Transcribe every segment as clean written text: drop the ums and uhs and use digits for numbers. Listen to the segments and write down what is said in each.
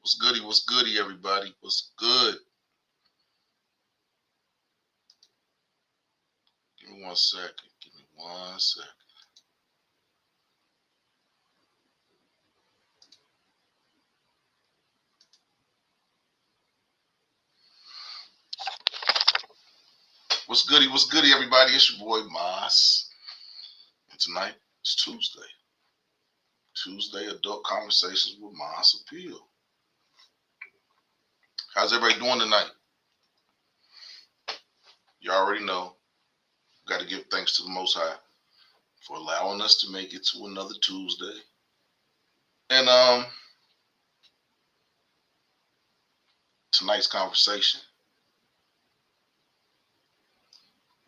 What's goody? What's goody, everybody? What's good? Give me 1 second. Give me 1 second. What's goody? What's goody, everybody? It's your boy Maas. And tonight is Tuesday. Tuesday Adult Conversations with Maas Appeal. How's everybody doing tonight? You already know. Got to give thanks to the Most High for allowing us to make it to another Tuesday. And tonight's conversation.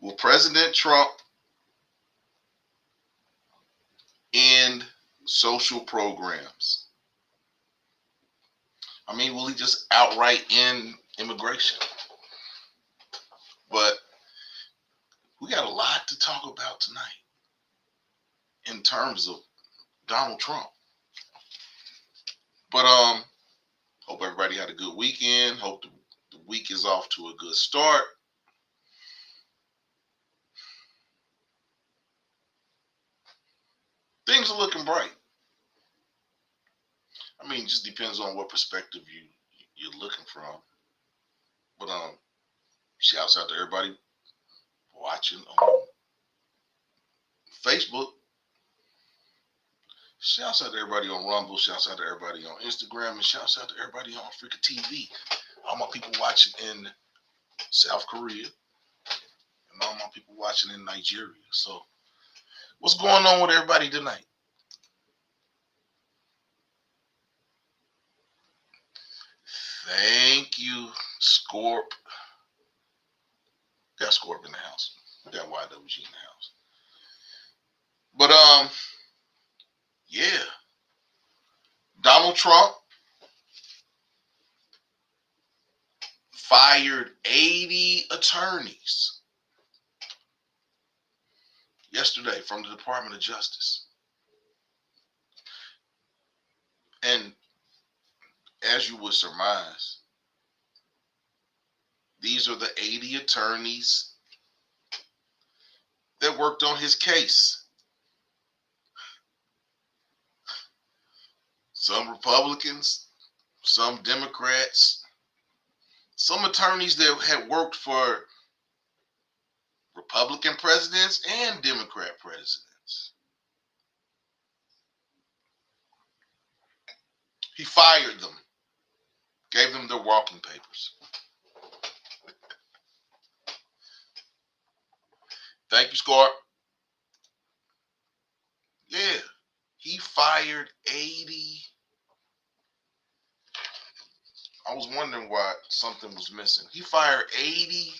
Will President Trump end social programs? I mean, will he just outright end immigration? But we got a lot to talk about tonight in terms of Donald Trump. But hope everybody had a good weekend. Hope the week is off to a good start. Things are looking bright. I mean, it just depends on what perspective you're looking from. But shouts out to everybody watching on Facebook. Shouts out to everybody on Rumble. Shouts out to everybody on Instagram. And shouts out to everybody on freaking TV. All my people watching in South Korea. And all my people watching in Nigeria. So, what's going on with everybody tonight? Thank you, Scorp. Got Scorp in the house. Got YWG in the house. But yeah. Donald Trump fired 80 attorneys yesterday from the Department of Justice. And as you would surmise, these are the 80 attorneys that worked on his case. Some Republicans, some Democrats, some attorneys that had worked for Republican presidents and Democrat presidents. He fired them, gave them their walking papers. Thank you, Scar. Yeah, he fired 80. I was wondering why something was missing. He fired 80.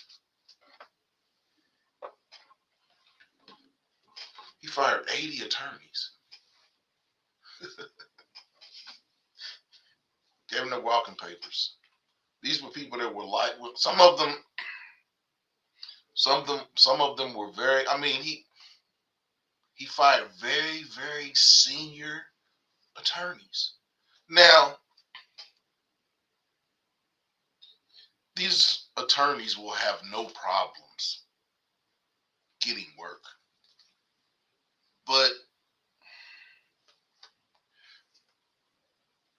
He fired 80 attorneys. Gave them their walking papers. These were people that were like, some of them were very, I mean, he fired very, very senior attorneys. Now, these attorneys will have no problems getting work. But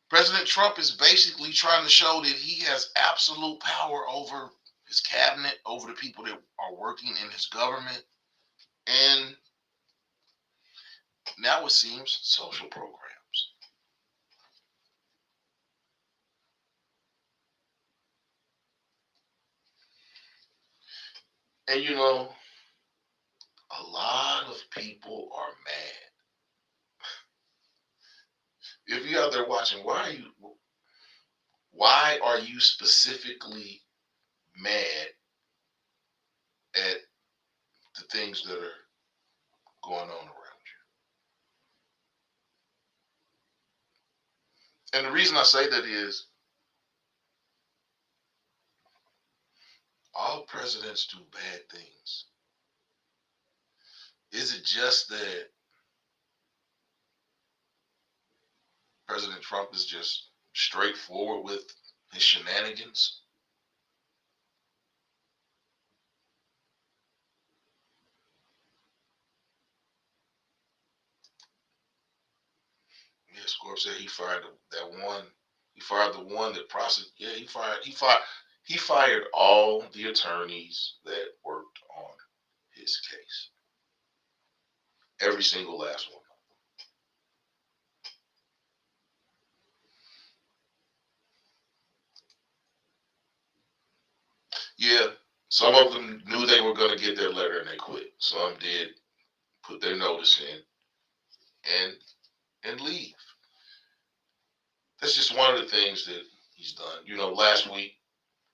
President Trump is basically trying to show that he has absolute power over his cabinet, over the people that are working in his government, and now it seems social programs. And you know, a lot of people are mad. If you're out there watching, why are you specifically mad at the things that are going on around you? And the reason I say that is all presidents do bad things. Is it just that President Trump is just straightforward with his shenanigans? Yeah, Scorp said he fired that one. He fired the one that prosecuted. Yeah, he fired all the attorneys that worked on his case. Every single last one. Yeah, some of them knew they were going to get their letter and they quit. Some did put their notice in and leave. That's just one of the things that he's done. You know, last week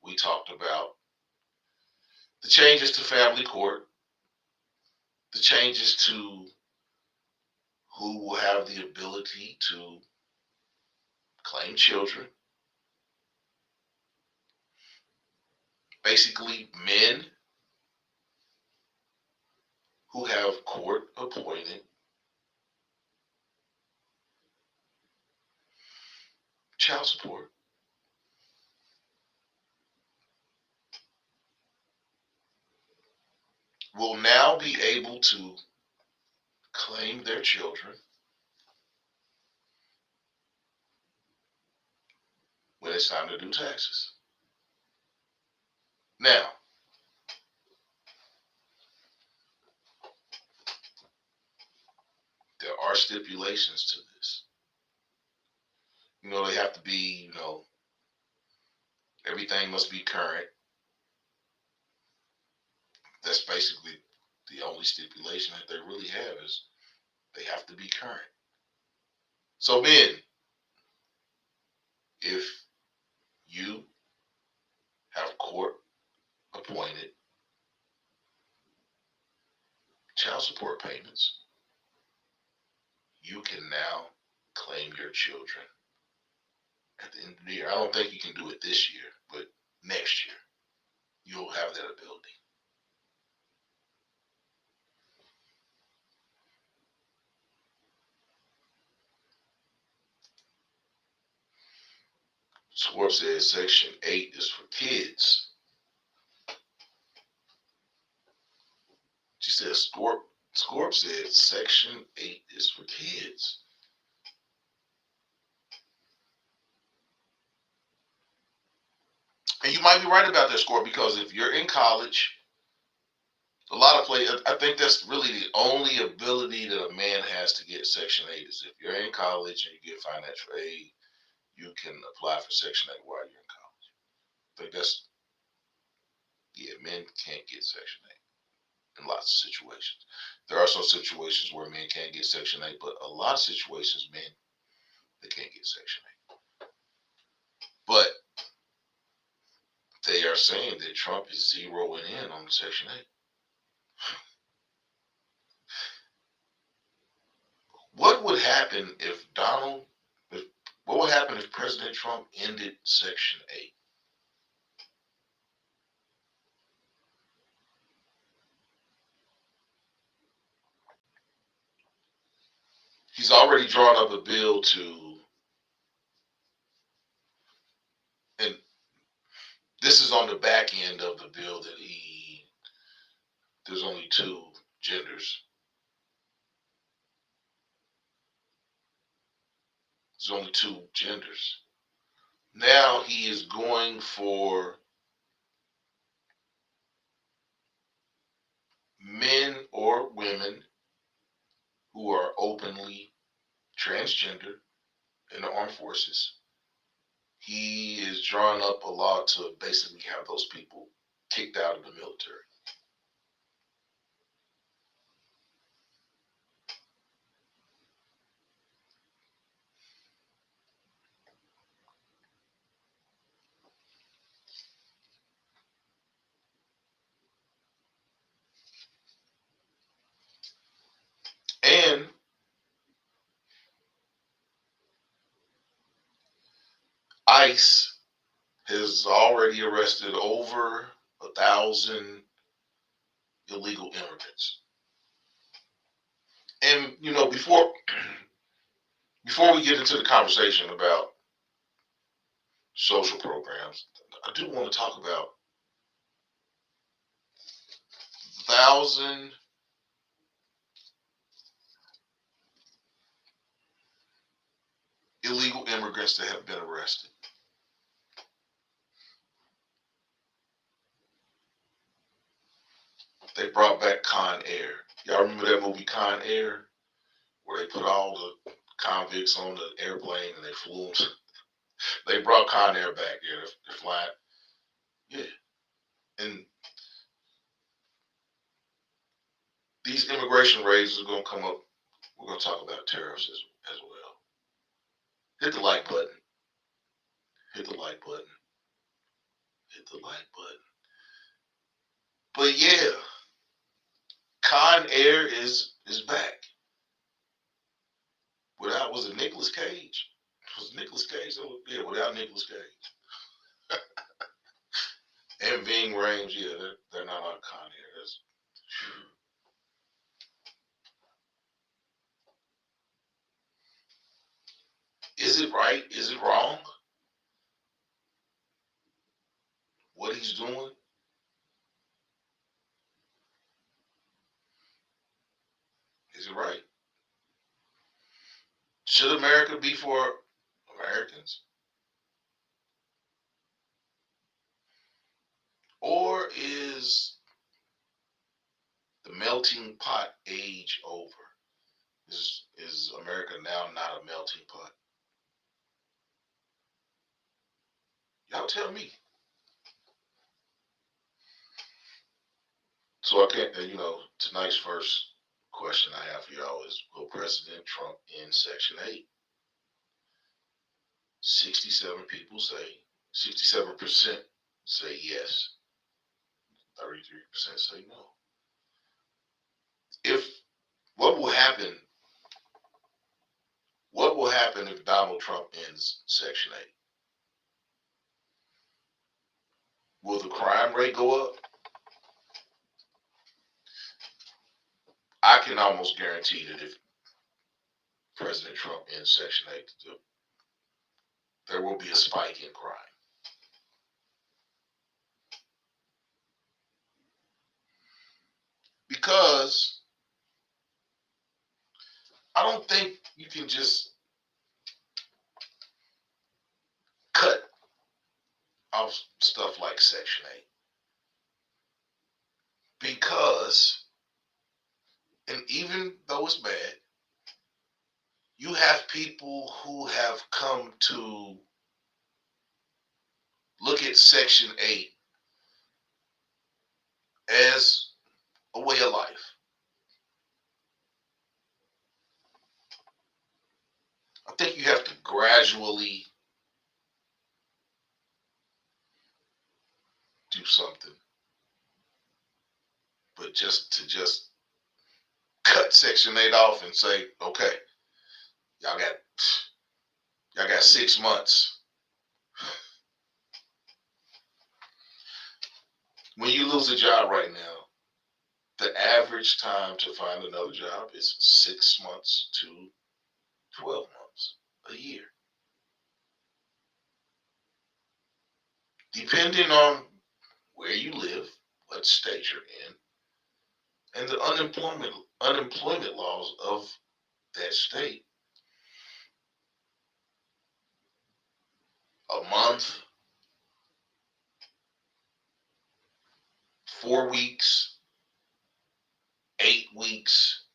we talked about the changes to family court, the changes to who will have the ability to claim children. Basically, men who have court appointed child support will now be able to claim their children when it's time to do taxes. Now, there are stipulations to this. You know, they have to be, everything must be current. That's basically the only stipulation that they really have is they have to be current. So, men, if you have court appointed child support payments, you can now claim your children at the end of the year. I don't think you can do it this year, but next year you'll have that ability. Swartz says Section 8 is for kids. She says Scorp said Section 8 is for kids. And you might be right about that, Scorp, because if you're in college, a lot of I think that's really the only ability that a man has to get Section 8 is if you're in college and you get financial aid, you can apply for Section 8 while you're in college. I think men can't get Section 8 in lots of situations. There are some situations where men can't get Section 8, but a lot of situations, men, they can't get Section 8. But they are saying that Trump is zeroing in on Section 8. What would happen if what would happen if President Trump ended Section 8? He's already drawn up a bill and this is on the back end of the bill that there's only two genders. There's only two genders. Now he is going for men or women who are openly transgender in the armed forces. He is drawing up a law to basically have those people kicked out of the military. ICE has already arrested over 1,000 illegal immigrants. And before we get into the conversation about social programs, I do want to talk about 1,000 illegal immigrants that have been arrested. They brought back Con Air. Y'all remember that movie Con Air, where they put all the convicts on the airplane and they flew them? They brought Con Air back. Yeah, they're flying. Yeah, and these immigration raids are going to come up. We're going to talk about tariffs as well. Hit the like button. Hit the like button. Hit the like button. But yeah, Con Air is back. Was it Nicolas Cage? Was Nicolas Cage? Yeah, without Nicolas Cage. And Ving Rhames, yeah, they're not on Con Air. Is it right? Is it wrong? What he's doing? Is it right? Should America be for Americans? Or is the melting pot age over? Is America now not a melting pot? Y'all tell me. So I can't, tonight's first question I have for y'all is, will President Trump end Section 8? 67% say yes. 33% say no. What will happen if Donald Trump ends Section 8? Will the crime rate go up? I can almost guarantee that if President Trump ends Section 8, there will be a spike in crime. Because I don't think you can just cut off stuff like Section 8. Because, and even though it's bad, you have people who have come to look at Section 8 as a way of life. I think you have to gradually do something. But just cut Section 8 off and say, okay, y'all got 6 months. When you lose a job right now, the average time to find another job is 6 months to 12 months, a year. Depending on where you live, what state you're in, and the unemployment laws of that state. A month, 4 weeks, 8 weeks,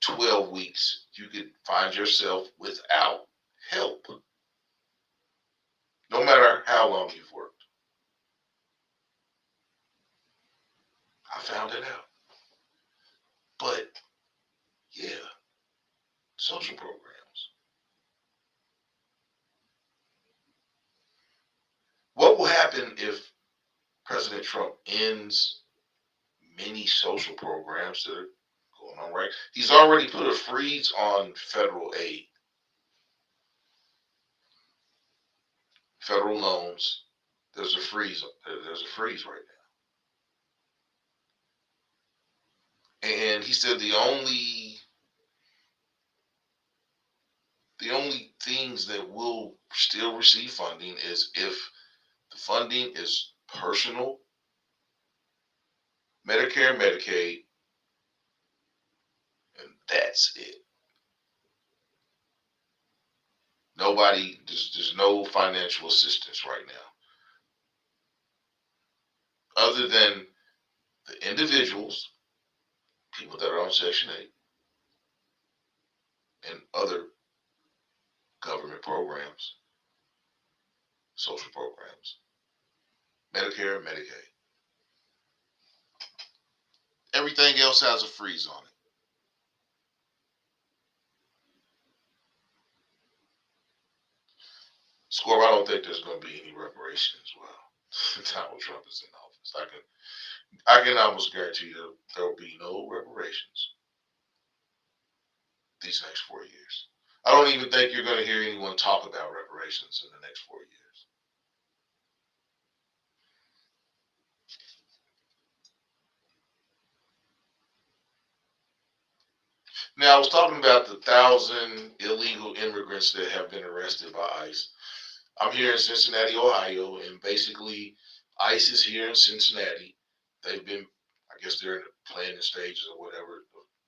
12 weeks, you could find yourself without help. No matter how long you've worked. I found it out. But, yeah, social programs. What will happen if President Trump ends many social programs that are going on right? He's already put a freeze on federal aid. federal loans. There's a freeze. There's a freeze right now. And he said the only things that will still receive funding is if the funding is personal, Medicare, Medicaid, and that's it. There's no financial assistance right now, other than the individuals, people that are on Section 8, and other government programs, social programs, Medicare, Medicaid. Everything else has a freeze on it. Score, I don't think there's going to be any reparations while Donald Trump is in office. I can almost guarantee you there will be no reparations these next 4 years. I don't even think you're going to hear anyone talk about reparations in the next 4 years. Now, I was talking about the 1,000 illegal immigrants that have been arrested by ICE. I'm here in Cincinnati, Ohio, and basically ICE is here in Cincinnati. They've been, I guess they're in the planning stages or whatever,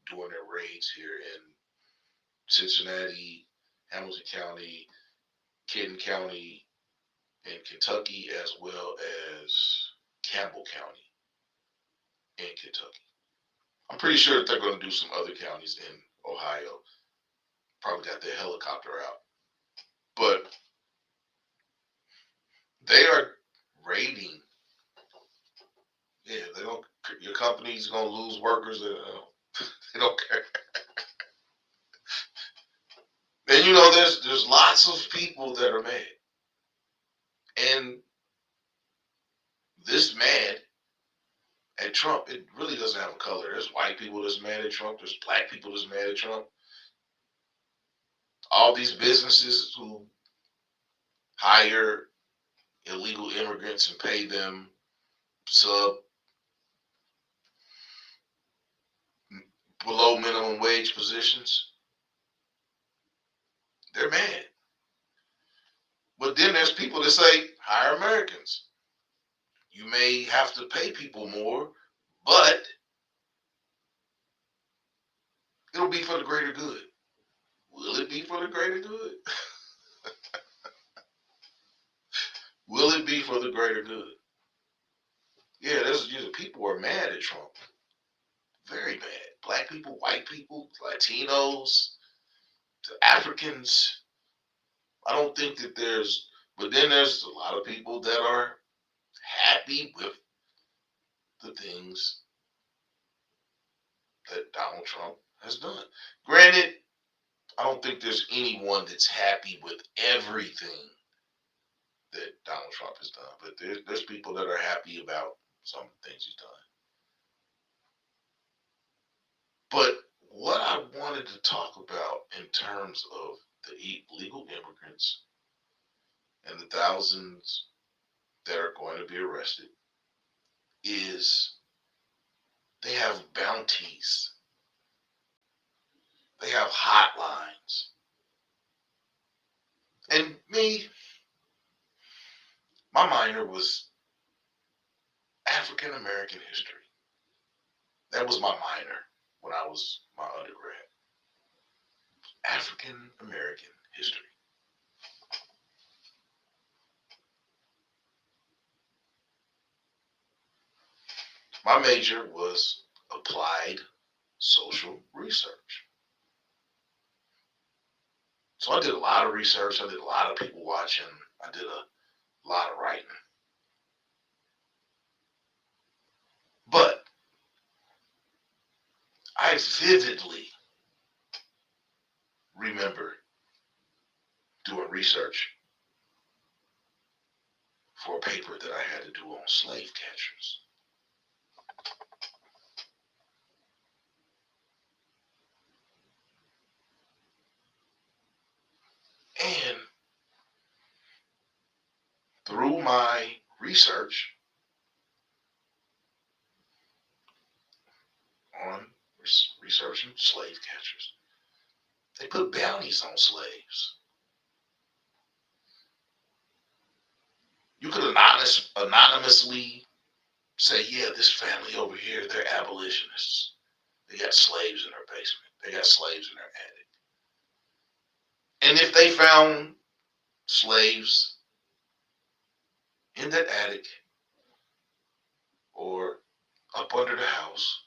doing their raids here in Cincinnati, Hamilton County, Kenton County, in Kentucky, as well as Campbell County in Kentucky. I'm pretty sure that they're going to do some other counties in Ohio. Probably got their helicopter out. But they are raiding. Yeah, they don't. Your company's going to lose workers. They don't care. And there's lots of people that are mad. And this mad at Trump, it really doesn't have a color. There's white people that's mad at Trump. There's black people that's mad at Trump. All these businesses who hire illegal immigrants and pay them sub below minimum wage positions, they're mad. But then there's people that say, hire Americans. You may have to pay people more, but it'll be for the greater good. Will it be for the greater good? Will it be for the greater good? Yeah, people are mad at Trump. Very mad. Black people, white people, Latinos, the Africans. I don't think that but then there's a lot of people that are happy with the things that Donald Trump has done. Granted, I don't think there's anyone that's happy with everything that Donald Trump has done, but there's people that are happy about some of the things he's done. But what I wanted to talk about in terms of the illegal immigrants and the thousands that are going to be arrested is they have bounties. They have hotlines. And my minor was African American history. That was my minor when I was my undergrad. African American history. My major was applied social research. So I did a lot of research. I did a lot of people watching. I did a lot of writing. But I vividly remember doing research for a paper that I had to do on slave catchers. And through my research on researching slave catchers, they put bounties on slaves. You could anonymously say, yeah, this family over here, they're abolitionists. They got slaves in their basement. They got slaves in their attic. And if they found slaves in that attic or up under the house,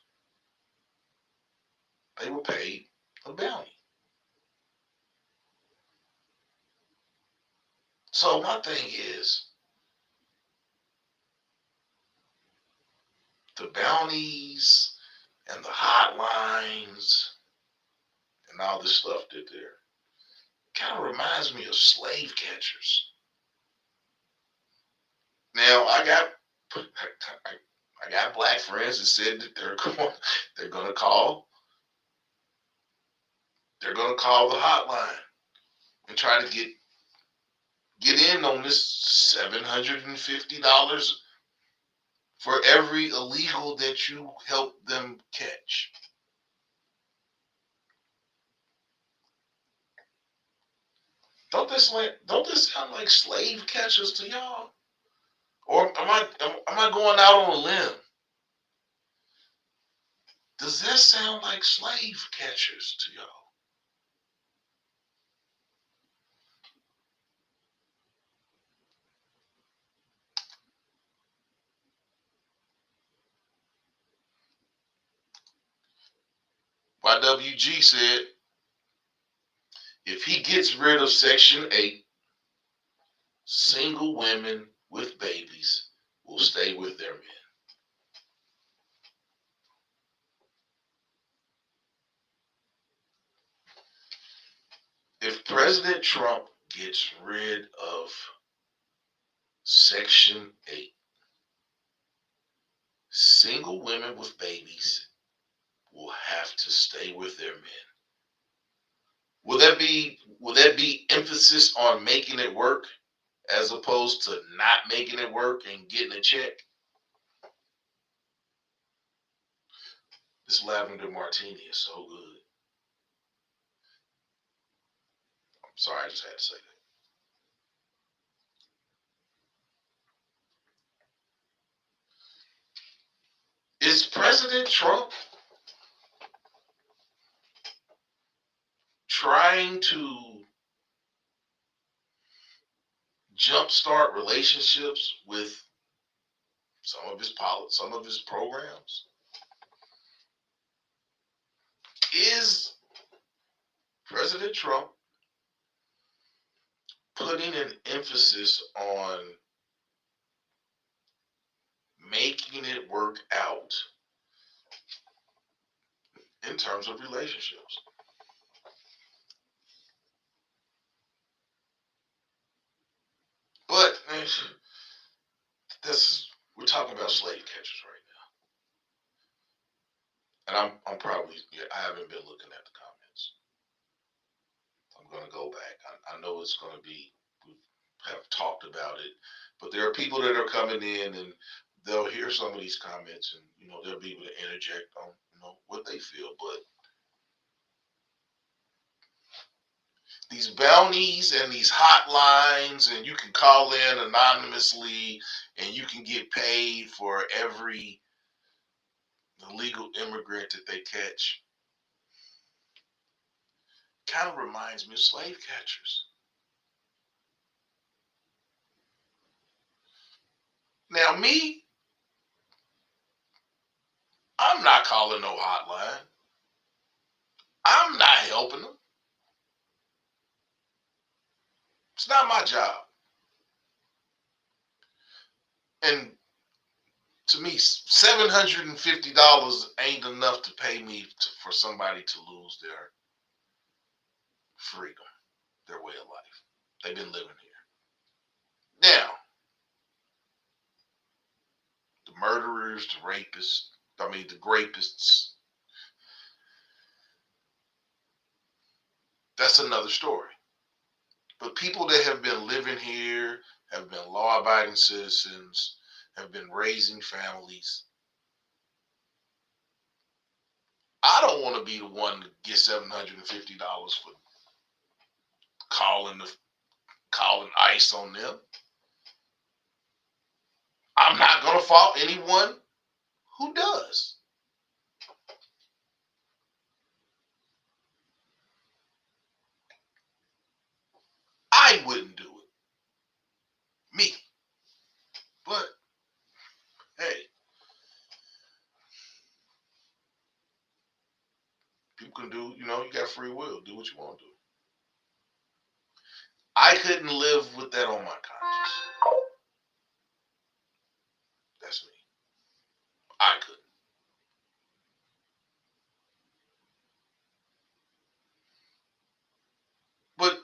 they were paid a bounty. So my thing is, the bounties and the hotlines and all this stuff that they're kind of reminds me of slave catchers. Now I got black friends that said that they're gonna call the hotline and try to get in on this $750 for every illegal that you help them catch. Don't this sound like slave catchers to y'all? Or am I going out on a limb? Does that sound like slave catchers to y'all? YWG said, if he gets rid of Section 8, single women with babies will stay with their men. If President Trump gets rid of Section 8, single women with babies will have to stay with their men. Will that be emphasis on making it work as opposed to not making it work and getting a check? This lavender martini is so good. I'm sorry, I just had to say that. Is President Trump trying to jumpstart relationships with some of his programs? Is President Trump putting an emphasis on making it work out in terms of relationships? But we're talking about slave catchers right now, and I haven't been looking at the comments. I'm going to go back. I know it's going to be, we have talked about it, but there are people that are coming in and they'll hear some of these comments and they'll be able to interject on what they feel. But these bounties and these hotlines, and you can call in anonymously and you can get paid for every illegal immigrant that they catch, kind of reminds me of slave catchers. Now, I'm not calling no hotline. I'm not helping them. It's not my job. And to me, $750 ain't enough to pay me for somebody to lose their freedom, their way of life. They've been living here. Now, the murderers, the rapists, that's another story. But people that have been living here have been law-abiding citizens, have been raising families. I don't want to be the one to get $750 for calling ICE on them. I'm not going to fault anyone who does. I wouldn't do it. Me. But, hey, people can do, you got free will. Do what you want to do. I couldn't live with that on my conscience. That's me. I couldn't. But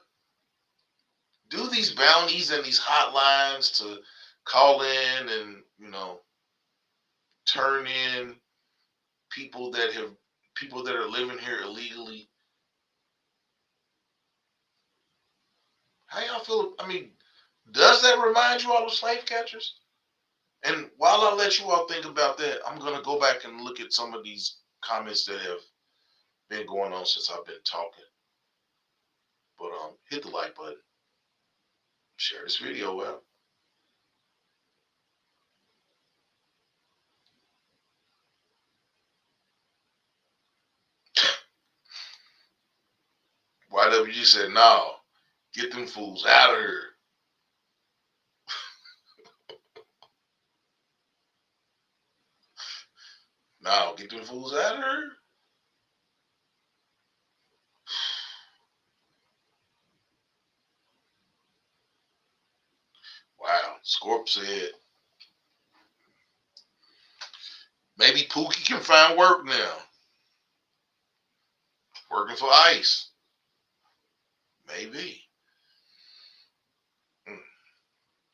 do these bounties and these hotlines to call in and, turn in people that are living here illegally. How y'all feel? I mean, does that remind you all of slave catchers? And while I let you all think about that, I'm going to go back and look at some of these comments that have been going on since I've been talking. But hit the like button. Share this video out. YWG said, no, get them fools out of here. No, get them fools out of here. Wow. Scorp said, maybe Pookie can find work now. Working for ICE. Maybe.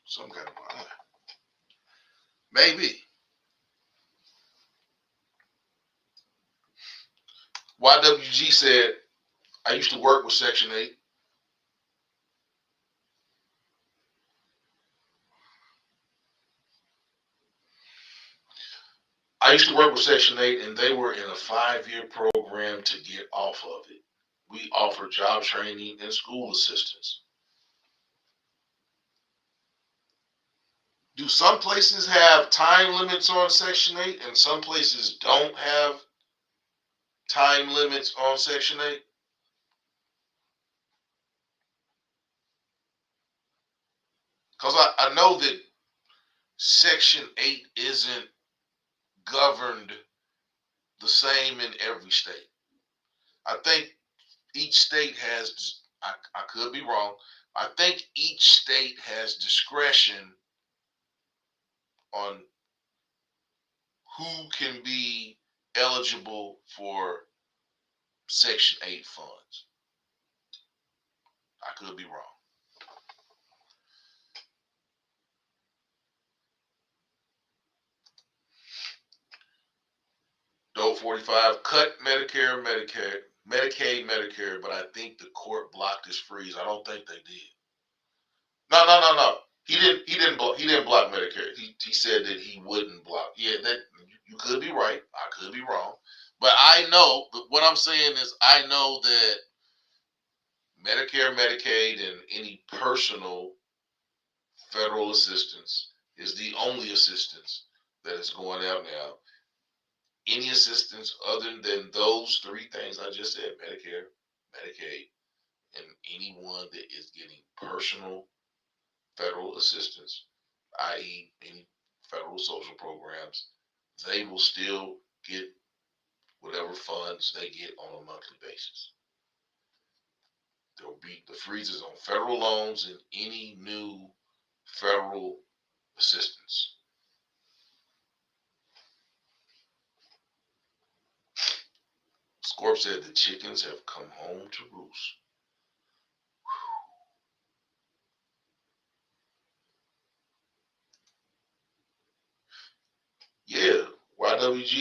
Some kind of lie. Maybe. YWG said, I used to work with Section 8. I used to work with Section 8, and they were in a 5-year program to get off of it. We offer job training and school assistance. Do some places have time limits on Section 8 and some places don't have time limits on Section 8? Because I know that Section 8 isn't governed the same in every state. I think each state has, I could be wrong, I think each state has discretion on who can be eligible for Section 8 funds. I could be wrong. Dope 45, cut Medicare, Medicaid, Medicare, but I think the court blocked his freeze. I don't think they did. No. He didn't block Medicare. He said that he wouldn't block. Yeah, that you could be right. I could be wrong. But I know, but what I'm saying is I know that Medicare, Medicaid, and any personal federal assistance is the only assistance that is going out now. Any assistance other than those 3 things I just said, Medicare, Medicaid, and anyone that is getting personal federal assistance, i.e. any federal social programs, they will still get whatever funds they get on a monthly basis. There will be the freezes on federal loans and any new federal assistance. Scorp said the chickens have come home to roost. Yeah, YWG,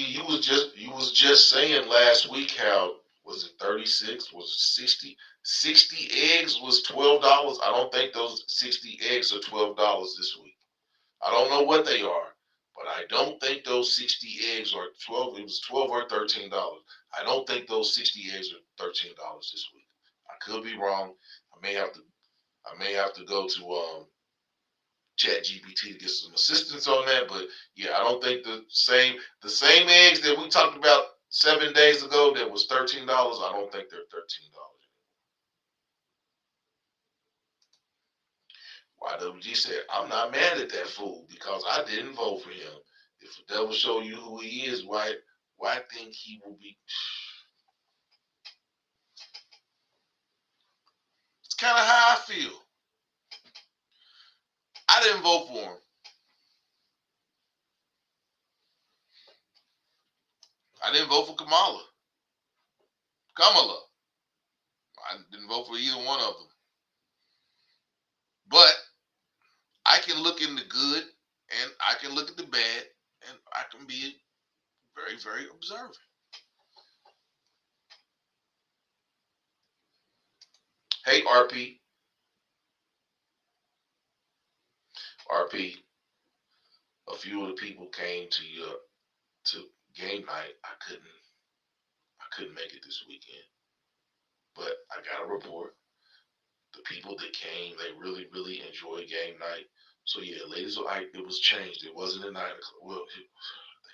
you was just saying last week how Was it 36? Was it 60? 60 eggs was $12. I don't think those 60 eggs are $12 this week. I don't know what they are, but I don't think those 60 eggs are 12. It was 12 or $13. I don't think those 60 eggs are $13 this week. I could be wrong. I may have to go to Chat GPT to get some assistance on that. But yeah, I don't think the same eggs that we talked about 7 days ago that was $13. I don't think they're $13. YWG said, I'm not mad at that fool because I didn't vote for him. If the devil show you who he is, why think he will be? It's kind of how I feel. I didn't vote for him. I didn't vote for Kamala. I didn't vote for either one of them. But I can look in the good and I can look at the bad and I can be very, very observant. Hey, RP. RP. A few of the people came to game night. I couldn't make it this weekend. But I got a report. The people that came, they really, really enjoyed game night. So yeah, ladies, it was changed. It wasn't at 9 o'clock. Well, I think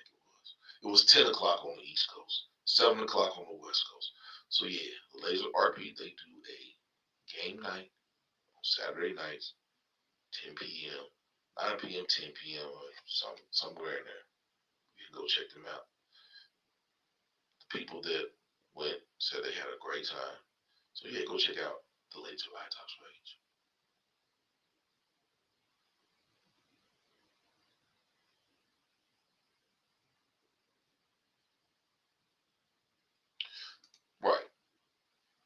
it was. It was 10 o'clock on the East Coast, 7 o'clock on the West Coast. So yeah, the ladies of RP, they do a game night on Saturday nights, 10 p.m., 9 p.m., 10 p.m., or somewhere in there. You can go check them out. The people that went said they had a great time. So yeah, go check out the Ladies of High Talks page. Right.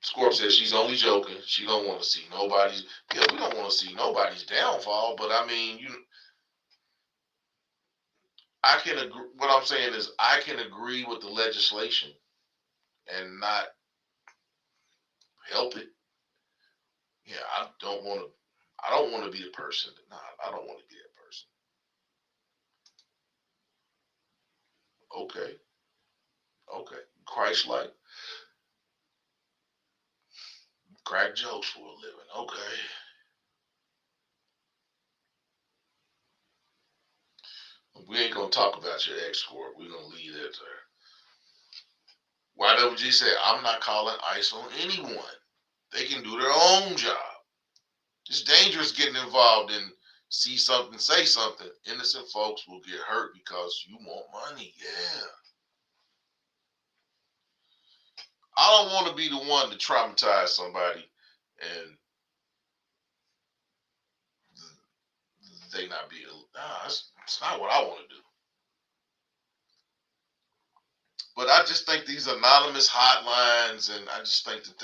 Scorp says she's only joking. She don't want to see nobody's. Yeah, we don't want to see nobody's downfall. But I mean, I can agree. What I'm saying is, I can agree with the legislation and not help it. Yeah, I don't want to. I don't want to be the person. Nah, I don't want to be that person. Okay, okay. Christ-like, crack jokes for a living. Okay. We ain't gonna talk about your ex Scorp. We're gonna leave that there. YWG said, I'm not calling ICE on anyone. They can do their own job. It's dangerous getting involved and see something, say something. Innocent folks will get hurt because you want money. Yeah. I don't want to be the one to traumatize somebody and they not be. Nah, it's not what I want to do. But I just think these anonymous hotlines, and I just think that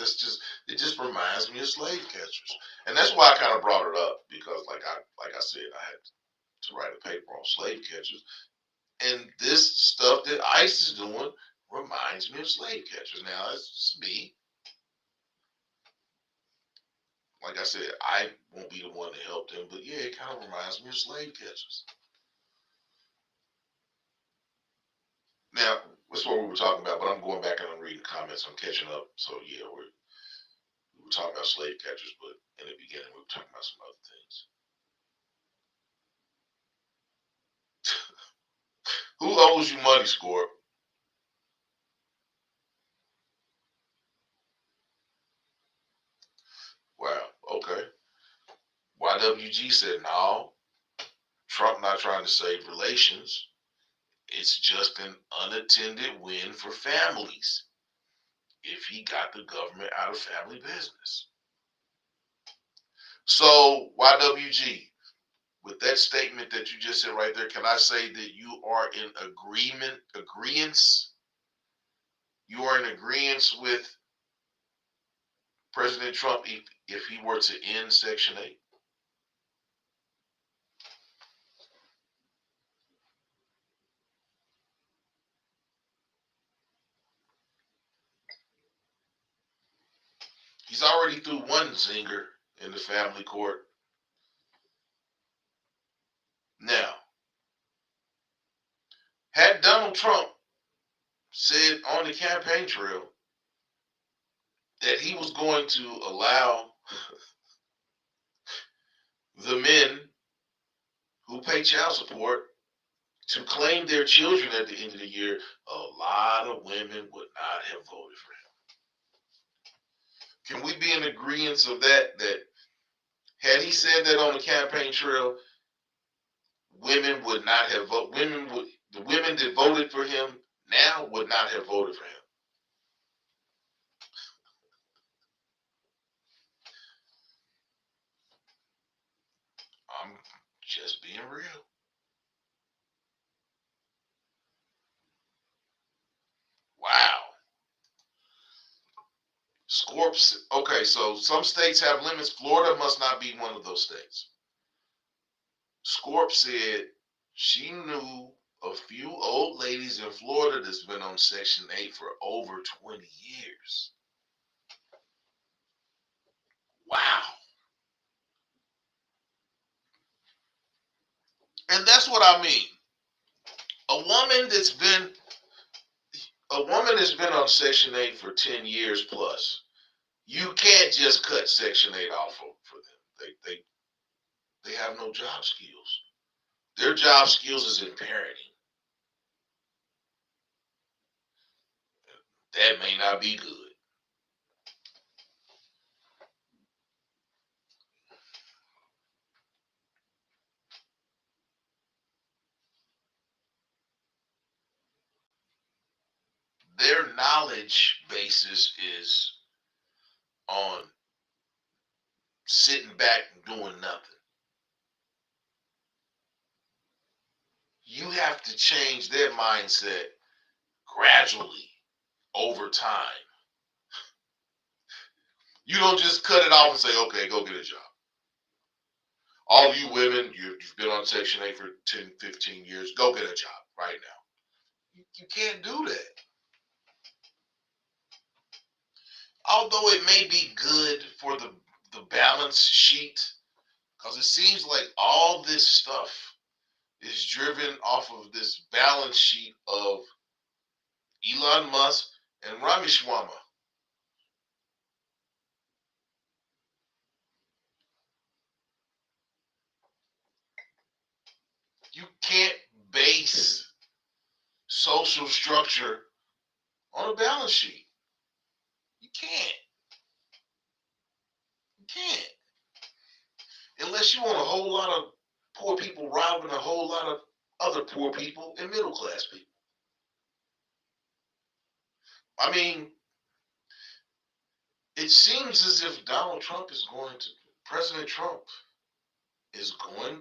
it just reminds me of slave catchers, and that's why I kind of brought it up because, like I said, I had to write a paper on slave catchers, and this stuff that ICE is doing reminds me of slave catchers. Now it's me. Like I said, I won't be the one to help them, but yeah, it kind of reminds me of slave catchers. Now, that's what we were talking about, but I'm going back and I'm reading comments. I'm catching up. So yeah, we were talking about slave catchers, but in the beginning we were talking about some other things. Who owes you money, Scorp? Wow. Okay. YWG said, no, Trump not trying to save relations. It's just an unattended win for families if he got the government out of family business. So, YWG, with that statement that you just said right there, can I say that you are in agreement? You are in agreement with President Trump if he were to end Section 8? He's already threw one zinger in the family court. Now, had Donald Trump said on the campaign trail that he was going to allow the men who pay child support to claim their children at the end of the year, a lot of women would not have voted for him. Can we be in agreement of that? That had he said that on the campaign trail, women would not have voted. The women that voted for him now would not have voted for him. I'm just being real. Wow. Scorps. Okay, so some states have limits. Florida must not be one of those states. Scorp said she knew a few old ladies in Florida that's been on Section 8 for over 20 years. Wow. And that's what I mean. A woman that's been on Section 8 for 10 years plus. You can't just cut Section 8 off for them. They have no job skills. Their job skills is in parenting. That may not be good. Their knowledge basis is on sitting back and doing nothing. You have to change their mindset gradually over time. You don't just cut it off and say, okay, go get a job. All you women, you've been on Section 8 for 10, 15 years, go get a job right now. You can't do that. Although it may be good for the balance sheet, because it seems like all this stuff is driven off of this balance sheet of Elon Musk and Ramaswamy. You can't base social structure on a balance sheet. You can't. You can't. Unless you want a whole lot of poor people robbing a whole lot of other poor people and middle class people. I mean, it seems as if President Trump is going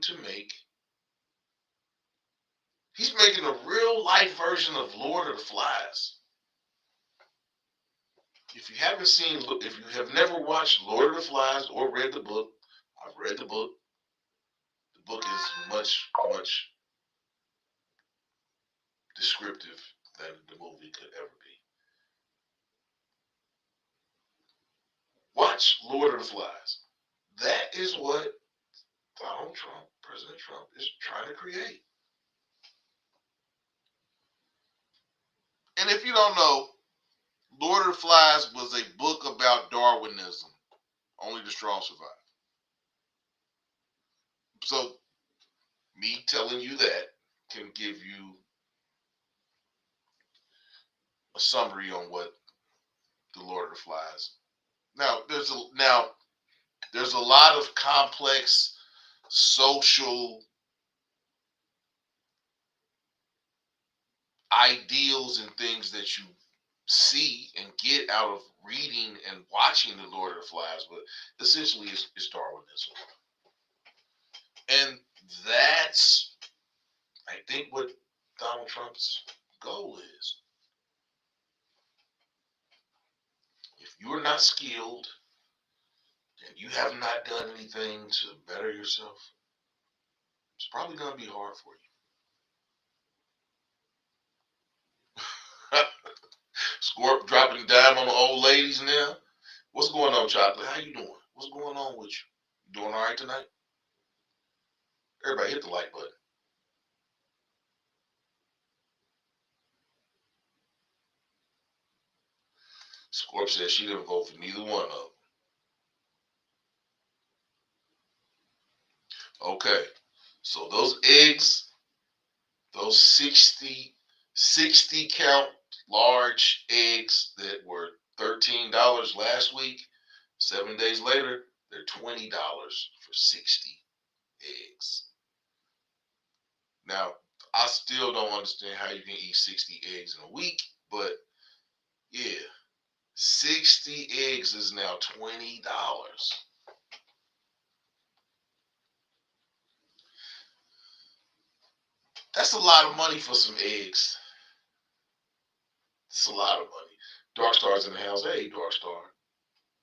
to he's making a real life version of Lord of the Flies. If you have never watched Lord of the Flies or read the book, I've read the book. The book is much, much descriptive than the movie could ever be. Watch Lord of the Flies. That is what President Trump, is trying to create. And if you don't know, Lord of the Flies was a book about Darwinism. Only the strong survive. So, me telling you that can give you a summary on what the Lord of the Flies. Now, there's a lot of complex social ideals and things that you see and get out of reading and watching the Lord of the Flies, but essentially it's Darwinism. And that's, I think, what Donald Trump's goal is. If you are not skilled and you have not done anything to better yourself, it's probably going to be hard for you. Scorp dropping dime on the old ladies now. What's going on, Chocolate? How you doing? What's going on with you? You doing all right tonight? Everybody hit the like button. Scorp says she didn't vote for neither one of them. Okay, so those eggs, those 60 count large eggs that were $13 last week, 7 days later, they're $20 for 60 eggs. Now, I still don't understand how you can eat 60 eggs in a week, but yeah, 60 eggs is now $20. That's a lot of money for some eggs. It's a lot of money. Dark Star's in the house. Hey, Dark Star.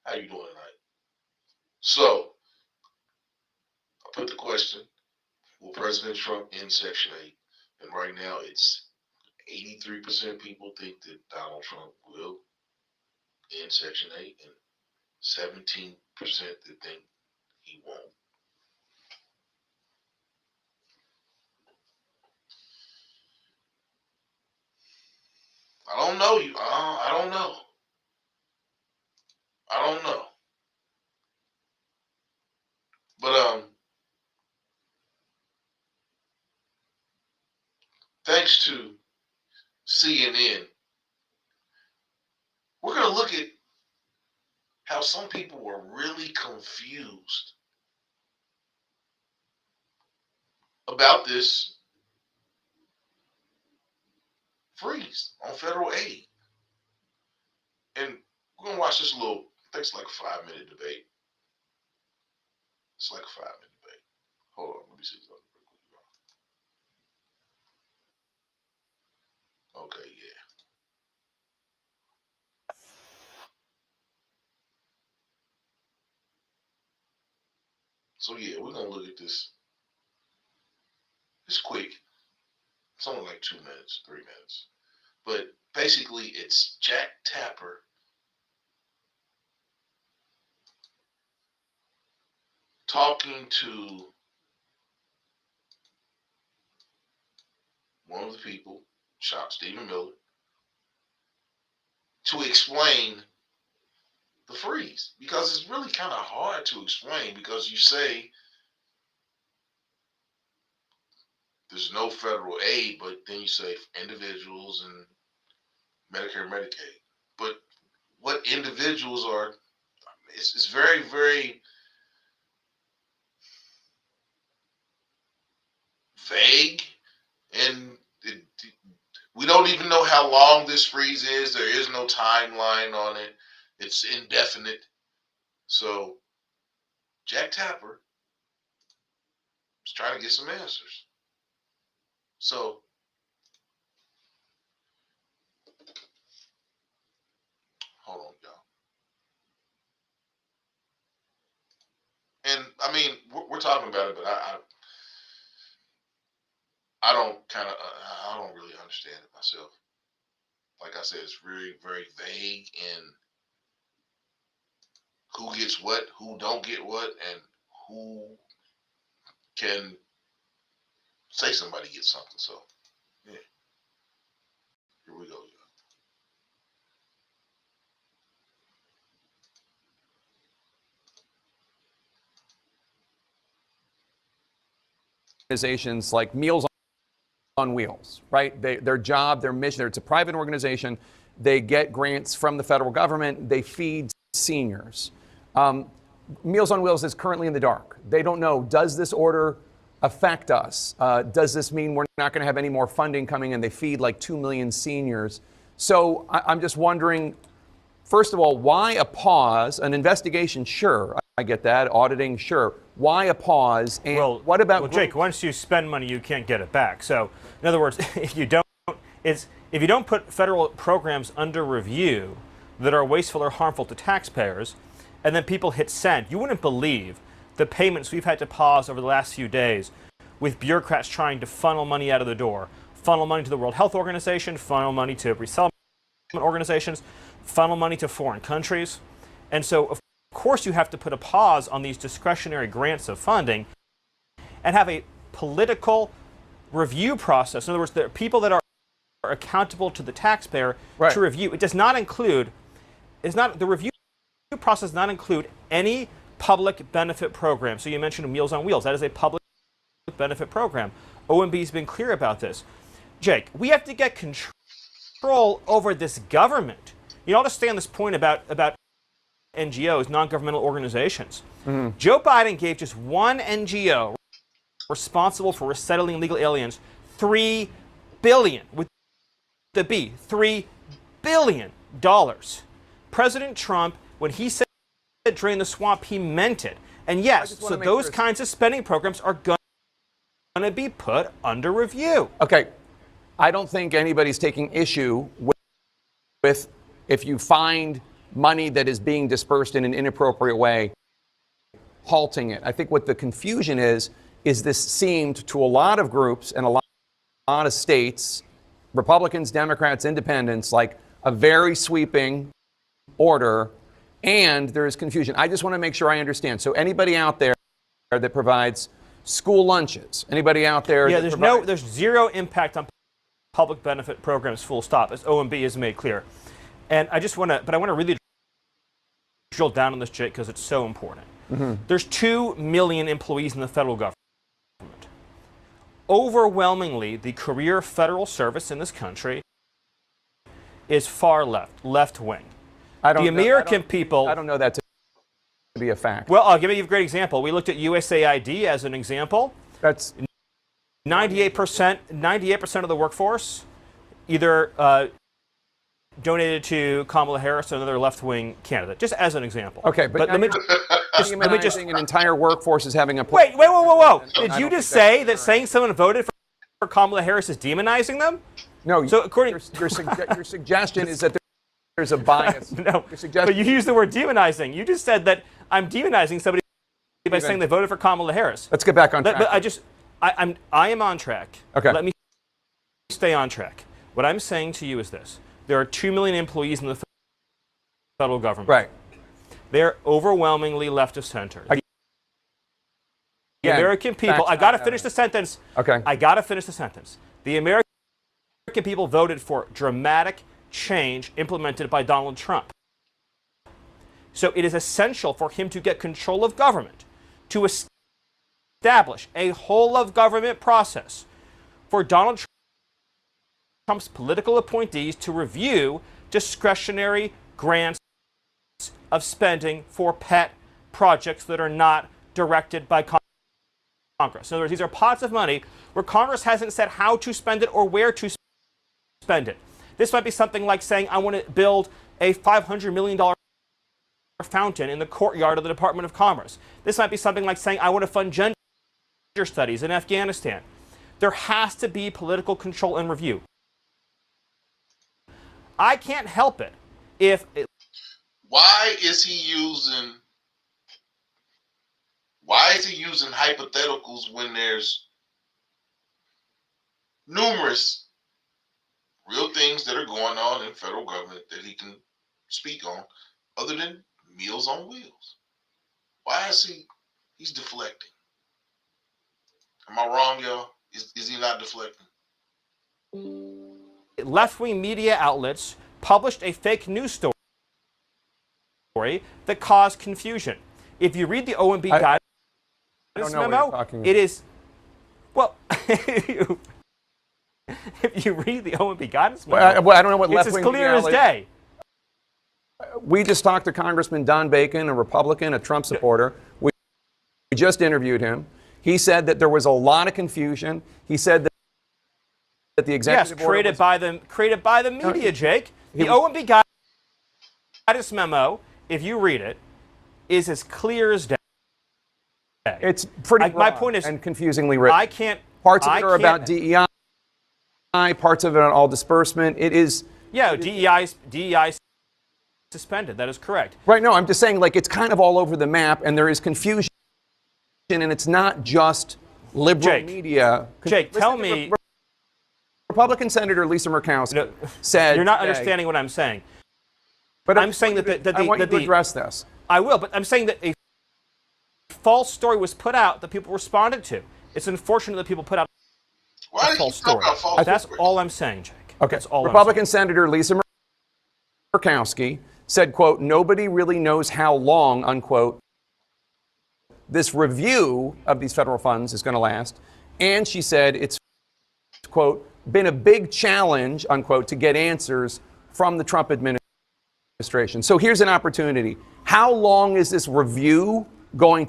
How you doing tonight? So, I put the question, will President Trump end Section 8? And right now, it's 83% people think that Donald Trump will end Section 8 and 17% that think he won't. I don't know you. I don't know. I don't know. But thanks to CNN, we're going to look at how some people were really confused about this freeze on federal aid. And we're going to watch this little, I think it's like a 5-minute debate. It's like a 5-minute debate. Hold on, let me see something real quick. Okay, yeah. So yeah, we're going to look at this. It's quick. It's only like 2 minutes, 3 minutes. But basically, it's Jack Tapper talking to one of the people, Stephen Miller, to explain the freeze. Because it's really kind of hard to explain, because you say there's no federal aid, but then you say individuals and Medicare, Medicaid. But what individuals are, it's very, very vague, and we don't even know how long this freeze is. There is no timeline on it. It's indefinite. So Jack Tapper is trying to get some answers. So hold on, y'all. And I mean, we're talking about it, but I don't really understand it myself. Like I said, it's very, very vague in who gets what, who don't get what, and who can say somebody gets something. So, yeah. Here we go, y'all. Organizations like Meals on Wheels, right? Their job, their mission, it's a private organization. They get grants from the federal government. They feed seniors. Meals on Wheels is currently in the dark. They don't know, does this order affect us? Does this mean we're not going to have any more funding coming in? They feed like 2 million seniors. So I'm just wondering, first of all, why a pause? An investigation, sure, I get that. Auditing, sure. Why a pause? And what about? Well, Jake, once you spend money, you can't get it back. So, in other words, if you don't put federal programs under review that are wasteful or harmful to taxpayers, and then people hit send, you wouldn't believe the payments we've had to pause over the last few days with bureaucrats trying to funnel money out of the door, funnel money to the World Health Organization, funnel money to resettlement organizations, funnel money to foreign countries. And so, of course, you have to put a pause on these discretionary grants of funding and have a political review process. In other words, there are people that are accountable to the taxpayer to review. It does not include, the review process does not include any public benefit program. So you mentioned Meals on Wheels. That is a public benefit program. OMB has been clear about this. Jake, we have to get control over this government. You understand this point about NGOs, non-governmental organizations. Mm-hmm. Joe Biden gave just one NGO responsible for resettling illegal aliens $3 billion, with the B, $3 billion. President Trump, when he said drain the swamp, he meant it. And yes, so those kinds of spending programs are going to be put under review. Okay. I don't think anybody's taking issue with if you find money that is being dispersed in an inappropriate way, halting it. I think what the confusion is this seemed to a lot of groups and a lot of states, Republicans, Democrats, Independents, like a very sweeping order, and there is confusion. I just want to make sure I understand. So anybody out there that provides school lunches, anybody out there? Yeah, there's zero impact on public benefit programs, full stop, as OMB has made clear. And I want to really drill down on this, Jake, because it's so important. Mm-hmm. There's 2 million employees in the federal government. Overwhelmingly, the career federal service in this country is far left wing. I don't know that to be a fact. Well, I'll give you a great example. We looked at USAID as an example. That's 98% of the workforce either donated to Kamala Harris or another left-wing candidate, just as an example. Okay, but let me just an entire workforce is having a... Wait, whoa. Did you just say that saying someone voted for Kamala Harris is demonizing them? No, so according your suggestion is that there's a bias. No, but you used the word demonizing. You just said that I'm demonizing somebody by saying they voted for Kamala Harris. Let's get back on track. But I am on track. Okay. Let me stay on track. What I'm saying to you is this. There are 2 million employees in the federal government. Right. They're overwhelmingly left of center. The American people, I got to finish the sentence. Okay. I got to finish the sentence. The American people voted for dramatic change implemented by Donald Trump. So it is essential for him to get control of government, to establish a whole of government process for Donald Trump's political appointees to review discretionary grants of spending for pet projects that are not directed by Congress. In other words, these are pots of money where Congress hasn't said how to spend it or where to spend it. This might be something like saying, I want to build a $500 million fountain in the courtyard of the Department of Commerce. This might be something like saying, I want to fund gender studies in Afghanistan. There has to be political control and review. I can't help it if... Why is he using hypotheticals when there's numerous real things that are going on in federal government that he can speak on other than Meals on Wheels? Why is he's deflecting? Am I wrong, y'all? Is he not deflecting? Left-wing media outlets published a fake news story that caused confusion. If you read the OMB guidance memo, it is, well, if you read the OMB guidance memo, I don't know what it's as clear as day. We just talked to Congressman Don Bacon, a Republican, a Trump supporter. We just interviewed him. He said that there was a lot of confusion. He said that the executive order created by the media, Jake. The OMB guidance memo, if you read it, is as clear as day. It's pretty broad my point is, and confusingly written. Parts of it are about DEI, parts of it are all disbursement. It is... Yeah, DEI suspended. That is correct. Right, no, I'm just saying, like, it's kind of all over the map, and there is confusion, and it's not just liberal media. Jake, tell me... Republican Senator Lisa Murkowski said... You're not understanding what I'm saying. But I'm saying that I want you to address this. I will, but I'm saying that a false story was put out that people responded to. It's unfortunate that people put out a false story. That's all I'm saying, Jake. Okay. That's all Republican Senator Lisa Murkowski said, quote, nobody really knows how long, unquote, this review of these federal funds is going to last. And she said it's, quote, been a big challenge, unquote, to get answers from the Trump administration. So here's an opportunity. How long is this review going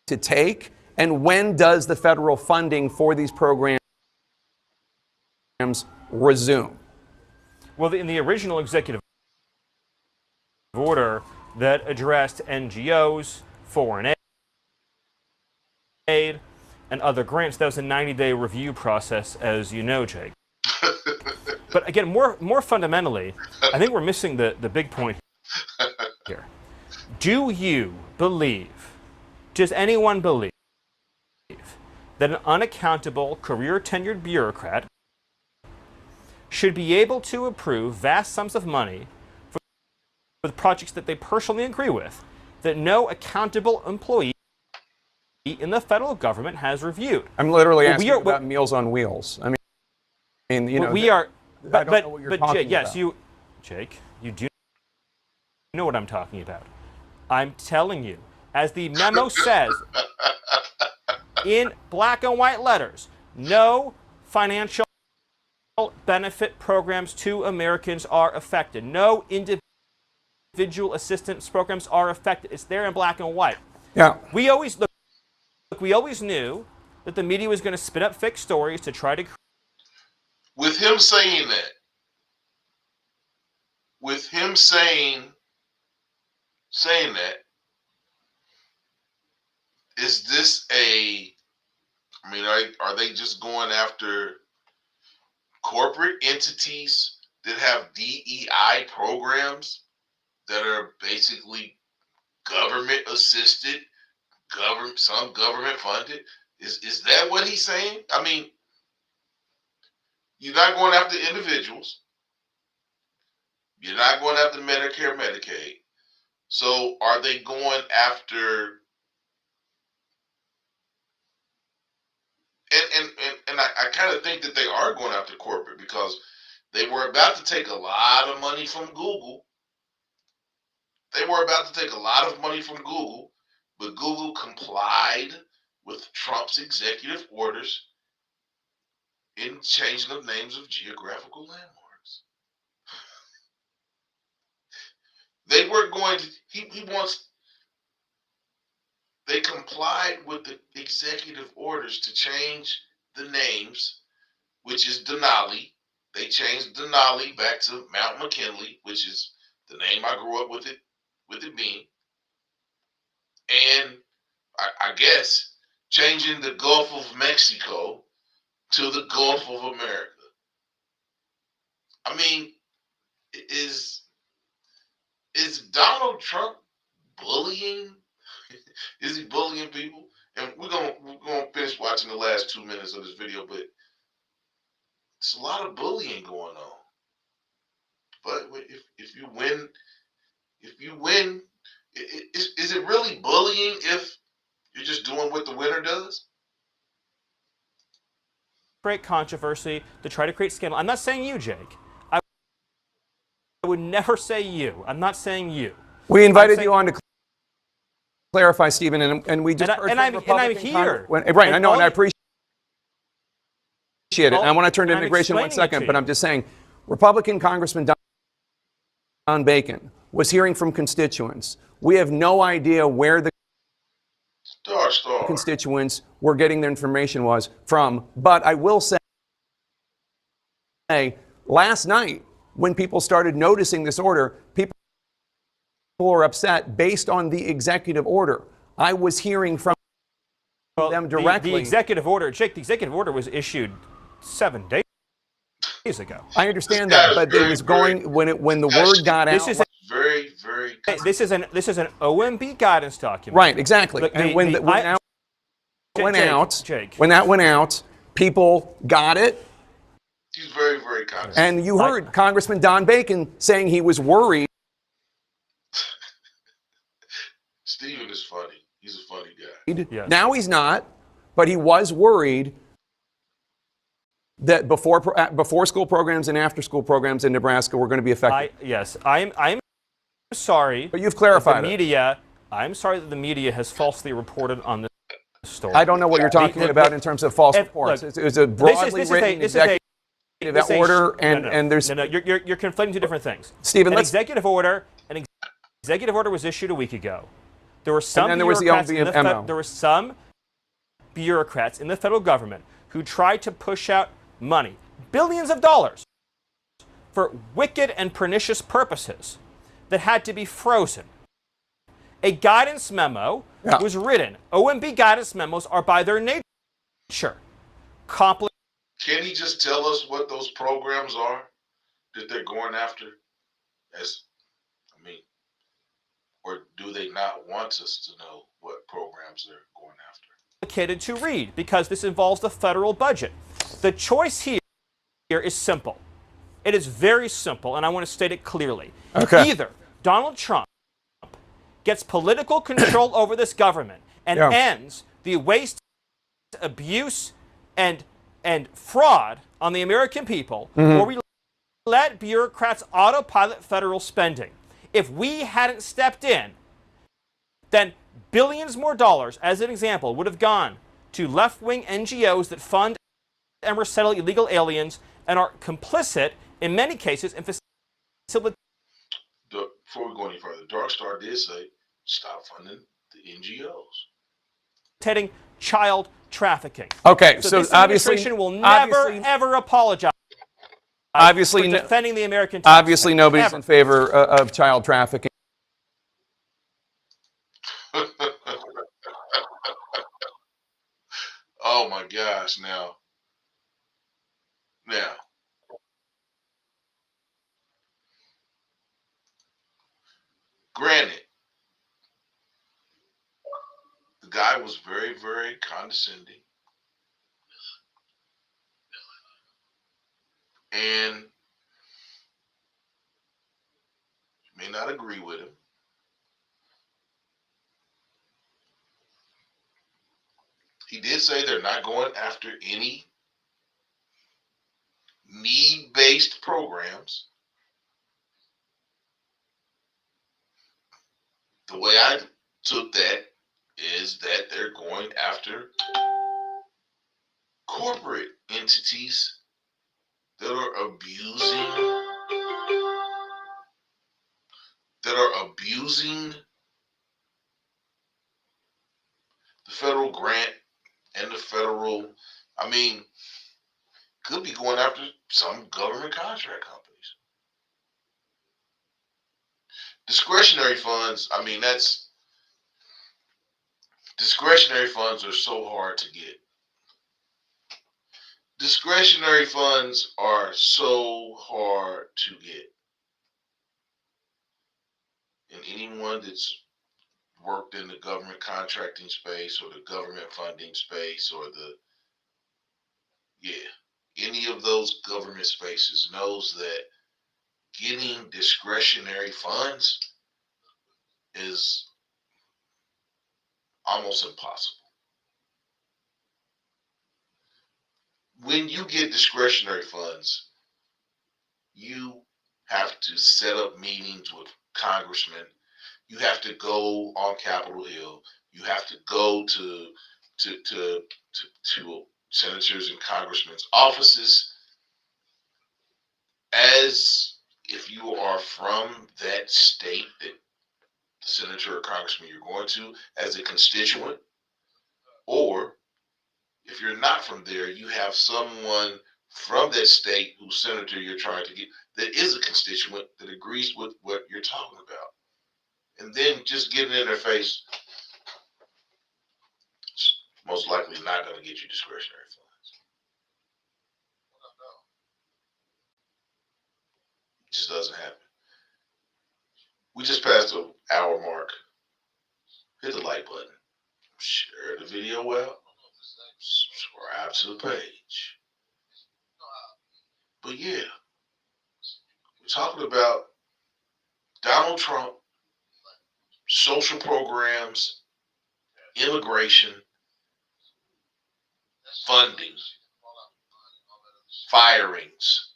to take? And when does the federal funding for these programs resume? Well, in the original executive order that addressed NGOs, foreign aid, and other grants, that was a 90-day review process, as you know, Jake. But again, more fundamentally, I think we're missing the big point here. Do you believe, does anyone believe, that an unaccountable, career-tenured bureaucrat should be able to approve vast sums of money for projects that they personally agree with, that no accountable employee in the federal government has reviewed? I'm literally asking about Meals on Wheels. I mean, you know, we are. I don't know what you're talking yes, about. Jake, you do know what I'm talking about. I'm telling you, as the memo says, in black and white letters, no financial benefit programs to Americans are affected. No individual assistance programs are affected. It's there in black and white. Yeah. We always knew that the media was going to spin up fake stories to try to. With him saying that, is this are they just going after corporate entities that have DEI programs that are basically government assisted, some government funded? Is that what he's saying? I mean, you're not going after individuals. You're not going after Medicare, Medicaid. So are they going after? And I kind of think that they are going after corporate, because they were about to take a lot of money from Google. But Google complied with Trump's executive orders in changing the names of geographical landmarks. They were going to, they complied with the executive orders to change the names, which is Denali. They changed Denali back to Mount McKinley, which is the name I grew up with it being. And I guess changing the Gulf of Mexico to the Gulf of America. I mean, is Donald Trump bullying? Is he bullying people? And we're gonna finish watching the last 2 minutes of this video, but it's a lot of bullying going on. But if you win, is it really bullying if you're just doing what the winner does? Create controversy, to try to create scandal. I'm not saying you, Jake. I would never say you. I'm not saying you. We invited you on to clarify, Stephen, and we just heard and I'm here. Right, I know, and I appreciate it. And I want to turn to I'm immigration in 1 explaining it second, to but you. I'm just saying, Republican Congressman Don Bacon was hearing from constituents. We have no idea where the constituents were getting their information from, but I will say, last night, when people started noticing this order, people were upset based on the executive order. I was hearing from them directly. The executive order, Jake, the executive order was issued 7 days ago. I understand that, but it was going when the word got out. Very, very. This is an OMB guidance document. Right, exactly. And when that went out, people got it. He's very, very conscious. And you heard Congressman Don Bacon saying he was worried He's a funny guy. Yes. Now he's not, but he was worried that before school programs and after school programs in Nebraska were going to be affected. I'm sorry. But you've clarified the media. I'm sorry that the media has falsely reported on this story. I don't know what you're talking about in terms of false reports. Look, it was a broadly written executive order, and there's no. You're conflating two different things. Stephen, An executive order was issued a week ago. There were some and then there was the memo. There were some bureaucrats in the federal government who tried to push out money, billions of dollars, for wicked and pernicious purposes that had to be frozen. A guidance memo was written. OMB guidance memos are by their nature complicated. Can he just tell us what those programs are that they're going after? Or do they not want us to know what programs they're going after? To read because this involves the federal budget. The choice here is simple. It is very simple, and I want to state it clearly. Okay. Either Donald Trump gets political control over this government and ends the waste, abuse, and fraud on the American people, or we let bureaucrats autopilot federal spending. If we hadn't stepped in, then billions more dollars, as an example, would have gone to left-wing NGOs that fund and resettle illegal aliens and are complicit, in many cases, in facilitating. Before we go any further, Dark Star did say, stop funding the NGOs. Child trafficking. Okay, so this obviously administration will never, ever apologize obviously for defending the American taxpayer. Obviously, nobody's in favor of child trafficking. Oh my gosh! Now, granted, the guy was very, very condescending, and you may not agree with him. He did say they're not going after any need-based programs. The way I took that is that they're going after corporate entities that are abusing the federal grant and the federal, could be going after some government contract companies. Discretionary funds, discretionary funds are so hard to get. Discretionary funds are so hard to get. And anyone that's worked in the government contracting space or the government funding space or any of those government spaces knows that getting discretionary funds is almost impossible. When you get discretionary funds, you have to set up meetings with congressmen. You have to go on Capitol Hill. You have to go to senators and congressmen's offices as if you are from that state that the senator or congressman you're going to as a constituent, or if you're not from there, you have someone from that state whose senator you're trying to get that is a constituent that agrees with what you're talking about. And then just getting in their face is most likely not going to get you discretionary funds. It just doesn't happen. We just passed the hour mark. Hit the like button. Share the video well. Subscribe to the page. But yeah, we're talking about Donald Trump, social programs, immigration, funding, firings,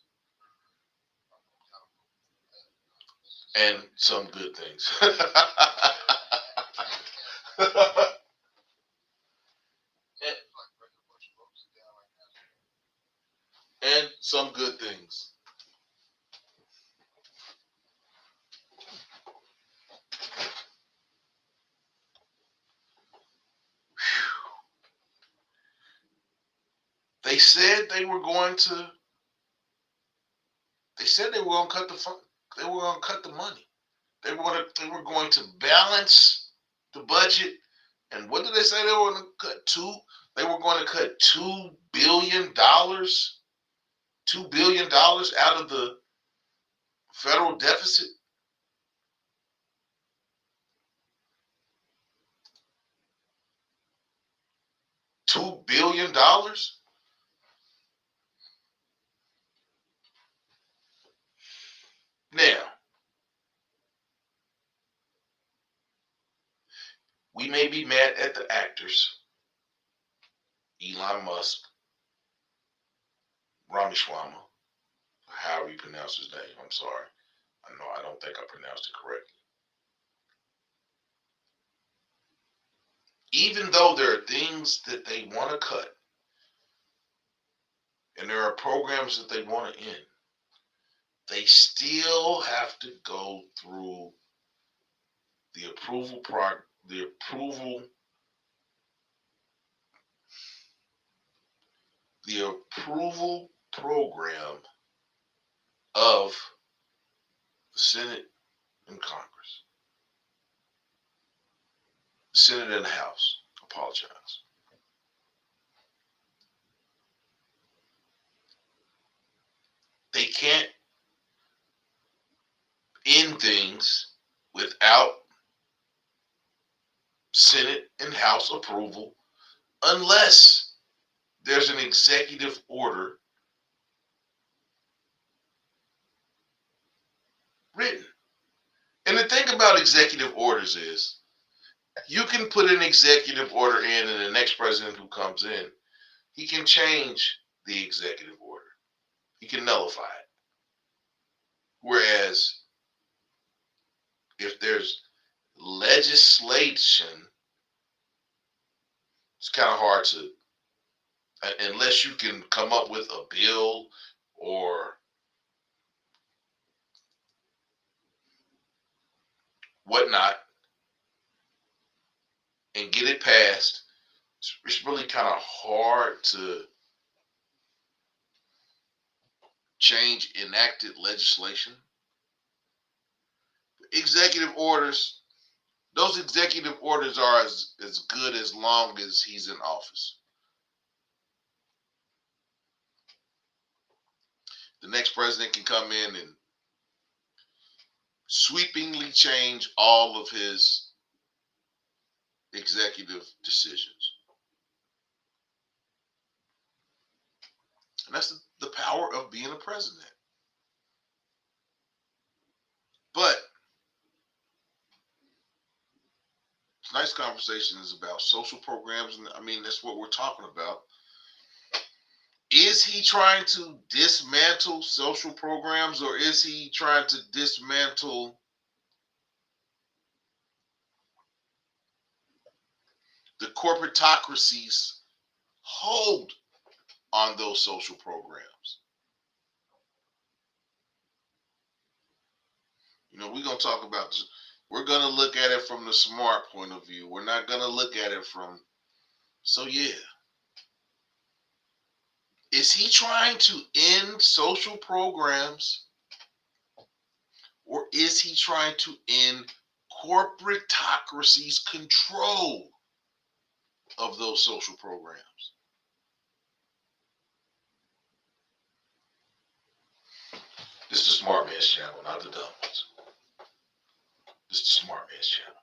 and some good things. and some good things. They said they were going to. They said they were going to cut the fund. They were going to cut the money. They were going to balance the budget. And what did they say they were going to cut? They were going to cut $2 billion. $2 billion out of the federal deficit. $2 billion. Now, we may be mad at the actors, Elon Musk, Ramaswamy, however you pronounce his name. I'm sorry. I don't think I pronounced it correctly. Even though there are things that they want to cut, and there are programs that they want to end, they still have to go through the approval program of the Senate and Congress. The Senate and the House. Apologize. They can't end things without Senate and House approval unless there's an executive order written. And the thing about executive orders is you can put an executive order in, and the next president who comes in, he can change the executive order. He can nullify it. Whereas if there's legislation, it's kind of hard to, unless you can come up with a bill or whatnot and get it passed. It's really kind of hard to change enacted legislation. Executive orders, those executive orders are as good as long as he's in office. The next president can come in and sweepingly change all of his executive decisions. And that's the power of being a president. But tonight's conversation is about social programs, and I mean, that's what we're talking about. Is he trying to dismantle social programs, or is he trying to dismantle the corporatocracy's hold on those social programs? You know, we're going to talk about this. We're going to look at it from the smart point of view. We're not going to look at it from, so yeah. Is he trying to end social programs, or is he trying to end corporatocracy's control of those social programs? This is the Smart Man's Channel, not the dumb ones. This is the Smart Man's Channel.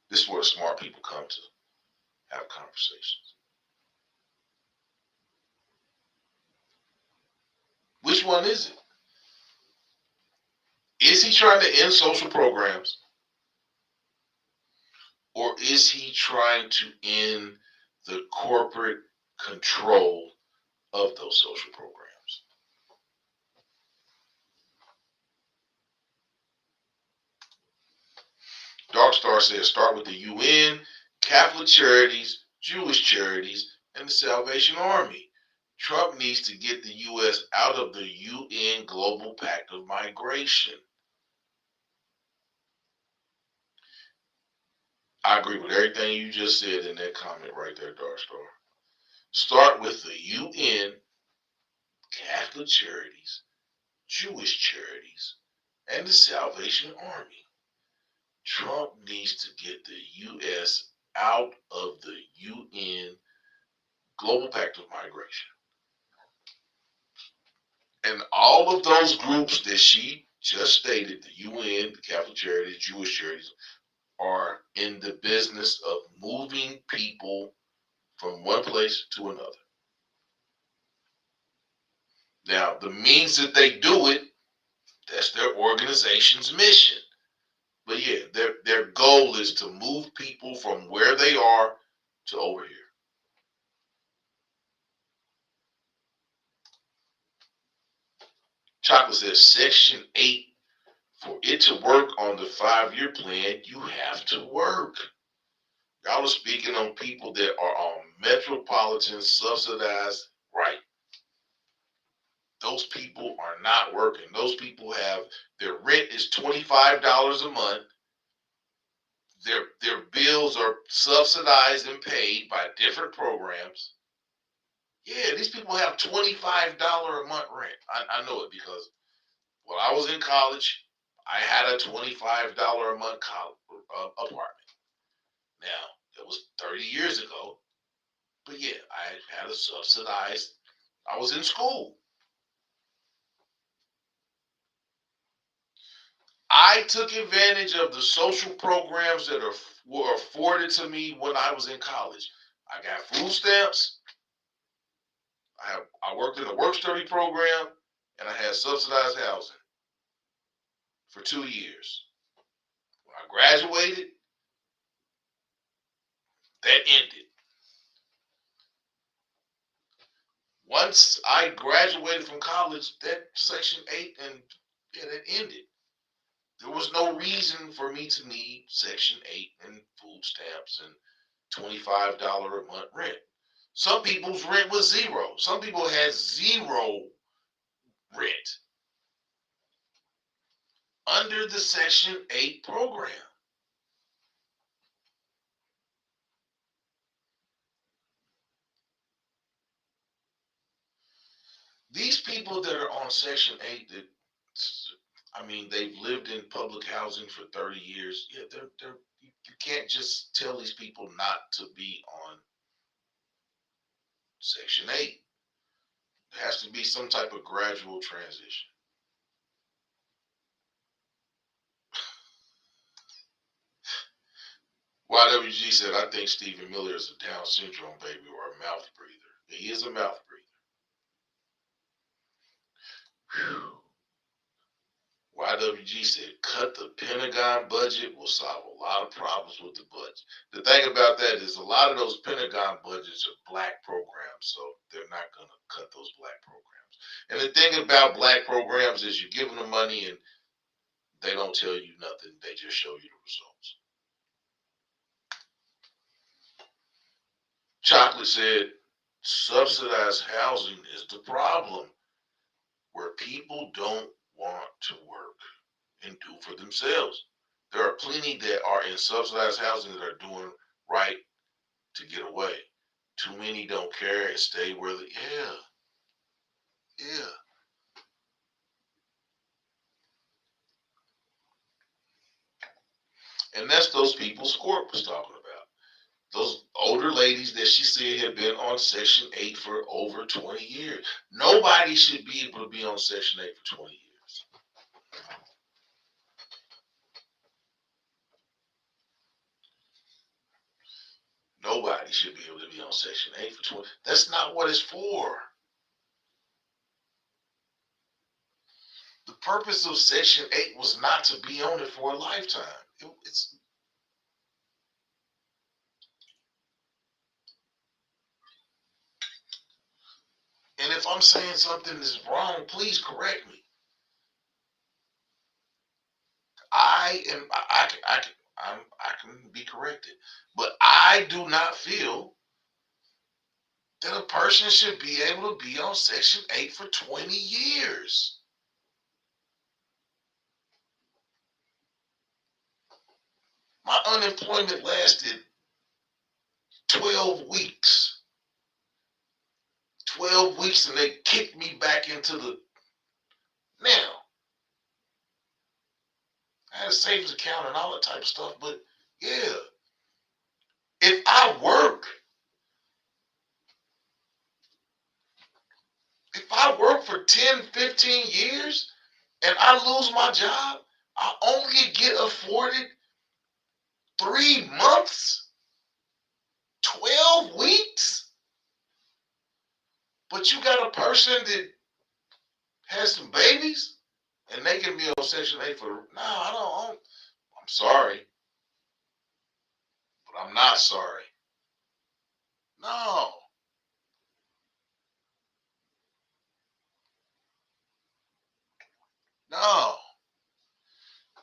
This is where the smart people come to have conversations. Which one is it? Is he trying to end social programs, or is he trying to end the corporate control of those social programs? Dark Star says start with the UN, Catholic charities, Jewish charities, and the Salvation Army. Trump needs to get the U.S. out of the UN Global Pact of Migration. I agree with everything you just said in that comment right there, Dark Star. Start with the UN, Catholic charities, Jewish charities, and the Salvation Army. Trump needs to get the U.S. out of the UN Global Pact of Migration. And all of those groups that she just stated, the UN, the Catholic charities, Jewish charities, are in the business of moving people from one place to another. Now, the means that they do it, that's their organization's mission. But yeah, their goal is to move people from where they are to over here. Chocolate says Section 8, for it to work on the 5-year plan, you have to work. Y'all are speaking on people that are on metropolitan subsidized right. Those people are not working. Those people have, their rent is $25 a month. Their bills are subsidized and paid by different programs. Yeah, these people have $25 a month rent. I know it because when I was in college, I had a $25 a month apartment. Now, that was 30 years ago. But yeah, I had a subsidized, I was in school. I took advantage of the social programs that were afforded to me when I was in college. I got food stamps. I worked in a work study program, and I had subsidized housing for 2 years. When I graduated, that ended. Once I graduated from college, that Section 8 and that ended. There was no reason for me to need Section 8 and food stamps and $25 a month rent. Some people's rent was zero. Some people had zero rent under the Section 8 program. These people that are on Section 8 that, I mean, they've lived in public housing for 30 years. Yeah, you can't just tell these people not to be on Section 8. There has to be some type of gradual transition. YWG said, I think Stephen Miller is a Down syndrome baby or a mouth breather. He is a mouth breather. Whew. YWG said, cut the Pentagon budget will solve a lot of problems with the budget. The thing about that is a lot of those Pentagon budgets are black programs, so they're not going to cut those black programs. And the thing about black programs is you give them the money and they don't tell you nothing. They just show you the results. Chocolate said, subsidized housing is the problem, where people don't want to work and do for themselves. There are plenty that are in subsidized housing that are doing right to get away. Too many don't care and stay where they, yeah. And that's those people Squirt was talking about. Those older ladies that she said had been on Section 8 for over 20 years. Nobody should be able to be on Section 8 for 20 years. Nobody should be able to be on Section 8 for 20. That's not what it's for. The purpose of Section 8 was not to be on it for a lifetime. And if I'm saying something is wrong, please correct me. I can be corrected, but I do not feel that a person should be able to be on Section 8 for 20 years. My unemployment lasted 12 weeks. 12 weeks and they kicked me back into the. Now, I had a savings account and all that type of stuff, but yeah, if I work for 10, 15 years and I lose my job, I only get afforded 3 months, 12 weeks. But you got a person that has some babies and they can be on Section 8 for, no, I don't, I'm sorry, but I'm not sorry. No. No.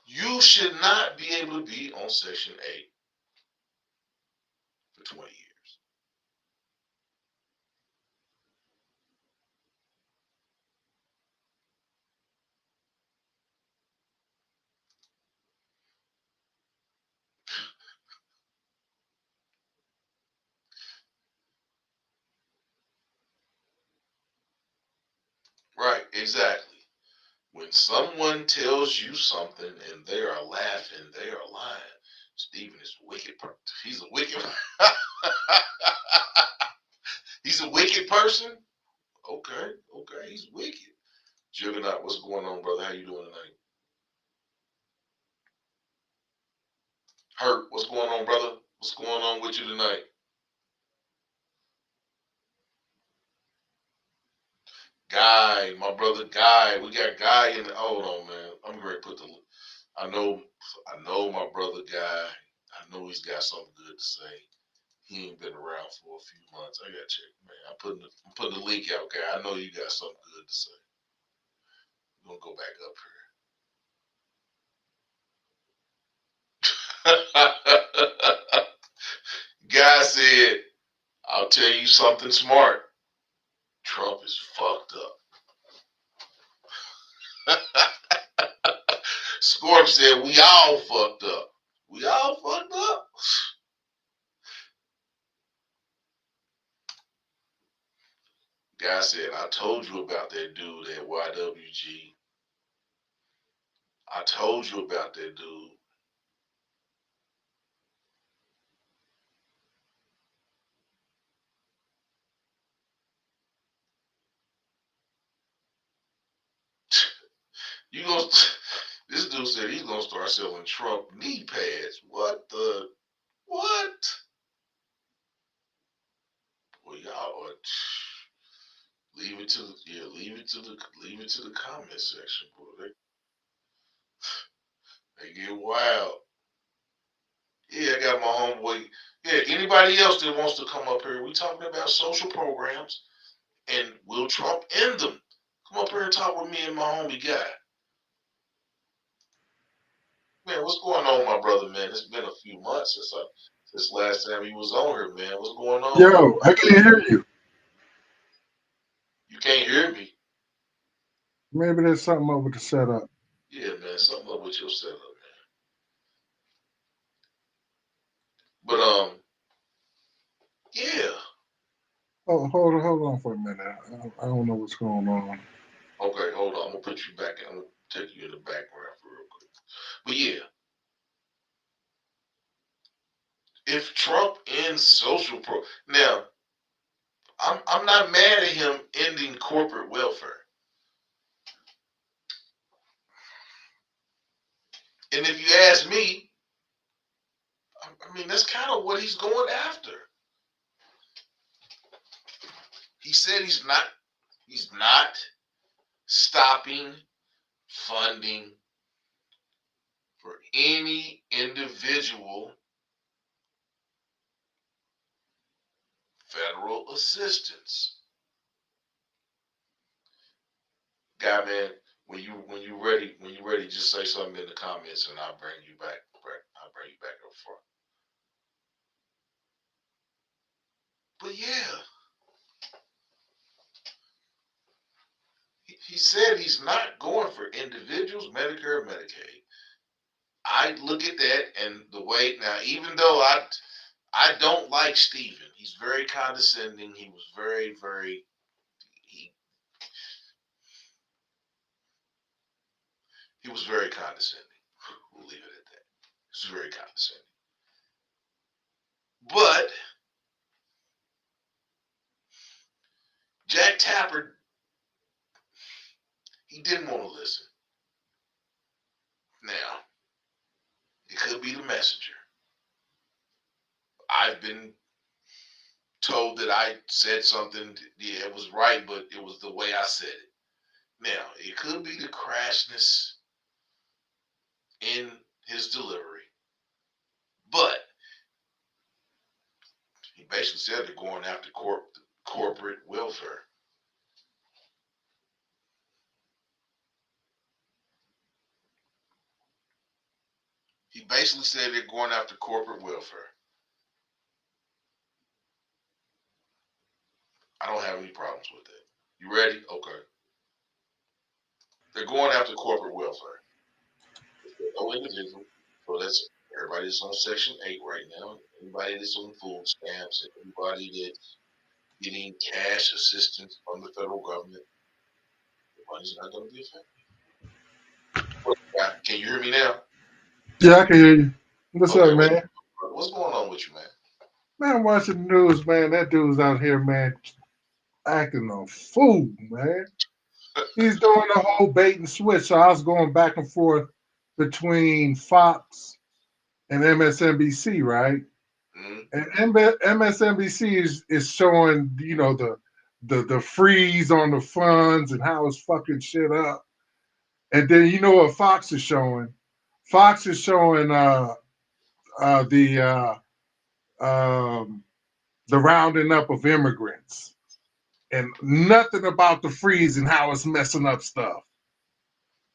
You should not be able to be on Section 8 for 20 years. Right, exactly. When someone tells you something and they are laughing, they are lying. Stephen is a wicked person. He's a wicked. He's a wicked person. Okay, he's wicked. Juggernaut, what's going on, brother? How you doing tonight? Hurt, what's going on, brother? What's going on with you tonight? Guy, my brother Guy. We got Guy in the, hold on, man. I'm ready to put the, I know my brother Guy. I know he's got something good to say. He ain't been around for a few months. I gotta check, man. I'm putting the link out, Guy. I know you got something good to say. We're gonna go back up here. Guy said, I'll tell you something smart. Trump is fucked up. Scorp said, we all fucked up. We all fucked up? Guy said, I told you about that dude at YWG. I told you about that dude. You gonna, this dude said he's gonna start selling Trump knee pads. What? Well, y'all leave it to the comment section, boy. They get wild. Yeah, I got my homeboy. Yeah, anybody else that wants to come up here, we talking about social programs and will Trump end them? Come up here and talk with me and my homie Guy. Man, what's going on, my brother, man? It's been a few months since last time he was on here, man. What's going on? Yo, I can't hear you. You can't hear me? Maybe there's something up with the setup. Yeah, man, something up with your setup, man. But yeah. Oh, hold on for a minute. I don't know what's going on. Okay, hold on. I'm gonna put you back. I'm gonna take you in the background for real quick. But yeah, if Trump ends social pro, now I'm not mad at him ending corporate welfare. And if you ask me, I mean that's kind of what he's going after. He said he's not stopping funding for any individual federal assistance. Guy, man, when you ready, just say something in the comments, and I'll bring you back. I'll bring you back up front. But yeah, he said he's not going for individuals, Medicare, Medicaid. I look at that and the way now, even though I don't like Stephen, he's very condescending. He was very he was very condescending. We'll leave it at that. He was very condescending. But Jack Tapper, he didn't want to listen. Now, it could be the messenger. I've been told that I said something, yeah, it was right, but it was the way I said it. Now, it could be the crashness in his delivery, but he basically said they're going after corporate welfare. He basically said they're going after corporate welfare. I don't have any problems with that. You ready? Okay. They're going after corporate welfare. No individual. So that's everybody that's on Section 8 right now. Anybody that's on food stamps, and anybody that's getting cash assistance from the federal government, the money's not going to be affected. Can you hear me now? Yeah, I can hear you. What's Okay. up, man? What's going on with you, man? Man, I'm watching the news, man. That dude's out here, man, acting a fool, man. He's doing the whole bait and switch. So I was going back and forth between Fox and MSNBC, right? And MSNBC is showing, the freeze on the funds and how it's fucking shit up. And then you know what Fox is showing? Fox is showing the rounding up of immigrants and nothing about the freeze and how it's messing up stuff.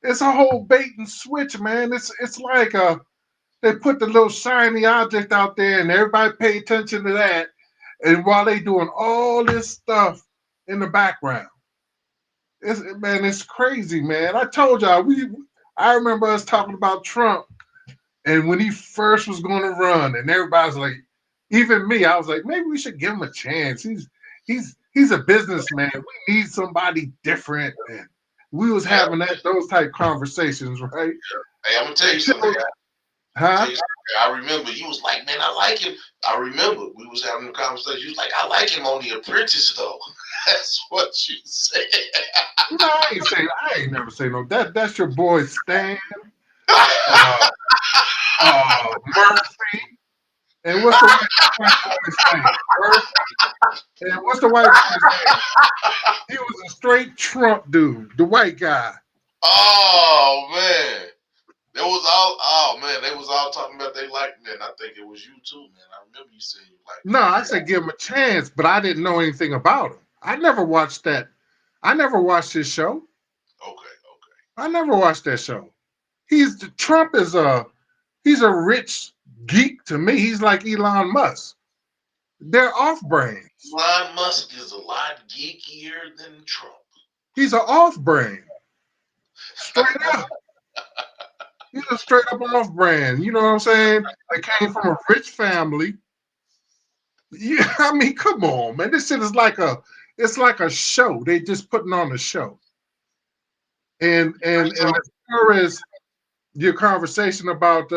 It's a whole bait and switch, man. It's like they put the little shiny object out there and everybody pay attention to that. And while they doing all this stuff in the background, it's crazy, man. I told y'all I remember us talking about Trump and when he first was going to run, and everybody's like, even me, I was like, maybe we should give him a chance. He's a businessman. We need somebody different. And we was having those type conversations, right? Hey, I'm gonna tell you something. Huh? I remember you was like, man, I like him. I remember we was having a conversation. You was like, I like him on The Apprentice, though. That's what you said. No, I ain't never say no. That's your boy Stan, Murphy, and what's the white boy's name? Murphy, and what's the white boy's name? He was a straight Trump dude, the white guy. Oh man. They was all talking about they liked me, and I think it was you too, man. I remember you saying you liked me. No, I said give him a chance, but I didn't know anything about him. I never watched that. I never watched his show. Okay. I never watched that show. Trump is he's a rich geek to me. He's like Elon Musk. They're off brand. Elon Musk is a lot geekier than Trump. He's an off brand. Straight up. He's a straight up off brand. You know what I'm saying? They came from a rich family. Yeah, I mean, come on, man. This shit is like a show. They just putting on a show. And as far as your conversation about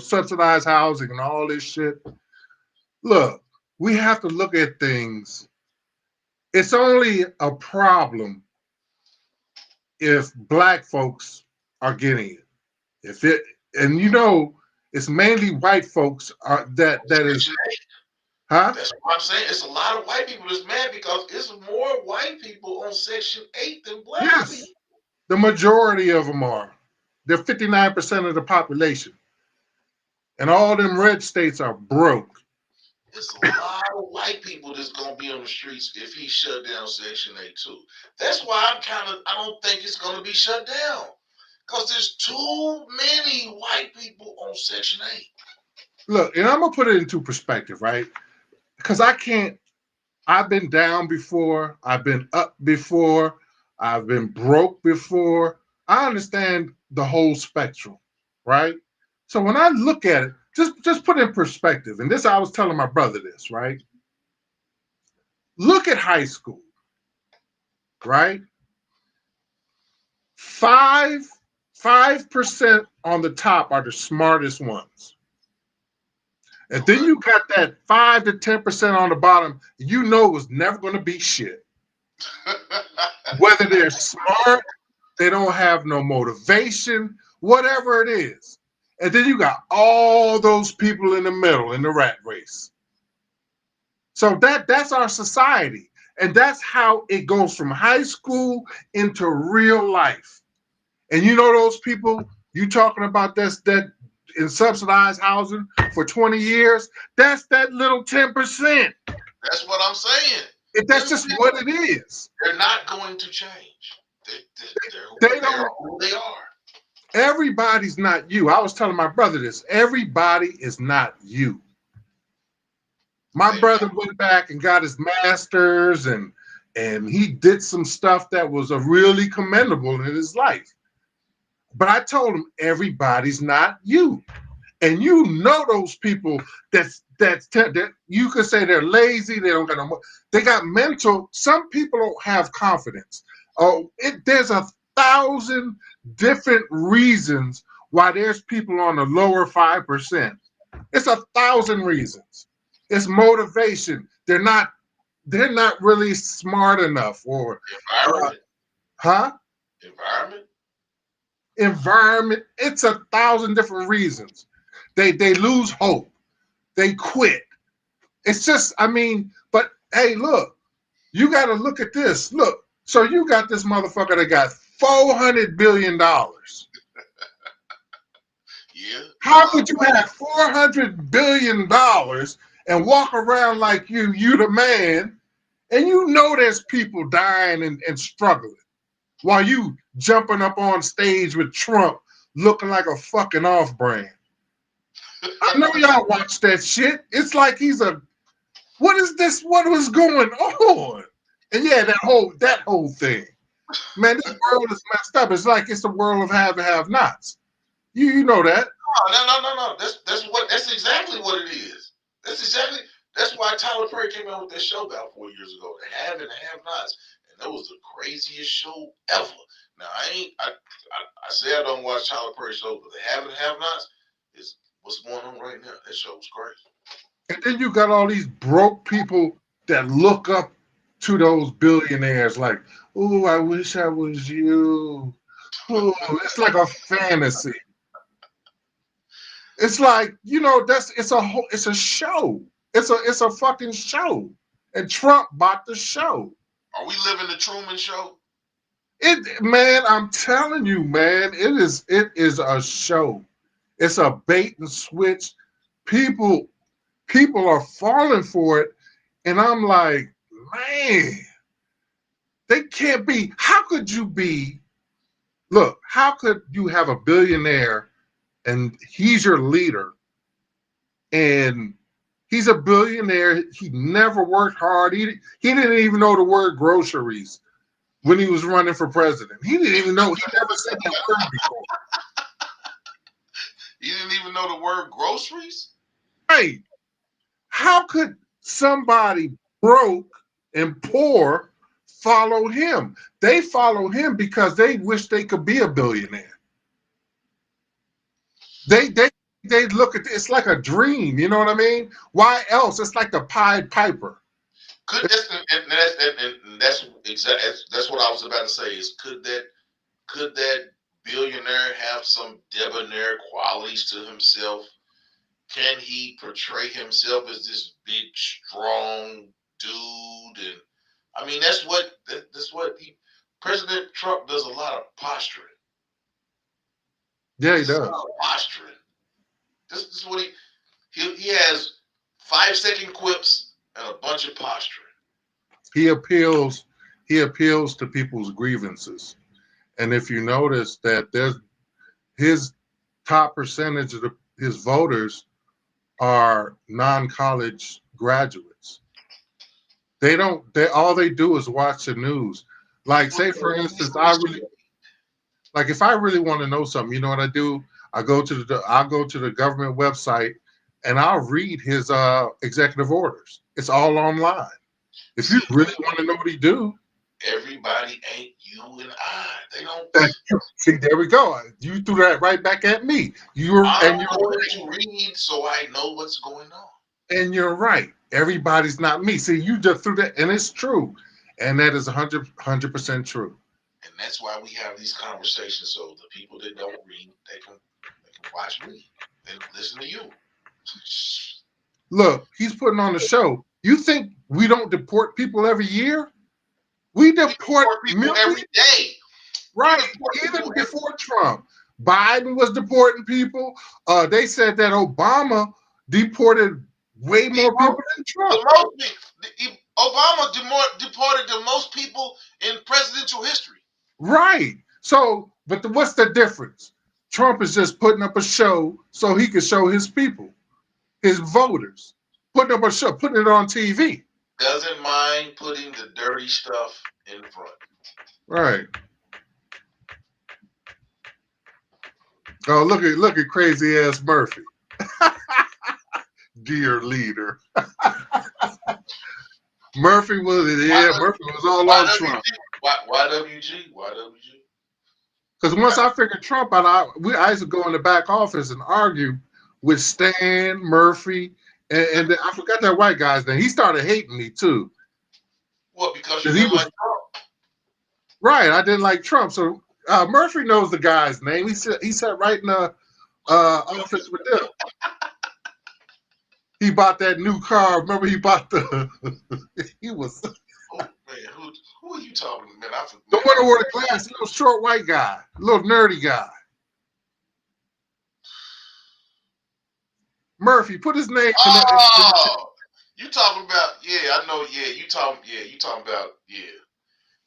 subsidized housing and all this shit, look, we have to look at things. It's only a problem if black folks are getting it. It's mainly white folks that is. Huh? That's what I'm saying. It's a lot of white people that's mad because it's more white people on Section 8 than black people. The majority of them are. They're 59% of the population. And all them red states are broke. It's a lot of white people that's gonna be on the streets if he shut down Section 8 too. That's why I don't think it's gonna be shut down. Because there's too many white people on Section 8. Look, and I'm gonna put it into perspective, right? Because I've been down before, I've been up before, I've been broke before. I understand the whole spectrum, right? So when I look at it, just put it in perspective. And this I was telling my brother this, right? Look at high school, right? 5% on the top are the smartest ones. And then you got that 5 to 10% on the bottom, you know it was never going to be shit. Whether they're smart, they don't have no motivation, whatever it is. And then you got all those people in the middle in the rat race. So that's our society. And that's how it goes from high school into real life. And you know those people you talking about that in subsidized housing for 20 years, that's that little 10%. That's what I'm saying. That's just what it is. They're not going to change. They They're who they are. Everybody's not you. I was telling my brother this. Everybody is not you. My brother went back and got his master's and he did some stuff that was really commendable in his life. But I told him everybody's not you. And you know those people that you could say they're lazy, they don't got no, they got mental. Some people don't have confidence. Oh, there's 1,000 different reasons why there's people on the lower 5%. It's 1,000 reasons. It's motivation. They're not really smart enough, or environment. It's 1,000 different reasons. They lose hope. They quit. It's just, but hey, look, you got to look at this. Look, so you got this motherfucker that got $400 billion. Yeah. How could you have $400 billion and walk around like you the man, and you know there's people dying and struggling while you jumping up on stage with Trump looking like a fucking off-brand? I know y'all watch that shit. It's like what is this? What was going on? And yeah, that whole thing. Man, this world is messed up. It's like it's the world of have and have nots. You know that. No. That's exactly what it is. That's why Tyler Perry came out with that show about 4 years ago. The have and have nots. And that was the craziest show ever. Now I say I don't watch Tyler Perry shows, but the have and have nots is what's going on right now. That show was crazy. And then you got all these broke people that look up to those billionaires like, oh, I wish I was you. Oh, it's like a fantasy. It's like, it's a show. It's a fucking show. And Trump bought the show. Are we living the Truman Show? Man, I'm telling you, man, it is a show. It's a bait and switch. People are falling for it, and I'm like, man, they can't be. How could you be? Look, how could you have a billionaire and he's your leader, and he's a billionaire? He never worked hard. He didn't even know the word groceries when he was running for president. He didn't even know. He never said that word before. You didn't even know the word groceries? Right. How could somebody broke and poor follow him? They follow him because they wish they could be a billionaire. They look at it's like a dream. You know what I mean? Why else? It's like the Pied Piper. That's what I was about to say. Is could that billionaire have some debonair qualities to himself? Can he portray himself as this big, strong dude? And that's what President Trump does a lot of posturing. Yeah, he does. Posturing. This is what he has 5-second quips and a bunch of posturing. He appeals to people's grievances. And if you notice that his top percentage of his voters are non-college graduates. All they do is watch the news. Like, say for instance, if I really want to know something, you know what I do? I'll go to the government website and I'll read his executive orders. It's all online. If you really want to know what he do, everybody ain't you and I. They don't. See, there we go. You threw that right back at me. You're going to read so I know what's going on. And you're right. Everybody's not me. See, you just threw that, and it's true, and that is 100% true. And that's why we have these conversations, so the people that don't read, they can watch me and listen to you. Look, he's putting on the show. You think we don't deport people every year? We deport people every day. Right. Even before Trump, Biden was deporting people. They said that Obama deported way more people than Trump. Obama deported the most people in presidential history. Right. So, but what's the difference? Trump is just putting up a show so he can show his people, his voters, putting up a show, putting it on TV. Doesn't mind putting the dirty stuff in front. Right. Oh, look at crazy ass Murphy. Dear leader. Murphy was all on Trump. YWG. Because once I figured Trump out, I used to go in the back office and argue with Stan, Murphy, and I forgot that white guy's name. He started hating me too. Well, because he didn't like Trump. Right, I didn't like Trump. So Murphy knows the guy's name. He sat right in the office with them. He bought that new car. Remember, he bought he was. Oh man, who are you talking to, man? The one who wore the glasses, little short white guy, little nerdy guy. Murphy, put his name. You talking about? Yeah, I know. Yeah, you talking about? Yeah.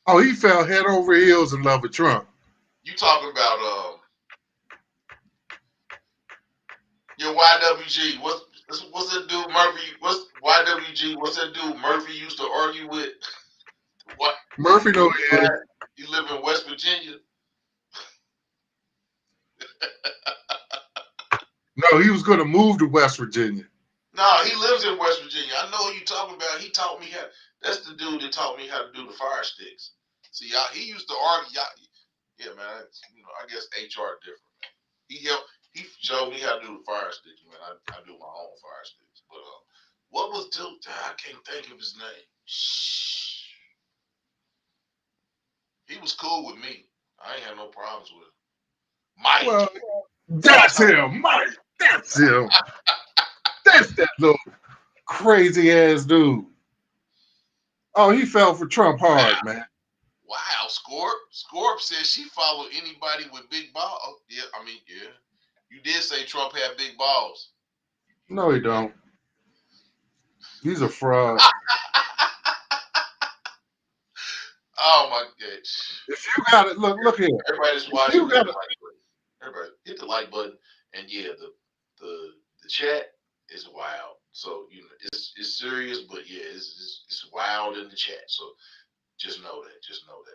Oh, he fell head over heels in love with Trump. You talking about your YWG? What's that dude Murphy? What's YWG? What's that dude Murphy used to argue with? What? Murphy know he is. You live in West Virginia. No, he was going to move to West Virginia. No, he lives in West Virginia. I know who you talking about. He taught me how. That's the dude that taught me how to do the fire sticks. See, he used to argue. Yeah, man. I guess HR different, man. He showed me how to do the fire sticks, man. I do my own fire sticks. But what was dude? I can't think of his name. He was cool with me. I ain't had no problems with him. Mike. Well, that's him, Mike. That's him. That's that little crazy ass dude. Oh, he fell for Trump hard, man. Wow, Scorp says she followed anybody with big balls. Oh, yeah, yeah. You did say Trump had big balls. No, he don't. He's a fraud. Oh my God! If you got it, look here. Everybody's watching. Everybody hit the like button, and yeah, the chat is wild. So it's serious, but yeah, it's wild in the chat. So just know that.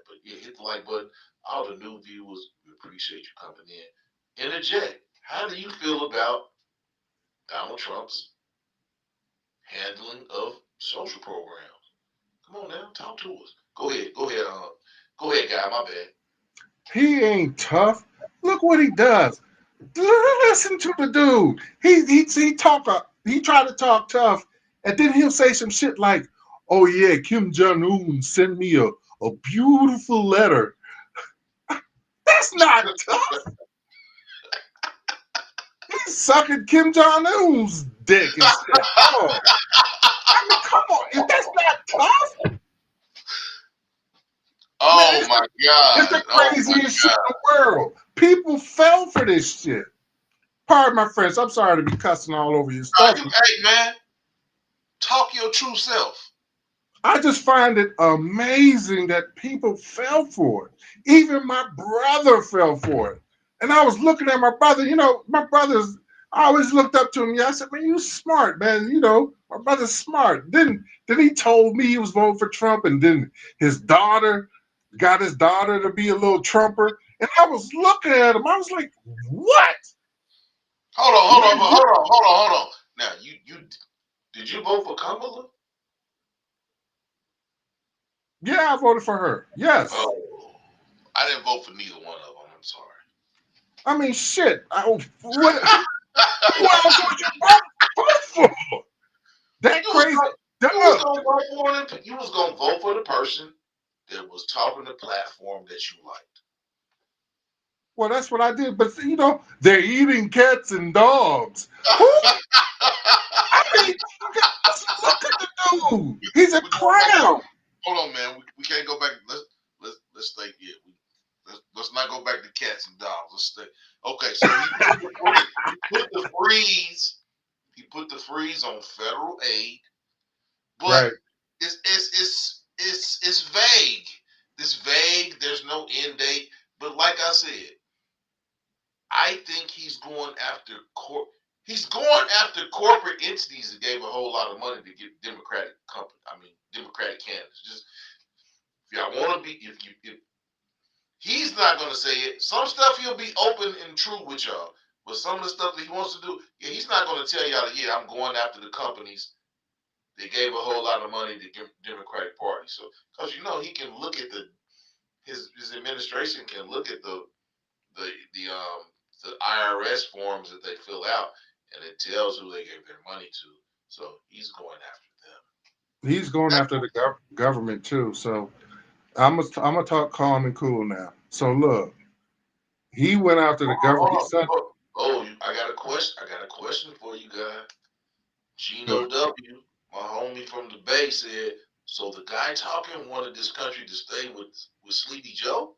But yeah, hit the like button. All the new viewers, we appreciate you coming in. Interject. How do you feel about Donald Trump's handling of social programs? Come on now, talk to us. Go ahead, guy. My bad. He ain't tough. Look what he does. Listen to the dude. He tried to talk tough, and then he'll say some shit like, "Oh yeah, Kim Jong-un sent me a beautiful letter." That's not tough. He's sucking Kim Jong-un's dick instead. Come on. If that's not tough. Oh man, my God. It's the craziest shit in the world. People fell for this shit. Pardon my French. I'm sorry to be cussing all over your stuff. Hey, man. Talk your true self. I just find it amazing that people fell for it. Even my brother fell for it. And I was looking at my brother, my brother's, I always looked up to him. Yeah, I said, man, you smart, man. My brother's smart. Then he told me he was voting for Trump, and then his daughter got his daughter to be a little Trumper. And I was looking at him. I was like, what? Hold on. Now, you did you vote for Kamala? Yeah, I voted for her. Yes. Oh, I didn't vote for neither one of them. I'm sorry. I mean, shit. Who else would you vote for? That You was crazy. gonna, you was Look, gonna vote for them. You was gonna vote for the person that was talking the platform that you liked. well, that's what I did. But they're eating cats and dogs. Who? I mean, just look at the dude. He's a clown. Hold on, man. We can't go back. Let's stay here. Let's not go back to cats and dogs. Let's stay. Okay, so he put the freeze. He put the freeze on federal aid, but Right. it's vague. It's vague. There's no end date. But like I said, I think he's going after corporate entities that gave a whole lot of money to get Democratic candidates. Just if y'all want to be, if he's not going to say it. Some stuff he'll be open and true with y'all, but some of the stuff that he wants to do, yeah, he's not going to tell y'all that. Yeah, I'm going after the companies that gave a whole lot of money to Democratic Party. So, because he can look at his administration can look at the IRS forms that they fill out, and it tells who they gave their money to. So he's going after them. He's going after the government too. So I'm gonna talk calm and cool now. So look, he went after the government. I got a question. I got a question for you guys. Good. Gino W, my homie from the Bay, said, so the guy talking wanted this country to stay with Sleepy Joe?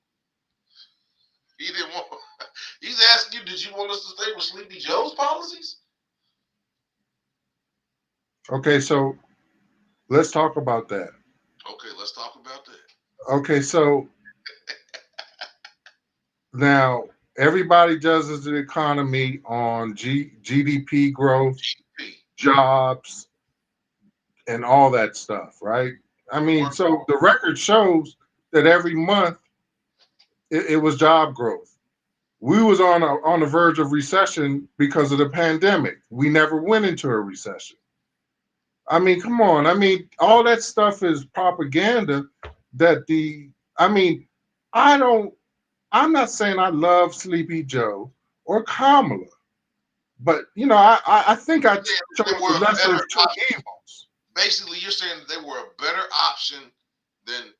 He didn't want. He's asking you, did you want us to stay with Sleepy Joe's policies? Okay, so let's talk about that. Okay, let's talk about that. Okay, so now everybody judges the economy on GDP growth, jobs, and all that stuff, right? I mean, so the record shows that every month it was job growth. We was on the verge of recession because of the pandemic. We never went into a recession. I mean, come on. I mean, all that stuff is propaganda I mean, I'm not saying I love Sleepy Joe or Kamala, but I think I chose the lesser of two evils. Basically, you're saying that they were a better option than.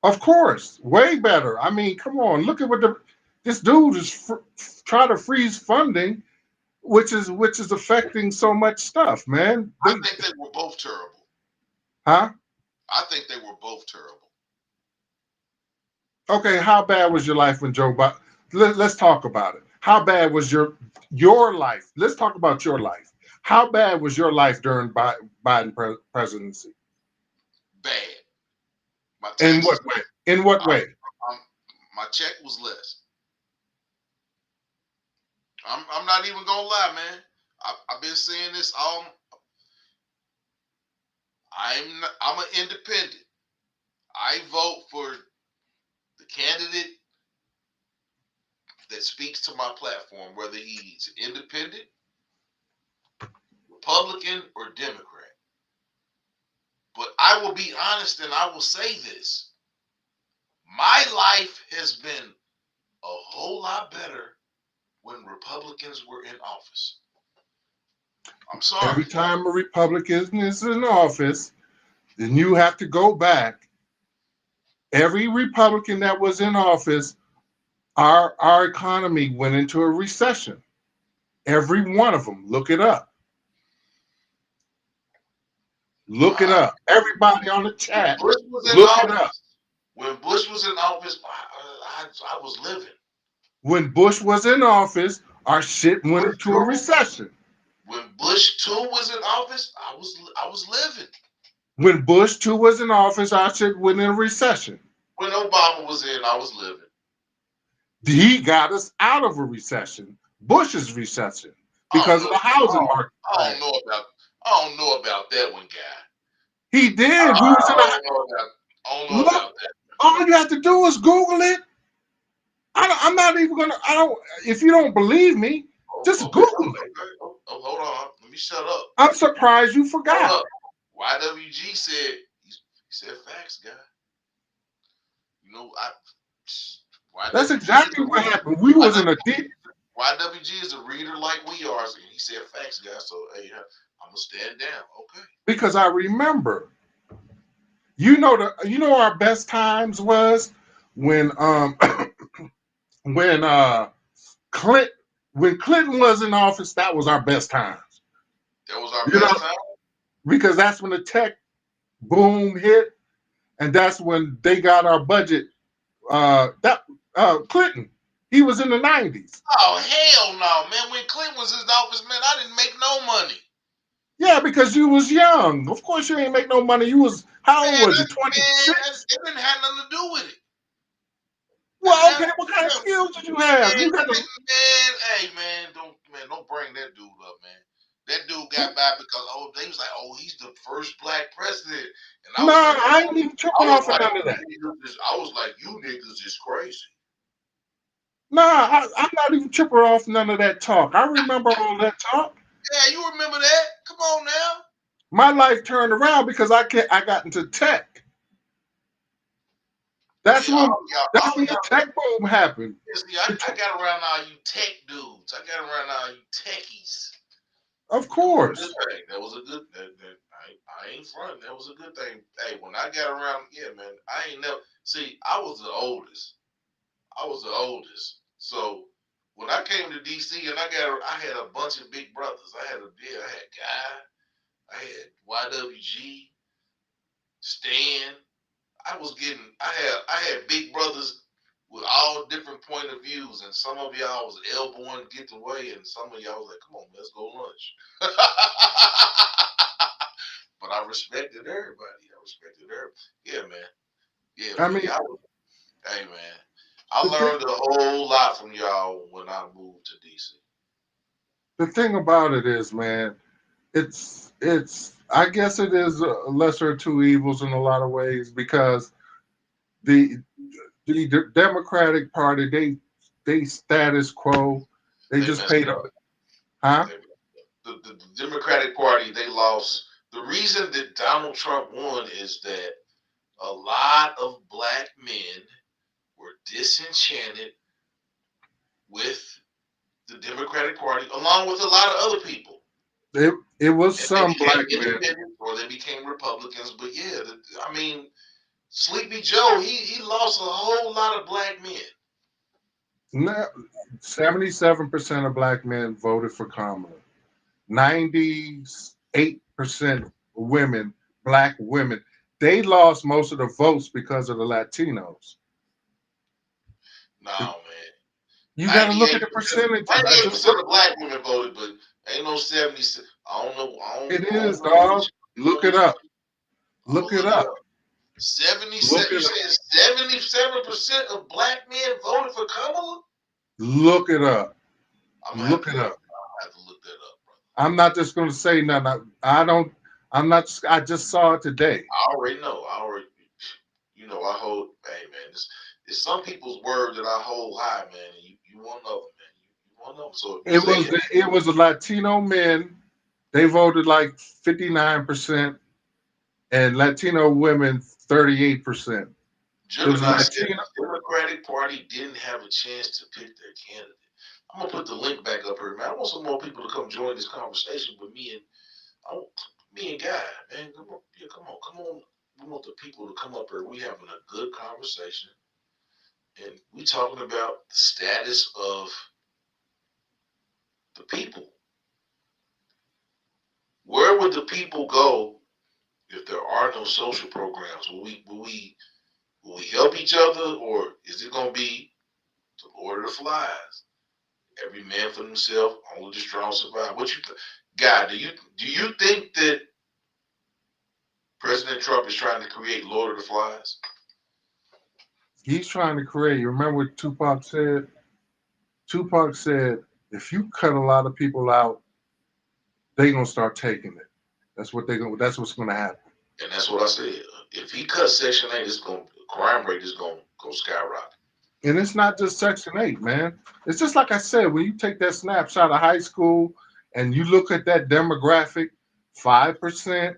Of course, way better. I mean, come on, look at what this dude is trying to freeze funding, which is affecting so much stuff, man. I think they were both terrible. Huh? I think they were both terrible. Okay, how bad was your life when Joe Biden? Let's talk about it. How bad was your life? Let's talk about your life. How bad was your life during Biden presidency? Bad. In what way? In what way? My check was less. I'm not even gonna lie, man. I've been saying this all. I'm an independent. I vote for the candidate that speaks to my platform, whether he's independent, Republican, or Democrat. But I will be honest and I will say this. My life has been a whole lot better when Republicans were in office. I'm sorry. Every time a Republican is in office, then you have to go back. Every Republican that was in office, our economy went into a recession. Every one of them. Look it up. Look it up. Everybody on the chat, look it up. When Bush was in office, I was living. When Bush was in office, our shit went into a recession. When Bush 2 was in office, I was living. When Bush 2 was in office, I said we're in a recession. When Obama was in, I was living. He got us out of a recession, Bush's recession, because of the housing market. I don't know about that one, guy. He did. I don't know Look, about that. all you have to do is Google it. I'm not even gonna. I don't. If you don't believe me, just Google it. Oh, hold on. Let me shut up. I'm surprised you forgot. YWG said he said facts, guy. You know, That's exactly what happened. We was in a deep. YWG is a reader like we are, and he said facts, guy. So hey, I'm gonna stand down. Okay. Because I remember, you know our best times was when when Clinton was in office. That was our best times. That was our best time. Because that's when the tech boom hit, and that's when they got our budget. Clinton, he was in the 90s. Oh hell no, man! When Clinton was in office, man, I didn't make no money. Yeah, because you was young. Of course, you ain't make no money. You was how old was you? 26. It didn't have nothing to do with it. Well, okay. What kind of skills did you have? Man, don't bring that dude up, man. That dude got by because they was like, he's the first black president, and I ain't even tripping off of none of that. I was like, you niggas is crazy. I'm not even tripping off none of that talk. I remember all that talk. Yeah, you remember that? Come on now. My life turned around because I got into tech. That's when the tech boom happened. See, I got around all you tech dudes. I got around all you techies. Of course. That was a good thing. I ain't front. That was a good thing. Hey, when I got around, yeah, man, I ain't never. See, I was the oldest. So when I came to DC and I had a bunch of big brothers. I had Guy. I had YWG, Stan. I had big brothers with all different point of views, and some of y'all was elbowing get the way, and some of y'all was like, "Come on, let's go lunch." But I respected everybody. Yeah, man. Yeah, I man. mean, Hey, man. I learned a whole lot from y'all when I moved to DC. The thing about it is, man, it's. I guess it is a lesser of two evils in a lot of ways because the Democratic Party they status quo. They just paid up. Huh? The Democratic Party, they lost. The reason that Donald Trump won is that a lot of black men were disenchanted with the Democratic Party, along with a lot of other people. It was some black men, or they became Republicans. But yeah, I mean, Sleepy Joe, he lost a whole lot of black men. 77% of black men voted for Kamala. 98% women, black women, they lost most of the votes because of the Latinos. No, man. You got to look at the percentage. 98% of black women voted, but ain't no 70. I don't know. It is, dog. Look it up. Look it up. 77% of black men voted for Kamala? Look it up. Look it up. I have to look that up, brother. I'm not just going to say nothing. I just saw it today. I already know. I hold, hey, man, it's some people's word that I hold high, man. And you one of them, man. You one of them. So it was the Latino men. They voted like 59%, and Latino women 38%. Gemini said the Democratic Party didn't have a chance to pick their candidate. I'm gonna put the link back up here, man. I want some more people to come join this conversation with me and Guy, man. Come on. We want the people to come up here. We having a good conversation, and we talking about the status of the people. Where would the people go if there are no social programs? Will we help each other, or is it gonna be the Lord of the Flies? Every man for himself, only the strong survive. Guy, do you think that President Trump is trying to create Lord of the Flies? He's trying to create. You remember what Tupac said? Tupac said, if you cut a lot of people out, they're gonna start taking it. That's what's gonna happen. And that's what I said. If he cuts Section 8, crime rate is gonna go skyrocket. And it's not just Section 8, man. It's just like I said, when you take that snapshot of high school and you look at that demographic, 5%.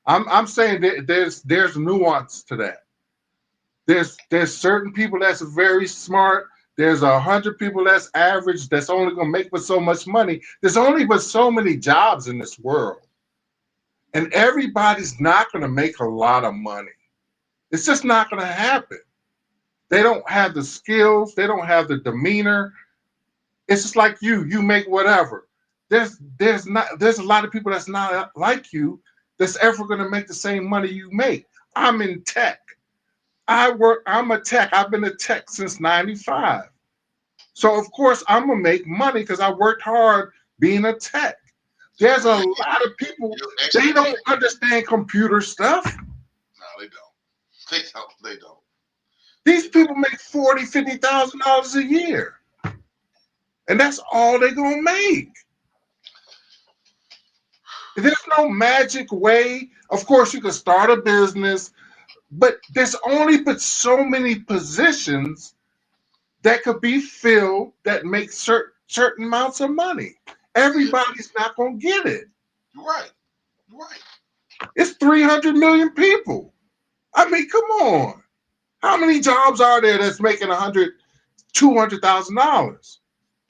I'm saying that there's nuance to that. There's certain people that's very smart. There's 100 people that's average, that's only gonna make but so much money. There's only but so many jobs in this world. And everybody's not gonna make a lot of money. It's just not gonna happen. They don't have the skills, they don't have the demeanor. It's just like you make whatever. There's a lot of people that's not like you that's ever gonna make the same money you make. I'm in tech. I'm a tech. I've been a tech since 95. So of course I'm gonna make money because I worked hard being a tech. There's a lot of people, they don't understand computer stuff. No, they don't. They don't. These people make $40,000, $50,000 a year. And that's all they're gonna make. There's no magic way. Of course, you can start a business, but there's only but so many positions that could be filled that make certain amounts of money. Everybody's not gonna get it. You're right. You're right. It's 300 million people. I mean, come on. How many jobs are there that's making $200,000?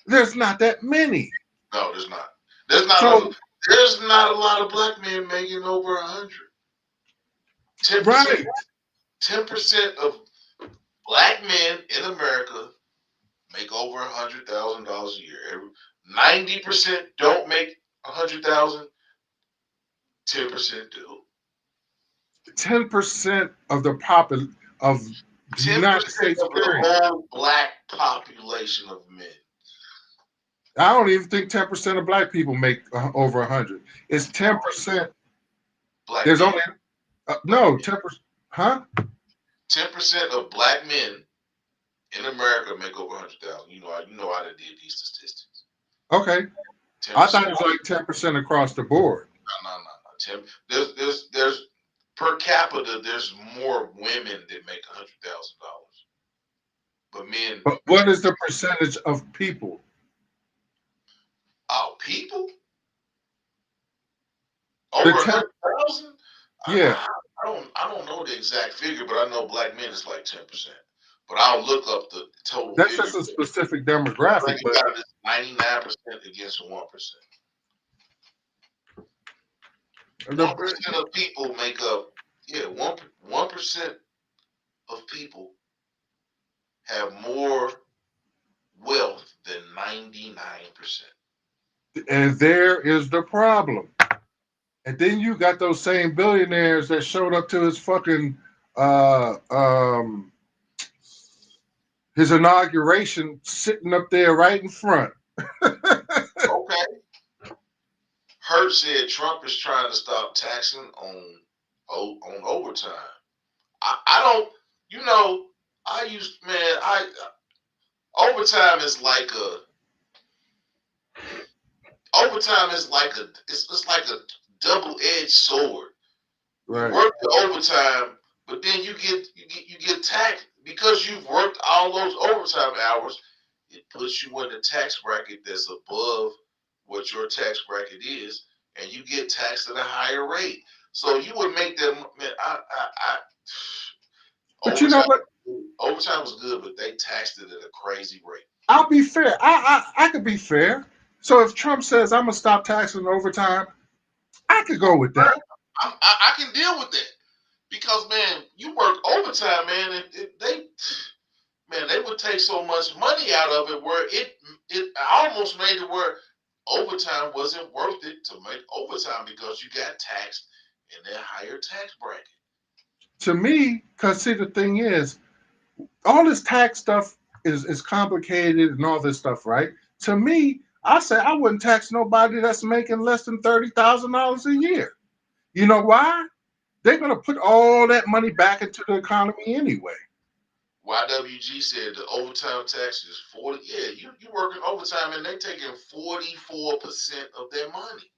There's not that many. No, there's not. There's not a lot of black men making over 100. 10%. Right. 10% of black men in America make over $100,000 a year. 90% don't make 100,000. 10% do. 10% of the the United States of the whole black population of men. I don't even think 10% of black people make over 100. It's 10%. Black There's men. only 10%. Huh? 10% of black men in America make over 100,000. You know how they did these statistics. Okay. 10%. I thought it was like 10% across the board. No. There's per capita. There's more women that make $100,000, but men. But what is the percentage of people? Oh, people over 100,000. Yeah. I don't know the exact figure, but I know black men is like 10%. But I'll look up the total. That's just a specific demographic. But 99% against 1%. 1% of people make up. 1% of people have more wealth than 99%. And there is the problem. And then you got those same billionaires that showed up to his fucking his inauguration, sitting up there right in front. Okay. Hurt said Trump is trying to stop taxing on overtime. I don't. Overtime is like it's like a double-edged sword. Right. You work the overtime, but then you get taxed because you've worked all those overtime hours. It puts you in a tax bracket that's above what your tax bracket is, and you get taxed at a higher rate. So you would make them. Man, But you know what? Overtime was good, but they taxed it at a crazy rate. I'll be fair. I could be fair. So if Trump says I'm gonna stop taxing overtime, I could go with that. I can deal with that because man, you work overtime, man, and they would take so much money out of it where it almost made it where overtime wasn't worth it to make overtime because you got taxed in that higher tax bracket. To me, because see, the thing is, all this tax stuff is complicated and all this stuff, right? To me, I say I wouldn't tax nobody that's making less than $30,000 a year. You know why? They're gonna put all that money back into the economy anyway. YWG said the overtime tax is 40. Yeah, you working overtime and they taking 44% of their money.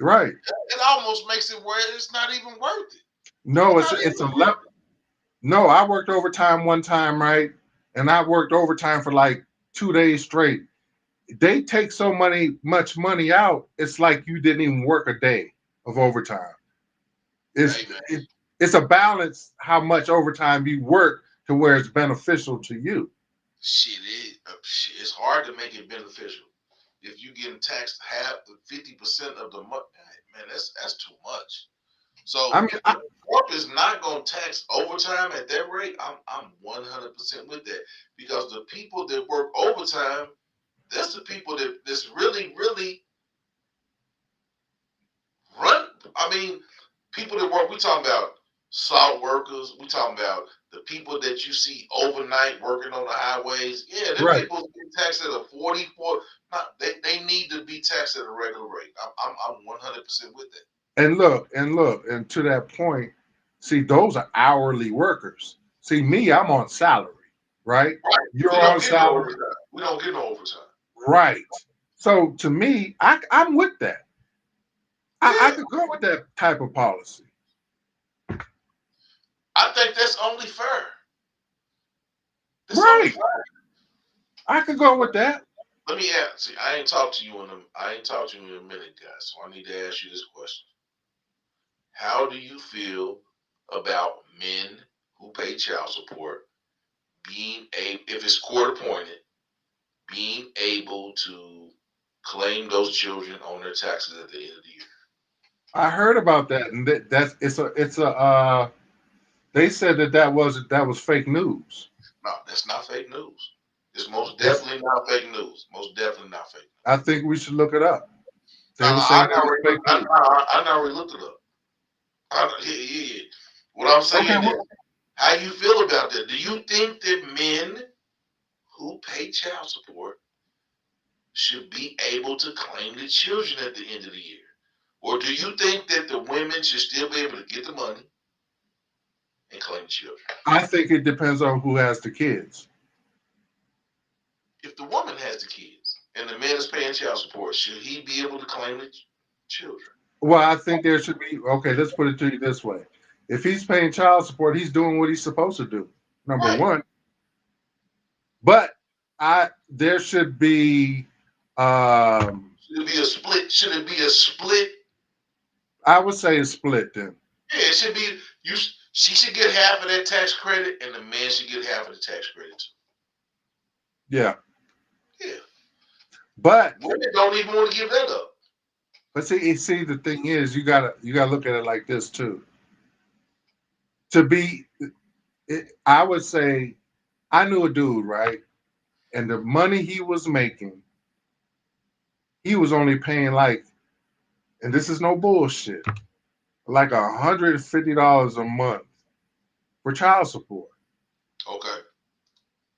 Right. It almost makes it where it's not even worth it. No, it's a level. No, I worked overtime one time, right? And I worked overtime for like 2 days straight. They take so much money out, it's like you didn't even work a day of overtime. It's Hey, man. it's a balance how much overtime you work to where it's beneficial to you. It's hard to make it beneficial. If you getting taxed 50% of the money, man, that's too much. I So mean, if the corp is not going to tax overtime at that rate, I'm 100% with that, because the people that work overtime, that's the people that's really run. I mean, people that work. We talking about salt workers. We talking about the people that you see overnight working on the highways. Yeah, them right. people get taxed at a 44. They need to be taxed at a regular rate. I'm 100% with that. And to that point, see, those are hourly workers. See, me, I'm on salary, right? Right. You're We don't on get no salary, overtime. We don't get no overtime. right? So to me, I'm with that. I Yeah, could go with that type of policy. I think that's only fair. That's only Right. fair. I could go with that. Let me ask. See, I ain't talked to you in a minute, guys. So I need to ask you this question. How do you feel about men who pay child support if it's court appointed, being able to claim those children on their taxes at the end of the year? I heard about that, and that's it's a. They said that was fake news. No, that's not fake news. It's most That's. definitely not fake news. Most definitely not fake news. I think we should look it up. They were I saying it was already fake news. I already looked it up. Yeah. What I'm Okay, saying is, how you feel about that? Do you think that men who pay child support should be able to claim the children at the end of the year? Or do you think that the women should still be able to get the money and claim the children? I think it depends on who has the kids. If the woman has the kids and the man is paying child support, should he be able to claim the children? Well, I think there should be. Okay, let's put it to you this way: if he's paying child support, he's doing what he's supposed to do. Number Right. one, but there should be. Should it be a split? Should it be a split? I would say a split then. Yeah, it should be. She should get half of that tax credit, and the man should get half of the tax credit too. Yeah, Yeah. but Women don't even want to give that up. see, the thing is, you gotta look at it like this too. To be, I would say, I knew a dude, right, and the money he was making, he was only paying like, and this is no bullshit, like $150 a month for child support. Okay.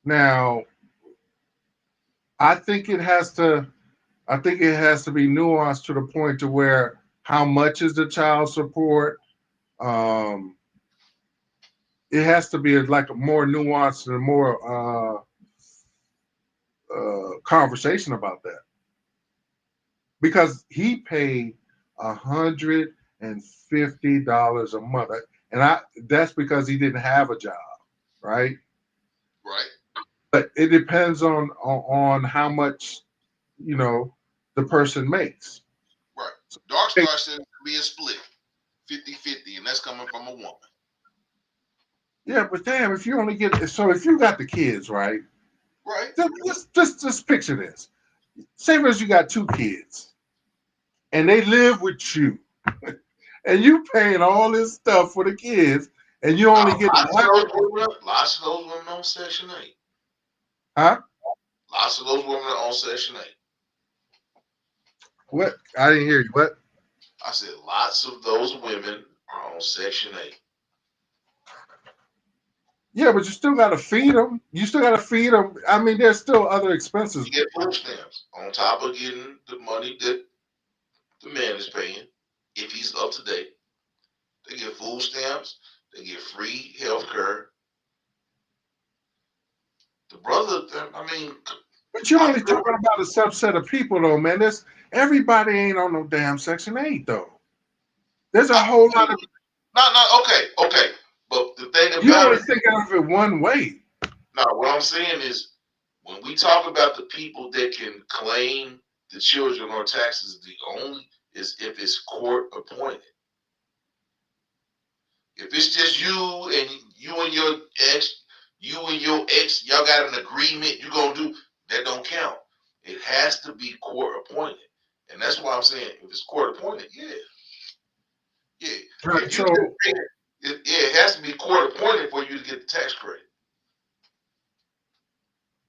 Now, I think it has to. I think it has to be nuanced to the point to where how much is the child support? Um, it has to be like a more nuanced and more conversation about that because he paid $150 a month, and that's because he didn't have a job, right? Right. But it depends on how much you know the person makes. Right. Dark Star says it be a split, 50-50, and that's coming from a woman. Yeah, but damn, if you only get so if you got the kids, right? Right. Just picture this. Say for instance you got two kids and they live with you, and you paying all this stuff for the kids, and you only get Lots of those women on Section 8. huh? Lots of those women are on Section 8. What? I didn't hear you. What? I said lots of those women are on Section 8. Yeah, but you still got to feed them. You still got to feed them. I mean, there's still other expenses. You get food stamps on top of getting the money that the man is paying. If he's up to date, they get food stamps. They get free health care. The brother, I mean, But you're I only feel, talking about a subset of people, though, man. There's everybody ain't on no damn Section 8, though. There's a I whole feel, lot of okay. But the thing you about only it, thinking of it one way. now what I'm saying is, when we talk about the people that can claim the children or taxes, the only is if it's court appointed. If it's just you and your ex, y'all got an agreement, you gonna do that don't count. It has to be court appointed. And that's why I'm saying if it's court appointed, yeah. Right. If you it has to be court appointed for you to get the tax credit.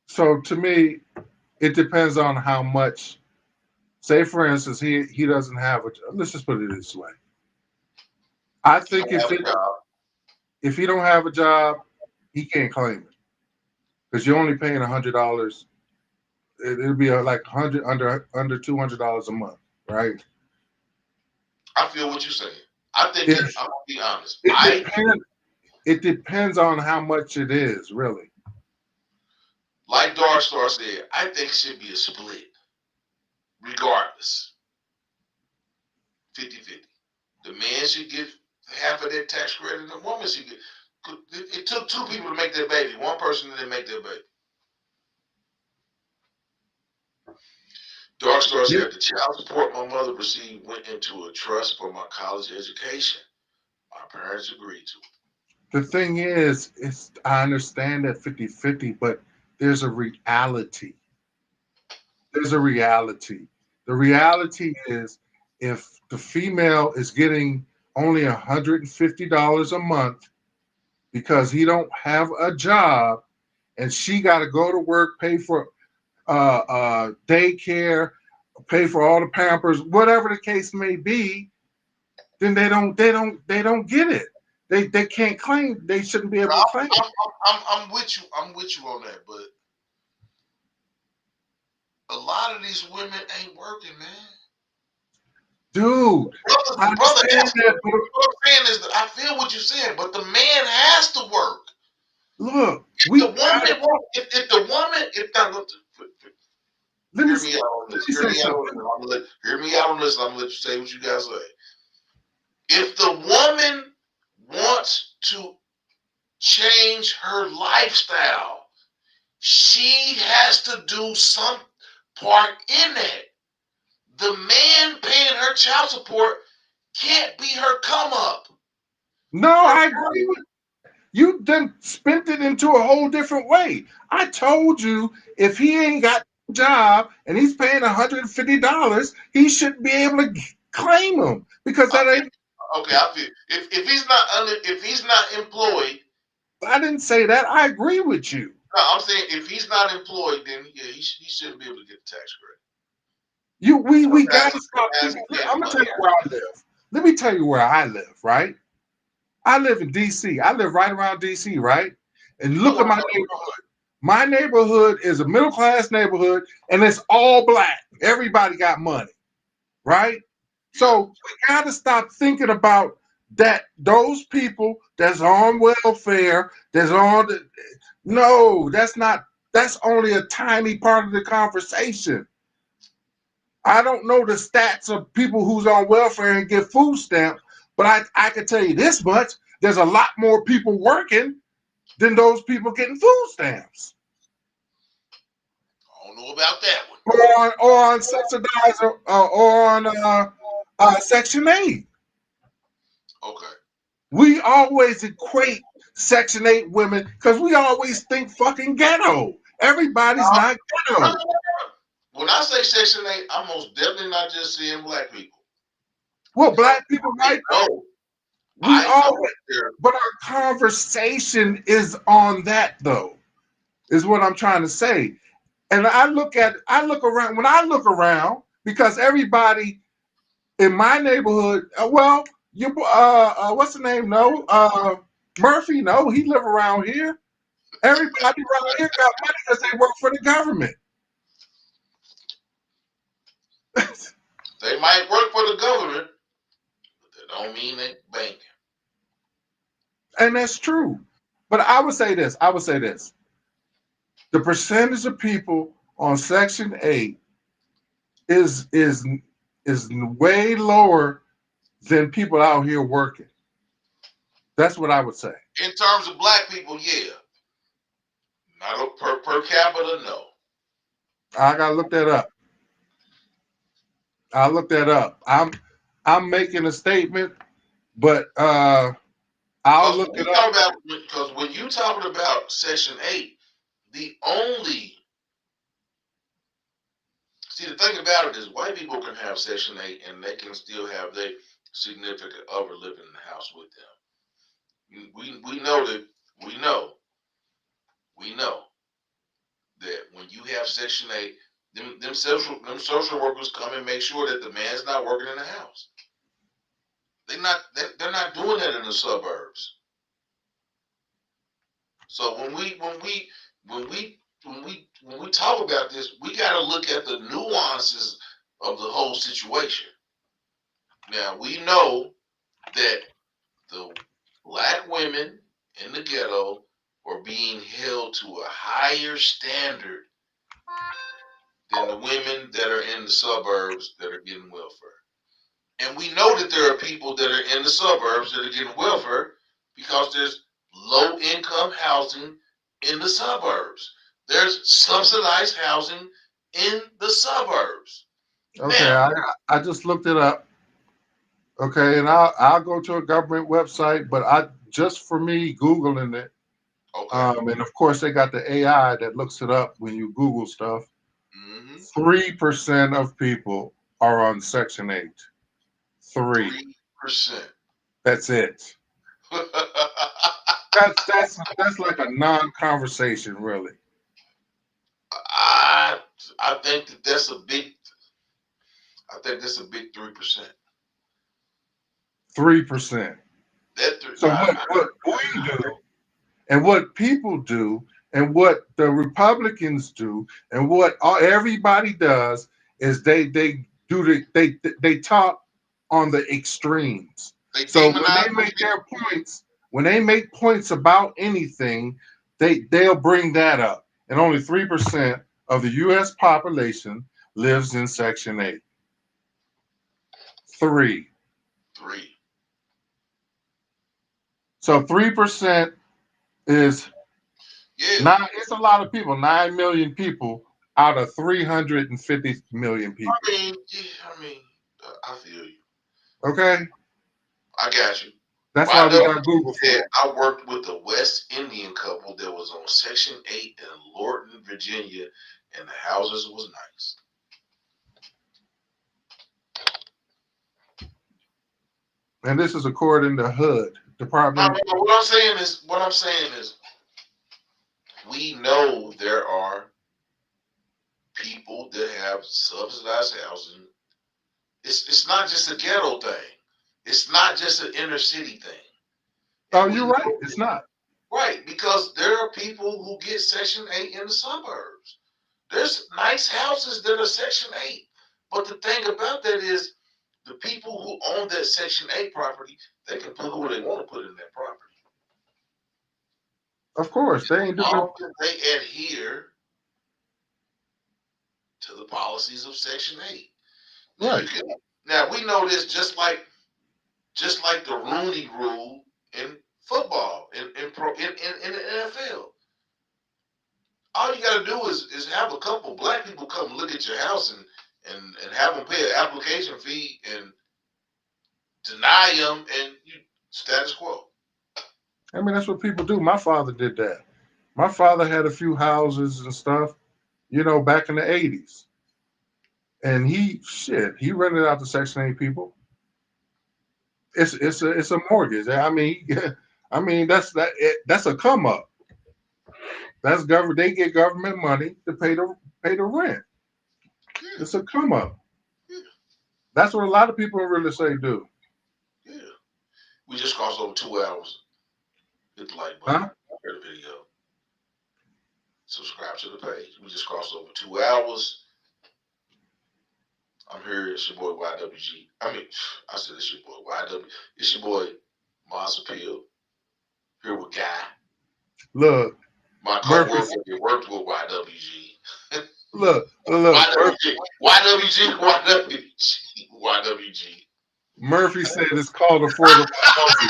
So to me, it depends on how much. Say, for instance, he doesn't have a. Let's just put it this way. I He think don't have a job. if he don't have a job, he can't claim it because you're only paying $100. It'll be like under $200 a month, right? I feel what you're saying. I think If I'm gonna be honest. it depends, it depends on how much it is, really. Like Dark Star said, I think it should be a split, regardless. 50-50. The man should get half of that tax credit, and the woman should get. It took two people to make that baby. One person didn't make that baby. Dark Star Yeah. said the child support my mother received went into a trust for my college education. My parents agreed to it. The thing is, I understand that 50-50, but there's a reality. There's a reality. The reality is if the female is getting only $150 a month because he don't have a job and she got to go to work, pay for daycare, pay for all the Pampers, whatever the case may be, then they don't get it. They can't claim. They shouldn't be able to claim. I'm with you. I'm with you on that, but a lot of these women ain't working, man. Dude, I The brother understand has to. that, but What I'm saying is, that I feel what you're saying, but the man has to work. look, If we the gotta woman, if the woman, if that, let me hear me out on let this. me Hear say me out on something. this. Hear me out on this. I'm gonna let you say what you guys say. If the woman wants to change her lifestyle, she has to do some part in it. The man paying her child support can't be her come up. No, I agree with you. Then spent it into a whole different way. I told you if he ain't got a job and he's paying $150, he shouldn't be able to claim them because that ain't. Okay, I feel if he's not employed. I didn't say that. I agree with you. No, I'm saying if he's not employed, then yeah, he shouldn't be able to get the tax credit. We got to stop As thinking. being I'm gonna tell money. you where I live. Let me tell you where I live. Right, I live in D.C. I live right around D.C. Right, and look at my neighborhood. My neighborhood is a middle class neighborhood, and it's all black. Everybody got money, right? So we got to stop thinking about that. Those people that's on welfare, that's on the, no, that's not. That's only a tiny part of the conversation. I don't know the stats of people who's on welfare and get food stamps, but I can tell you this much: there's a lot more people working than those people getting food stamps. I don't know about that one. Or on subsidized or on Section 8. Okay. We always equate Section 8 women because we always think fucking ghetto. Everybody's not ghetto. When I say Section 8, I'm most definitely not just seeing black people. Well, black people, I right? know. We I know always, there. but our conversation is on that though, is what I'm trying to say. And I look around, when I look around, because everybody in my neighborhood, well, you what's the name? No, Murphy, no, he live around here. Everybody around here got money because they work for the government. They might work for the government, but that don't mean they banking. And that's true. But I would say this. The percentage of people on Section 8 is way lower than people out here working. That's what I would say. In terms of black people, yeah. Not per capita, no. I gotta look that up. I'll look that up. I'm making a statement, but I'll look it up. Because when you talking about Section 8, the thing about it is white people can have Section 8 and they can still have their significant other living in the house with them. We know that when you have Section 8, them social workers come and make sure that the man's not working in the house. They're not doing that in the suburbs. So when we talk about this, we got to look at the nuances of the whole situation. Now we know that the black women in the ghetto are being held to a higher standard than the women that are in the suburbs that are getting welfare. And we know that there are people that are in the suburbs that are getting welfare because there's low income housing in the suburbs. There's subsidized housing in the suburbs. Okay, Now, I just looked it up. Okay, and I'll go to a government website, but I just for me Googling it. okay. And of course they got the AI that looks it up when you Google stuff. 3% of people are on Section 8. 3%. That's it. That's like a non-conversation, really. I think that's a big 3%. 3%. That three, So what we do and what people do and what the Republicans do and what everybody does is they talk on the extremes. they So when demonize they make their points, when they make points about anything, they'll bring that up. And only 3% of the U.S. population lives in Section 8. 3. 3. So 3% is Yeah. not. It's a lot of people. 9 million people out of 350 million people. I feel you. Okay, I got you. that's Well, why I we know got Google for it. I worked with a West Indian couple that was on Section 8 in Lorton, Virginia, and the houses was nice. And this is according to HUD Department. What I'm saying is, we know there are people that have subsidized housing. It's not just a ghetto thing. It's not just an inner city thing. Oh, And we you're right. know It's not. right, because there are people who get Section 8 in the suburbs. There's nice houses that are Section 8. But the thing about that is the people who own that Section 8 property, they can put who they want to put in that property. Of course, they ain't As doing long as they adhere to the policies of Section 8. Now right. you can now we know this just like the Rooney Rule in football in the NFL. All you got to do is have a couple black people come look at your house and have them pay an application fee and deny them and you status quo. I mean, that's what people do. My father did that. My father had a few houses and stuff, back in the 80s. And he rented out to Section 8 people. It's a mortgage. I mean, that's a come up. That's government. They get government money to pay the rent. Yeah, It's a come up. yeah, That's what a lot of people really say do. yeah. We just crossed over 2 hours. Hit the like button. Huh? Share the video. Subscribe to the page. We just crossed over 2 hours. I'm here. It's your boy YWG. I said it's your boy YW. It's your boy Maas Will. Here with Guy. Look, My Murphy. co-worker worked with YWG. Look. YWG. Murphy said it's called affordable housing.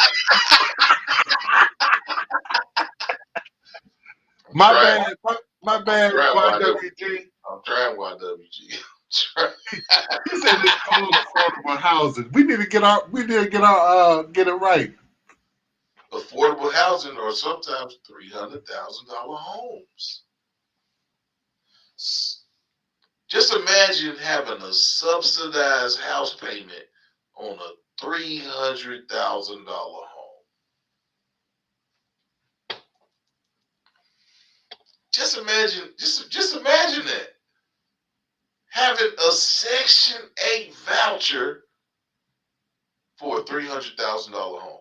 My bad, YWG. I'm trying YWG. He said it's called affordable housing. We need to get it right. Affordable housing, or sometimes $300,000 homes. Just imagine having a subsidized house payment on a $300,000 home. Just imagine that. Having a Section 8 voucher for a $300,000 home.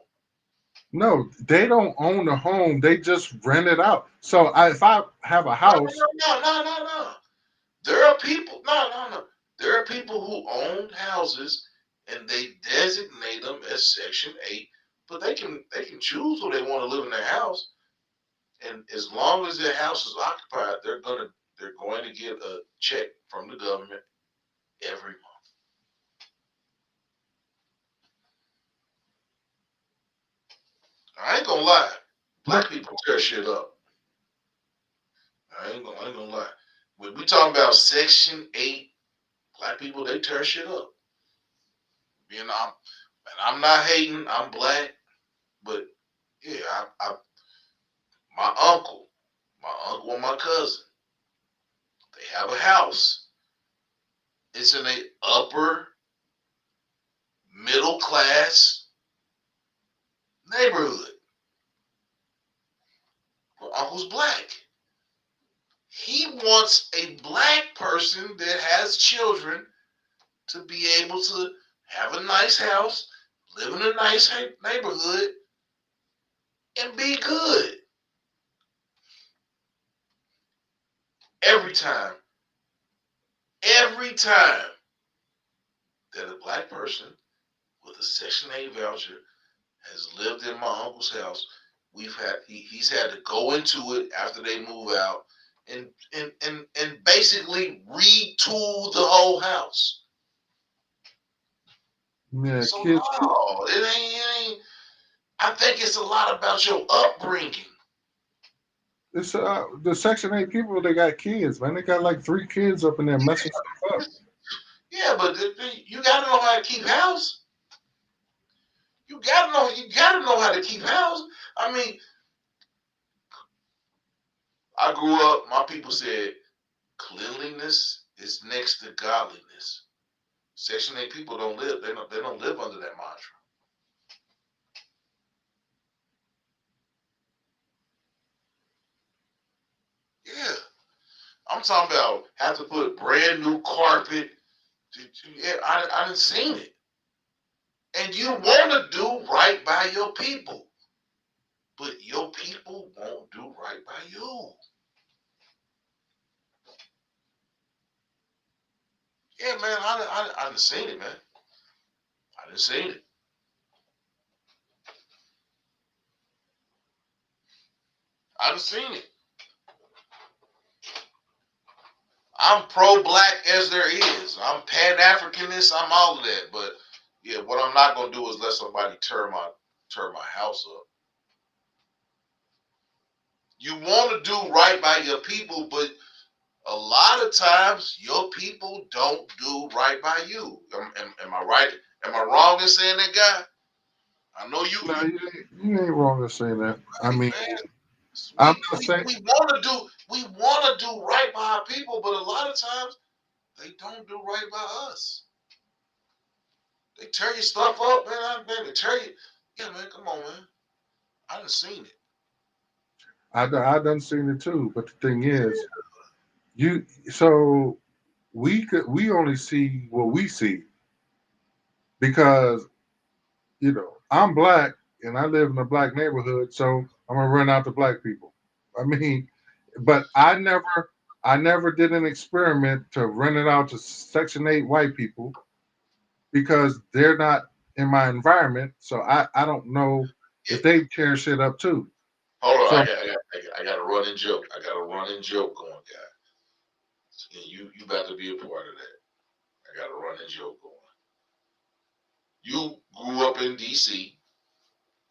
No, they don't own the home. They just rent it out. So if I have a house. No. There are people. No. There are people who own houses and they designate them as Section 8, but they can choose who they want to live in their house. And as long as their house is occupied, they're going to get a check from the government every month. I ain't gonna lie. Black people tear shit up. I ain't gonna lie. When we talking about Section 8, black people, they tear shit up. You know, I'm not hating. I'm black, but yeah, my uncle and my cousin, they have a house. It's in a upper middle class neighborhood. Well, uncle's black. He wants a black person that has children to be able to have a nice house, live in a nice neighborhood, and be good. Every time that a black person with a Section 8 voucher has lived in my uncle's house, he's had to go into it after they move out and basically retool the whole house. Yeah, So kids. no, it ain't. I think it's a lot about your upbringing. It's the Section 8 people. They got kids, man. They got like 3 kids up in there messing stuff up. Yeah, but you gotta know how to keep house. You gotta know how to keep house. I mean, I grew up. My people said cleanliness is next to godliness. Section 8 people don't live. They don't live under that mantra. Yeah, I'm talking about have to put brand new carpet. Yeah, I done seen it. And you want to do right by your people, but your people won't do right by you. Yeah, man, I done seen it, man. I done seen it. I done seen it. I'm pro-black as there is. I'm pan-Africanist. I'm all of that. But yeah, what I'm not gonna do is let somebody tear my house up. You want to do right by your people, but a lot of times your people don't do right by you. Am I right? Am I wrong in saying that, guy? I know you. No, you ain't wrong in saying that. I mean, Man, I'm not saying we want to do right by our people, but a lot of times they don't do right by us. They tear your stuff up, man. They tear you. Yeah, man, come on, man. I done seen it. I done seen it too. But the thing is, so we only see what we see because I'm black and I live in a black neighborhood, so I'm gonna run out to black people. I mean, but I never did an experiment to run it out to Section 8 white people because they're not in my environment. So I don't know if they tear shit up too. Hold on, So I got a running joke. I got a running joke going, guy. And you about to be a part of that. I got a running joke going. You grew up in D.C.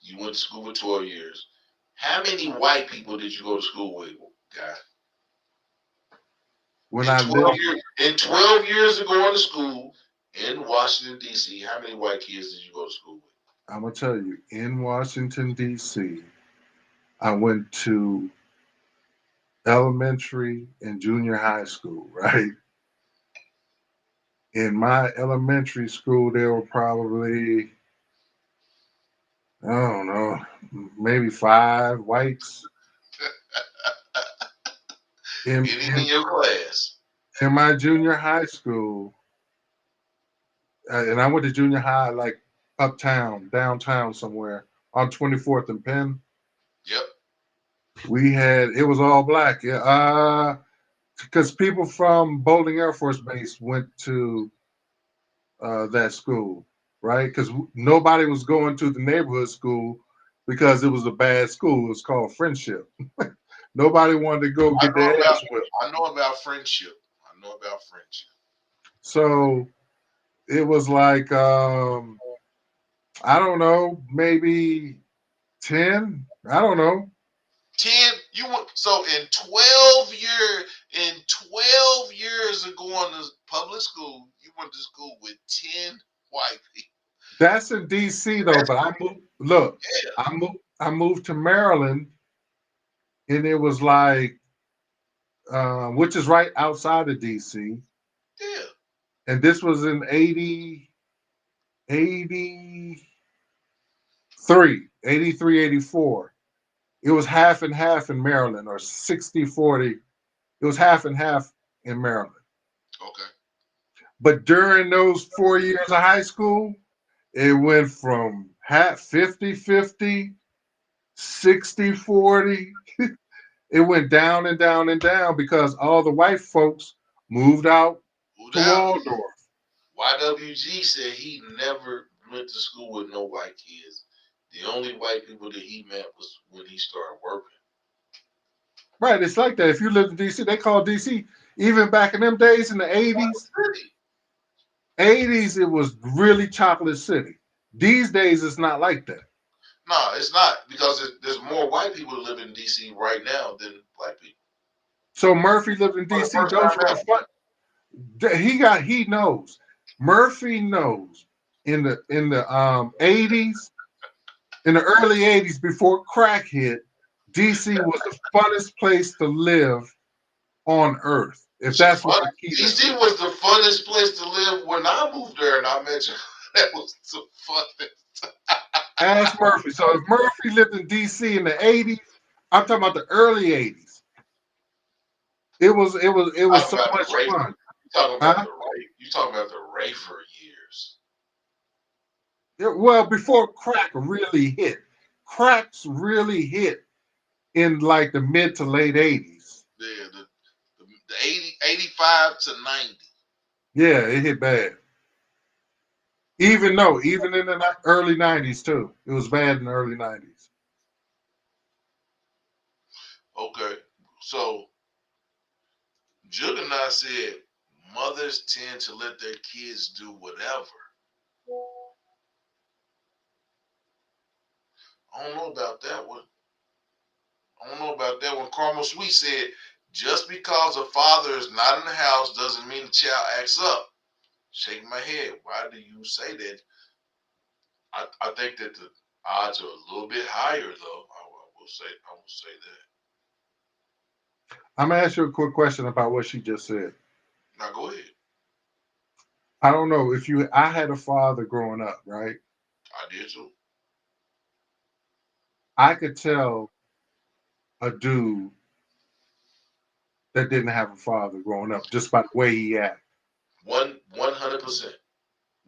You went to school for 12 years. How many white people did you go to school with, guy? when I lived, In 12 years of going to school in Washington, D.C., how many white kids did you go to school with? I'm gonna tell you, in Washington D.C., I went to elementary and junior high school, right? In my elementary school, there were probably, I don't know, maybe 5 whites. In, Getting in your class. in my junior high school, and I went to junior high like uptown, downtown somewhere on 24th and Penn. Yep. It was all black. Yeah, because people from Bowling Air Force Base went to that school, right? Because nobody was going to the neighborhood school because it was a bad school. It was called Friendship. Nobody wanted to go get their ass whipped. I know about friendship. I know about friendship. So it was like, I don't know, maybe 10. I don't know. 10, you went, so in 12 years of going to public school, you went to school with 10 white people. That's in DC though, but I moved. Look, Yeah. I moved to Maryland, and it was like, which is right outside of DC, Yeah. and this was in 83, 84. It was half and half in Maryland, or 60-40. It was half and half in Maryland. Okay. But during those 4 years of high school, it went from half 50-50, 60-40. It went down and down and down because all the white folks moved out Moved to out. Waldorf. YWG said he never went to school with no white kids. The only white people that he met was when he started working. Right, it's like that. If you live in DC, they call DC, even back in them days in the 80s, it was really chocolate city. These days, it's not like that. No, it's not, because there's more white people that live in D.C. right now than black people. So Murphy lived in For the DC. first Those time were ever. the fun. He knows. Murphy knows. In the 80s, in the early 80s, before crack hit, DC was the funnest place to live on earth. If that's what the key is. DC was the funnest place to live when I moved there, and I met you. That was the funnest. Ask Murphy. So if Murphy lived in DC in the 80s, I'm talking about the early 80s. It was so much fun. You talking about the Rafer years. Well, before crack really hit. Cracks really hit in like the mid to late 80s. Yeah, the 85 to 90. Yeah, it hit bad. Even in the early 90s too. It was bad in the early 90s. Okay, so Juggernaut said mothers tend to let their kids do whatever. I don't know about that one. Carmel Sweet said, just because a father is not in the house doesn't mean the child acts up. Shaking my head. Why do you say that? I think that the odds are a little bit higher, though. I will say that. I'm gonna ask you a quick question about what she just said. Now go ahead. I don't know if I had a father growing up, right? I did too. I could tell a dude that didn't have a father growing up just by the way he acted. 100%.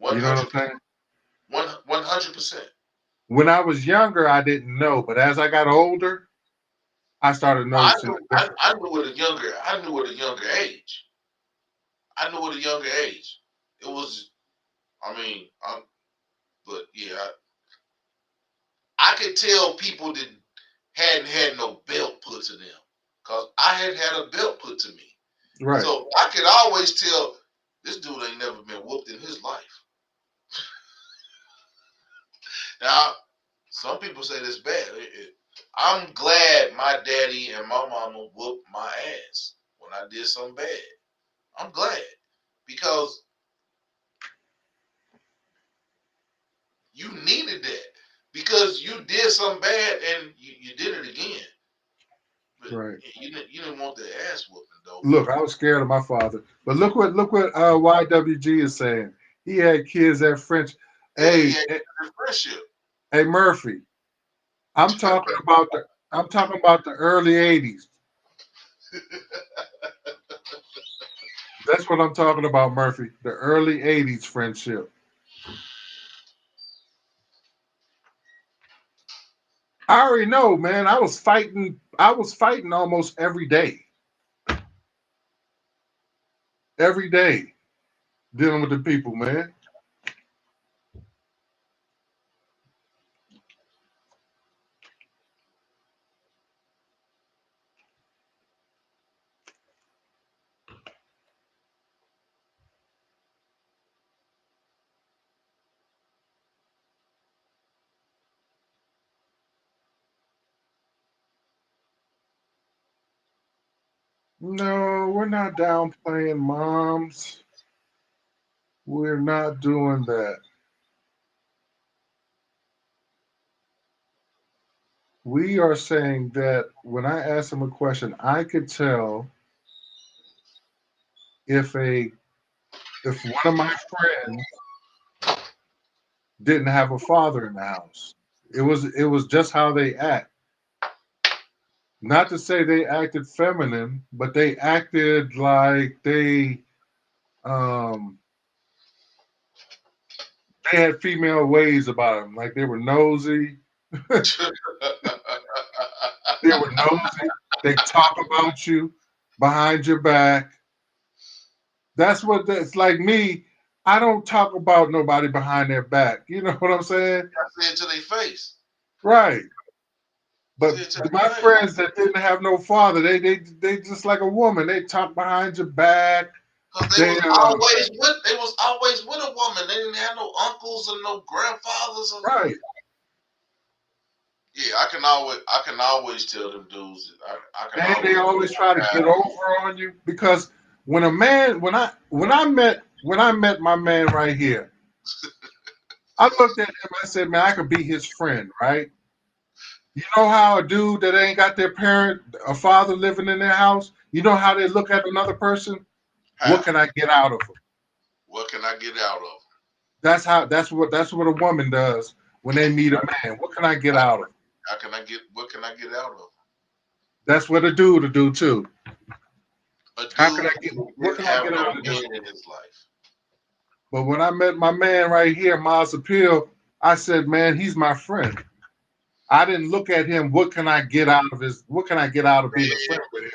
You know what I'm saying? 100%. When I was younger, I didn't know, but as I got older, I started I noticing knew, the difference. I knew at a younger, I knew at a younger age. I knew at a younger age. It was, I mean, but yeah, I could tell people that hadn't had no belt put to them, cause I had had a belt put to me. Right. So I could always tell this dude ain't never been whooped in his life. Now, some people say that's bad. I'm glad my daddy and my mama whooped my ass when I did something bad. I'm glad because you needed that because you did something bad and you did it again. But Right. you didn't want the ass whooping though. Look, I was scared of my father, but look what YWG is saying. He had kids at French. Yeah, Hey, hey, friendship. hey, Murphy, I'm talking about the early '80s. That's what I'm talking about, Murphy. The early '80s friendship. I already know, man. I was fighting. I was fighting almost every day, dealing with the people, man. No, we're not downplaying moms. We're not doing that. We are saying that when I asked him a question, I could tell if a if one of my friends didn't have a father in the house. It was just how they act. Not to say they acted feminine, but they acted like um they had female ways about them. Like they were nosy. They were nosy. They talk about you behind your back. That's like me. I don't talk about nobody behind their back. You know what I'm saying? I said to their face. Right. But Say it to my their face. friends that didn't have no father, they just like a woman. They talk behind your back. Cause they They was always with a woman. They didn't have no uncles and no grandfathers. right. Yeah, I can always tell them dudes. I can And they always tell always try to get over on you because when a man when I met my man right here, I looked at him. I said, man, I could be his friend, right? You know how a dude that ain't got their parent, a father living in their house, you know how they look at another person? how. What can I get out of them? What can I get out of? That's what a woman does when they meet a man. What can I get out of them? How can I get? What can I get out of? That's what a dude to do too. A How can I dude get who what didn't can I have get no out of this? men in his life. But when I met my man right here, Maas Appeal, I said, man, he's my friend. I didn't look at him. What can I get out of his? What can I get out of being a Man, friend with him?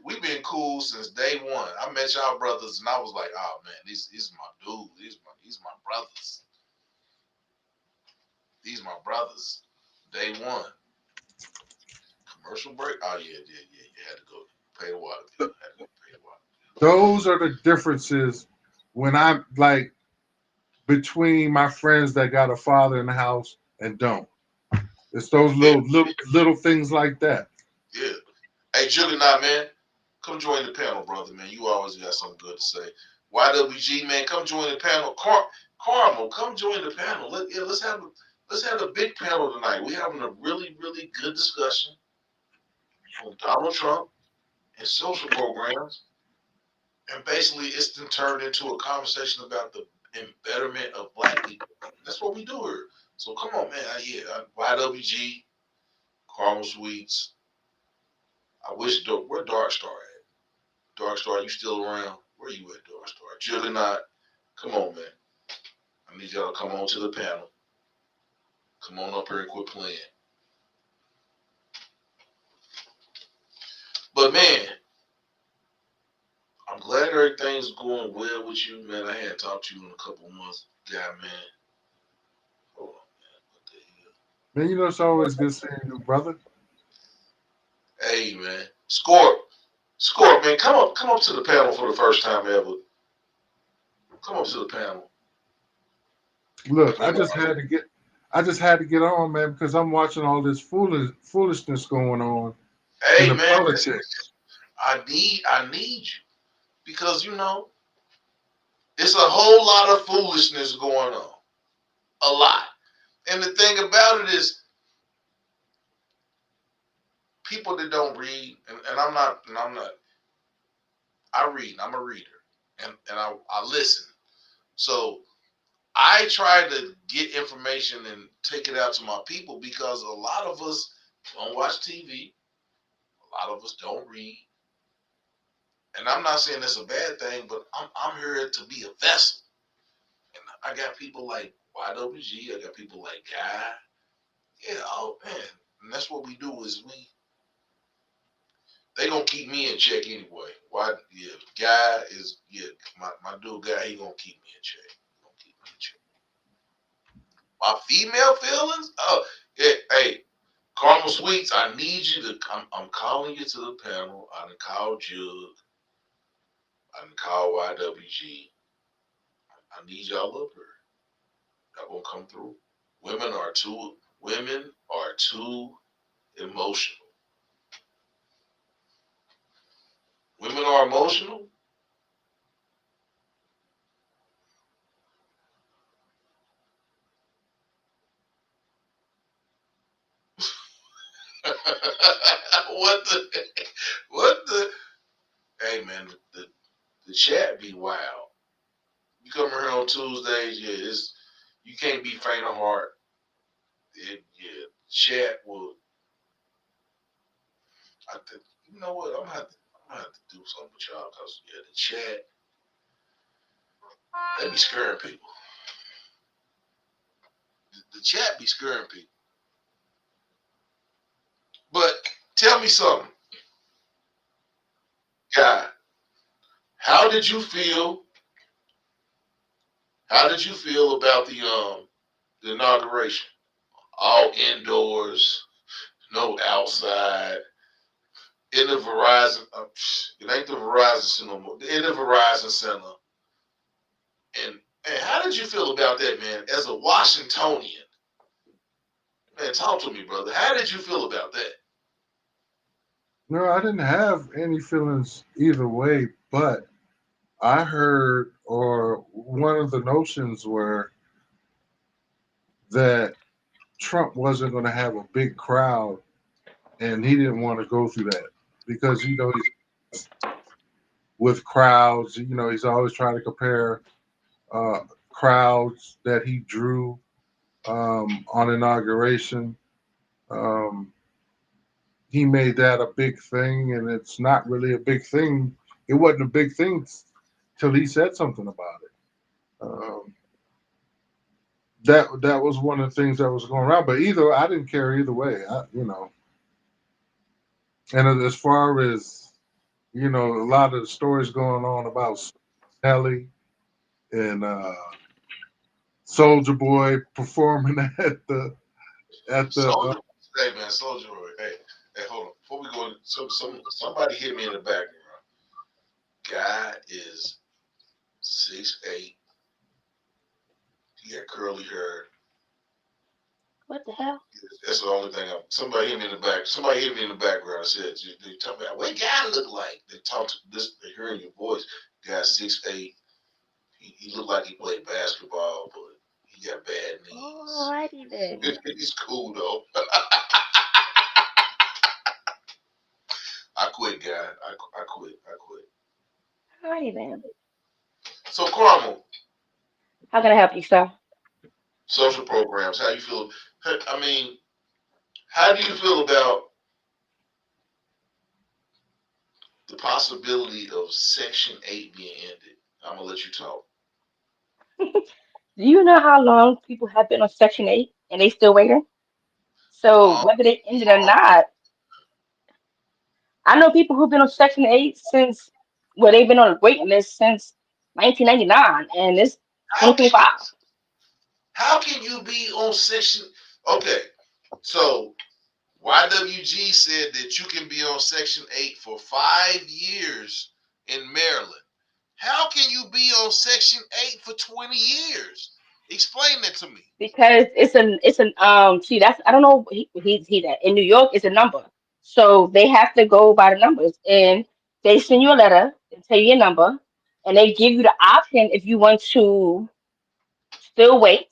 we've been cool since day one. I met y'all brothers and I was like, oh man, these my dude. These my brothers. These my brothers. Day one. Commercial break. Oh yeah. You had to go pay the water bill. Had to go pay the water Those are the differences when I'm like between my friends that got a father in the house and don't. It's those bill. little things like that. Yeah. Hey, Juggernaut, man, come join the panel, brother, man. You always got something good to say. YWG, man, come join the panel. Carmel, come join the panel. Let's have a big panel tonight. We're having a really, really good discussion on Donald Trump and social programs. And basically, it's been turned into a conversation about the embetterment of black people. That's what we do here. So come on, man. YWG, Carmel Sweets. I wish, where Dark Star at? Dark Star, you still around? Where you at, Dark Star? Juggernaut, come on, man. I need y'all to come on to the panel. Come on up here and quit playing. But man, I'm glad everything's going well with you, man. I hadn't talked to you in a couple months, guy, man. Hold on, man. What the hell? Man, you know it's always good seeing you, brother. Hey, man. Score, man. Come up to the panel for the first time ever. Come up to the panel. Look, I just had to get on, man, because I'm watching all this foolishness going on in Hey, the man. politics. I need you because it's a whole lot of foolishness going on. A lot. And the thing about it is, people that don't read, and I'm not, I read, I'm a reader, and I listen. So I try to get information and take it out to my people because a lot of us don't watch TV. A lot of us don't read. And I'm not saying it's a bad thing, but I'm here to be a vessel. And I got people like YWG, I got people like Guy. Yeah, oh man. And that's what we do is they gonna keep me in check anyway. Why? Yeah, Guy is my dude Guy. He gonna keep me in check. He gonna keep me in check. My female feelings? Oh, yeah, hey, Carmel Sweets, I need you to. I'm calling you to the panel. I done called Jug. I done called YWG. I need y'all up here. Y'all gonna come through. Women are too emotional. Women are emotional. What the? Hey man, the chat be wild. You come here on Tuesdays, yeah, you can't be faint of heart. Chat will. You know what? I'm gonna have to do something with y'all because the chat they be scaring people. The chat be scaring people. But tell me something, guy. How did you feel? How did you feel about the inauguration? All indoors, no outside. In the Verizon, it ain't the Verizon Center no more. In the Verizon Center. And how did you feel about that, man? As a Washingtonian, man, talk to me, brother. How did you feel about that? No, I didn't have any feelings either way, but I heard, or one of the notions were that Trump wasn't going to have a big crowd, and he didn't want to go through that because he's with crowds. He's always trying to compare uh, crowds that he drew on inauguration. Um, he made that a big thing, and it's not really a big thing. It wasn't a big thing till he said something about it. That was one of the things that was going around. But I didn't care either way. And as far as a lot of the stories going on about Nelly and Soldier Boy performing at the Soldier, hey man, Soldier, hey, hold on. Before we go, somebody hit me in the background. Guy is 6'8". He got curly hair. What the hell? That's the only thing. Somebody hit me in the back. Somebody hit me in the background and said, "They tell me what Guy look like." They talk to this. They hearing your voice. Guy's 6'8". He looked like he played basketball, but he got bad knees. Alrighty then. He's cool though. I quit, Guy. I quit. Alrighty then. So, Carmel, How can I help you, sir? social programs. How you feel? I mean, how do you feel about the possibility of Section 8 being ended? I'm gonna let you talk. Do you know how long people have been on Section 8? and they still waiting. So Um, whether they ended or not, I know people who've been on Section 8 since, well, they've been on a waiting list since 1999, and it's how can 2025. how can you be on Section? Okay, so YWG said that you can be on Section 8 for 5 years in Maryland. How can you be on Section 8 for 20 years? Explain that to me. Because it's an see, that's, I don't know, he that in New York it's a number, so they have to go by the numbers, and they send you a letter and tell you your number, and they give you the option if you want to still wait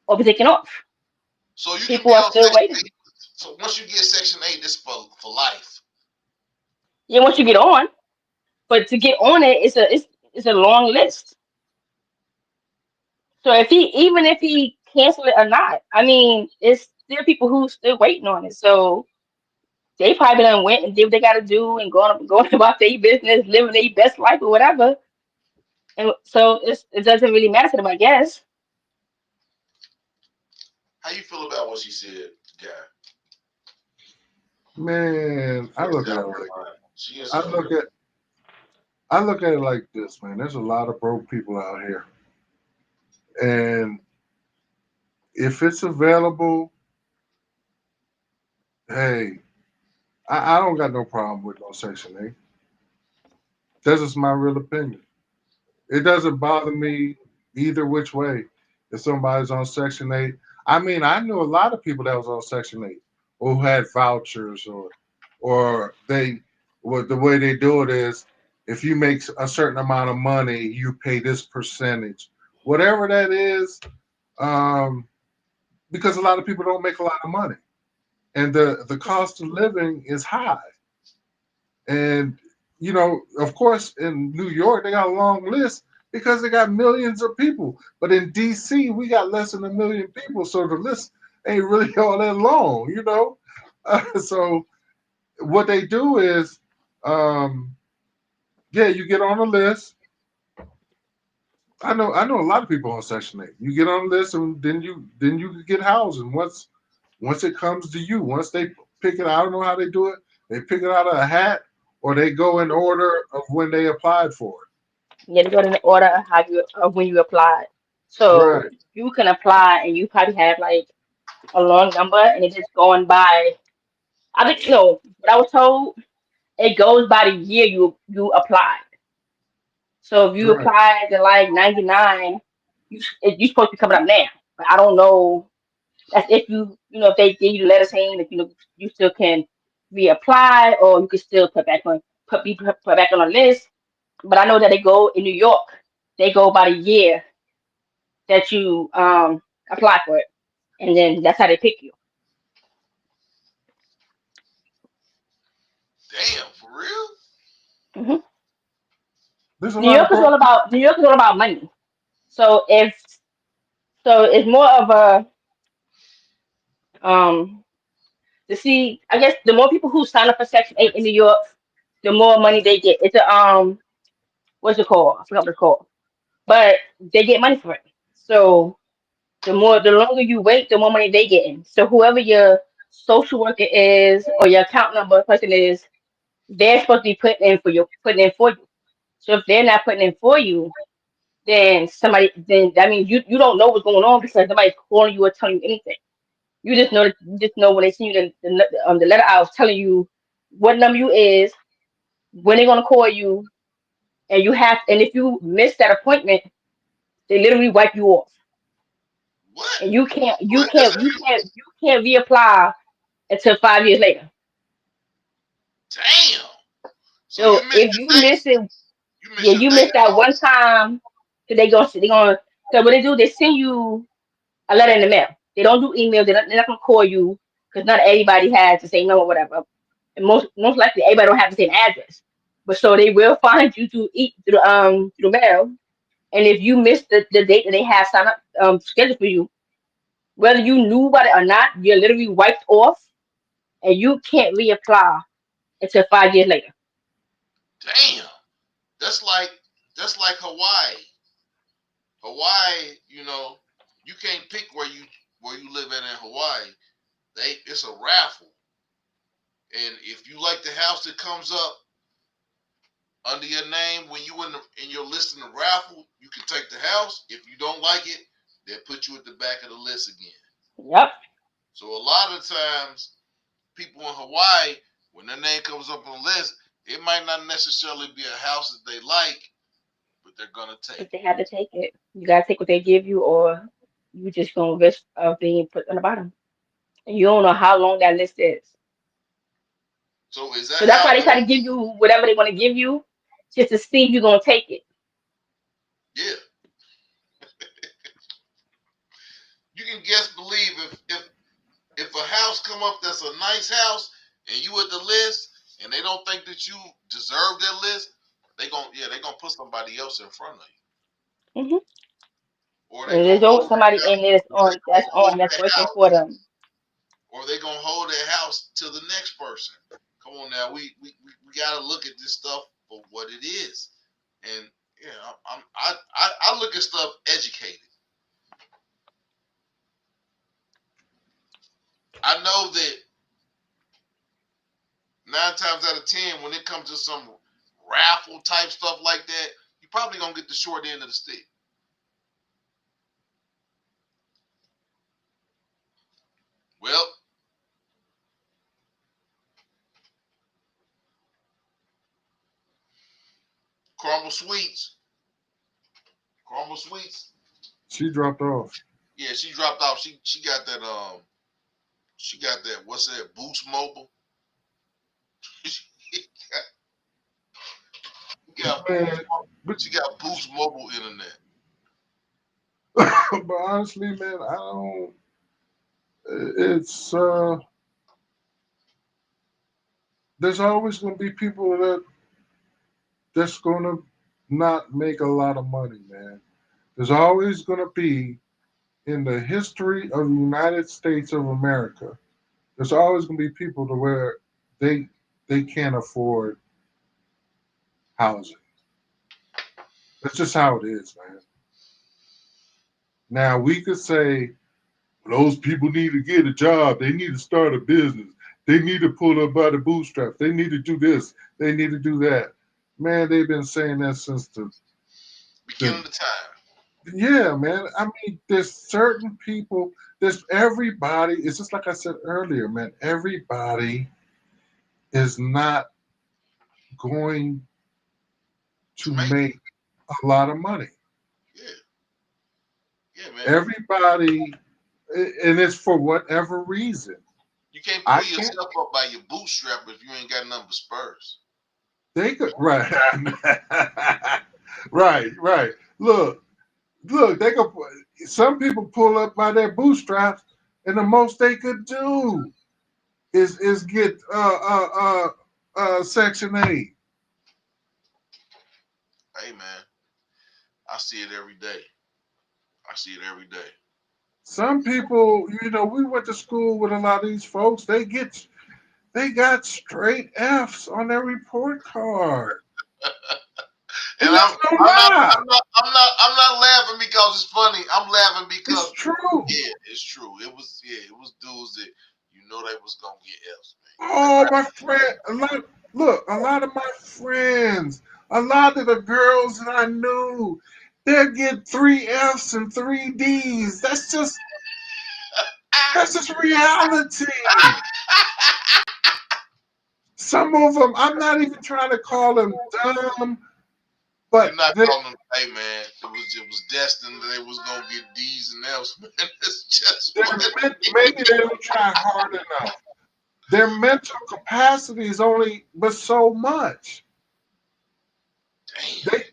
or be taken off. So you can People be are on still Section waiting. 8. So once you get Section 8, this for life. Yeah, once you get on, but to get on it, it's a long list. So if he, even if he cancel it or not, I mean, it's still people who still waiting on it. So they probably done went and did what they got to do and going about their business, living their best life or whatever. And so it doesn't really matter to them, I guess. How you feel about what she said, guy? Man, I From look at South it like Carolina. She in I South look Carolina. at I look at it like this, man. There's a lot of broke people out here, and if it's available, hey, I don't got no problem with no Section 8. That's just my real opinion. It doesn't bother me either which way. If somebody's on Section 8, I mean, I knew a lot of people that was on Section 8 who had vouchers, or they, what the way they do it is, if you make a certain amount of money, you pay this percentage, whatever that is, um, because a lot of people don't make a lot of money, and the cost of living is high. And of course, in New York, they got a long list because they got millions of people. But in DC, we got less than a million people, so the list ain't really all that long. So what they do is, um, yeah, you get on a list. I know a lot of people on Section 8. You get on the list, and then you can get housing once it comes to you. Once they pick it, I don't know how they do it. They pick it out of a hat, or they go in order of when they applied for You have to go in the order of how you of when you applied. it. So Right, you can apply, and you probably have like a long number, and it's just going by. I think, what I was told, it goes by the year you applied. So if you right. applied to like 99, you supposed to be coming up now. But I don't know. That's if if they give you the letter saying that you still can reapply, or you can still put back on the list. But I know that they go in New York. They go by the year that you apply for it, and then that's how they pick you. Damn, for real? hmm There's a New lot of York is broke. all about New York is all about money. So it's more of a um to see. I guess the more people who sign up for Section 8 in New York, the more money they get. It's a what's it called? I forgot what it's called, but they get money for it. So the longer you wait, the more money they getting. So whoever your social worker is or your account number person is, they're supposed to be putting in for you. So if they're not putting in for you, then that means you don't know what's going on because nobody's calling you or telling you anything. You just know when they send you the letter out telling you what number you is, when they're gonna call you, and if you miss that appointment, they literally wipe you off. What? And you can't you What? That's can't you can't you can't reapply until 5 years later. damn. So So you missed if you your date. miss it, You yeah, missed your you date miss and that all. one time, so they gonna so what they do, they send you a letter in the mail. They don't do email. They're not gonna call you because not everybody has the same number, or whatever. And most likely everybody don't have the same address. But so they will find you through the mail. And if you miss the date that they have signed up scheduled for you, whether you knew about it or not, you're literally wiped off, and you can't reapply until 5 years later. Damn. That's like that's like Hawaii. Hawaii, you can't pick where you live at in Hawaii, it's a raffle. And if you like the house that comes up under your name when you in your list in the raffle, you can take the house. If you don't like it, they'll put you at the back of the list again. Yep. So a lot of times, people in Hawaii, when their name comes up on the list, it might not necessarily be a house that they like, but they're gonna take But it. they have to take it. You gotta take what they give you, or you just gonna risk of being put on the bottom. And you don't know how long that list is. So is that So that's how? why they try to give you whatever they want to give you, just to see if you're gonna take it. Yeah, you can guess believe if a house come up that's a nice house and you at the list and they don't think that you deserve that list, they gonna put somebody else in front of Hmm. you, or they And there's gonna always hold somebody that in house, there or they gonna hold that's that working for house, them. or they gonna hold that house to the next person. Come on now, we gotta look at this stuff for what it is, and yeah, I look at stuff educated. I know that 9 times out of 10, when it comes to some raffle type stuff like that, you probably gonna get the short end of the stick. Well, Crumble Sweets, Crumble Sweets. She dropped off. Yeah, she dropped off. She got that she got that what's that Boost Mobile. she got Man, but, she got Boost Mobile internet. but honestly, man, I don't. It's there's always going to be people that's going to not make a lot of money, man. There's always going to be in the history of the United States of America. There's always going to be people to where they can't afford housing. That's just how it is, man. Now we could say those people need to get a job. They need to start a business. They need to pull up by the bootstraps. They need to do this. They need to do that. Man, they've been saying that since Beginning the of the time. yeah, man. I mean, there's certain people, there's everybody, it's just like I said earlier, man, everybody is not going To to make it. make a lot of money. Yeah. Yeah, man. Everybody, and it's for whatever reason. You can't I pull can't, yourself up by your bootstrap if you ain't got nothing but spurs. they could, right. Right. Look, they could, some people pull up by their bootstraps, and the most they could do is get Section 8. Hey man, I see it every day. I see it every day. Some people, we went to school with a lot of these folks. They got straight F's on their report card, And and that's no lie. I'm not laughing because it's funny. I'm laughing It's because true. yeah, it's true. It was dudes that they was gonna get F's, man. Oh, my friend, a lot of my friends, a lot of the girls that I knew, they'll get 3 F's and 3 D's. That's just reality. Some of them, I'm not even trying to call them dumb, You're but not calling them, hey man, it was destined that they was gonna get D's and F's, man. It's just what maybe they don't try hard enough. Their mental capacity is only but so much. damn. They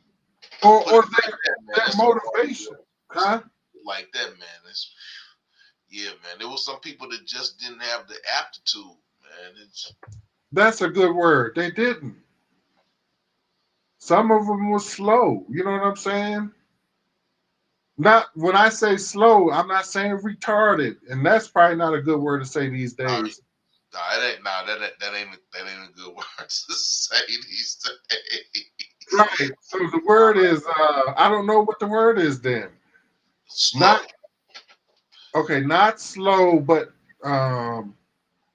Don't or put it or like that, man. their That's the wrong motivation, word. huh? Like that, man. Yeah, man. There was some people that just didn't have the aptitude, man. That's a good word. They didn't. Some of them was slow. You know what I'm saying? Not when I say slow, I'm not saying retarded, and that's probably not a good word to say these days. That ain't a good word to say these days. Right. So the word is I don't know what the word is then. Slow. Not Okay, not slow, but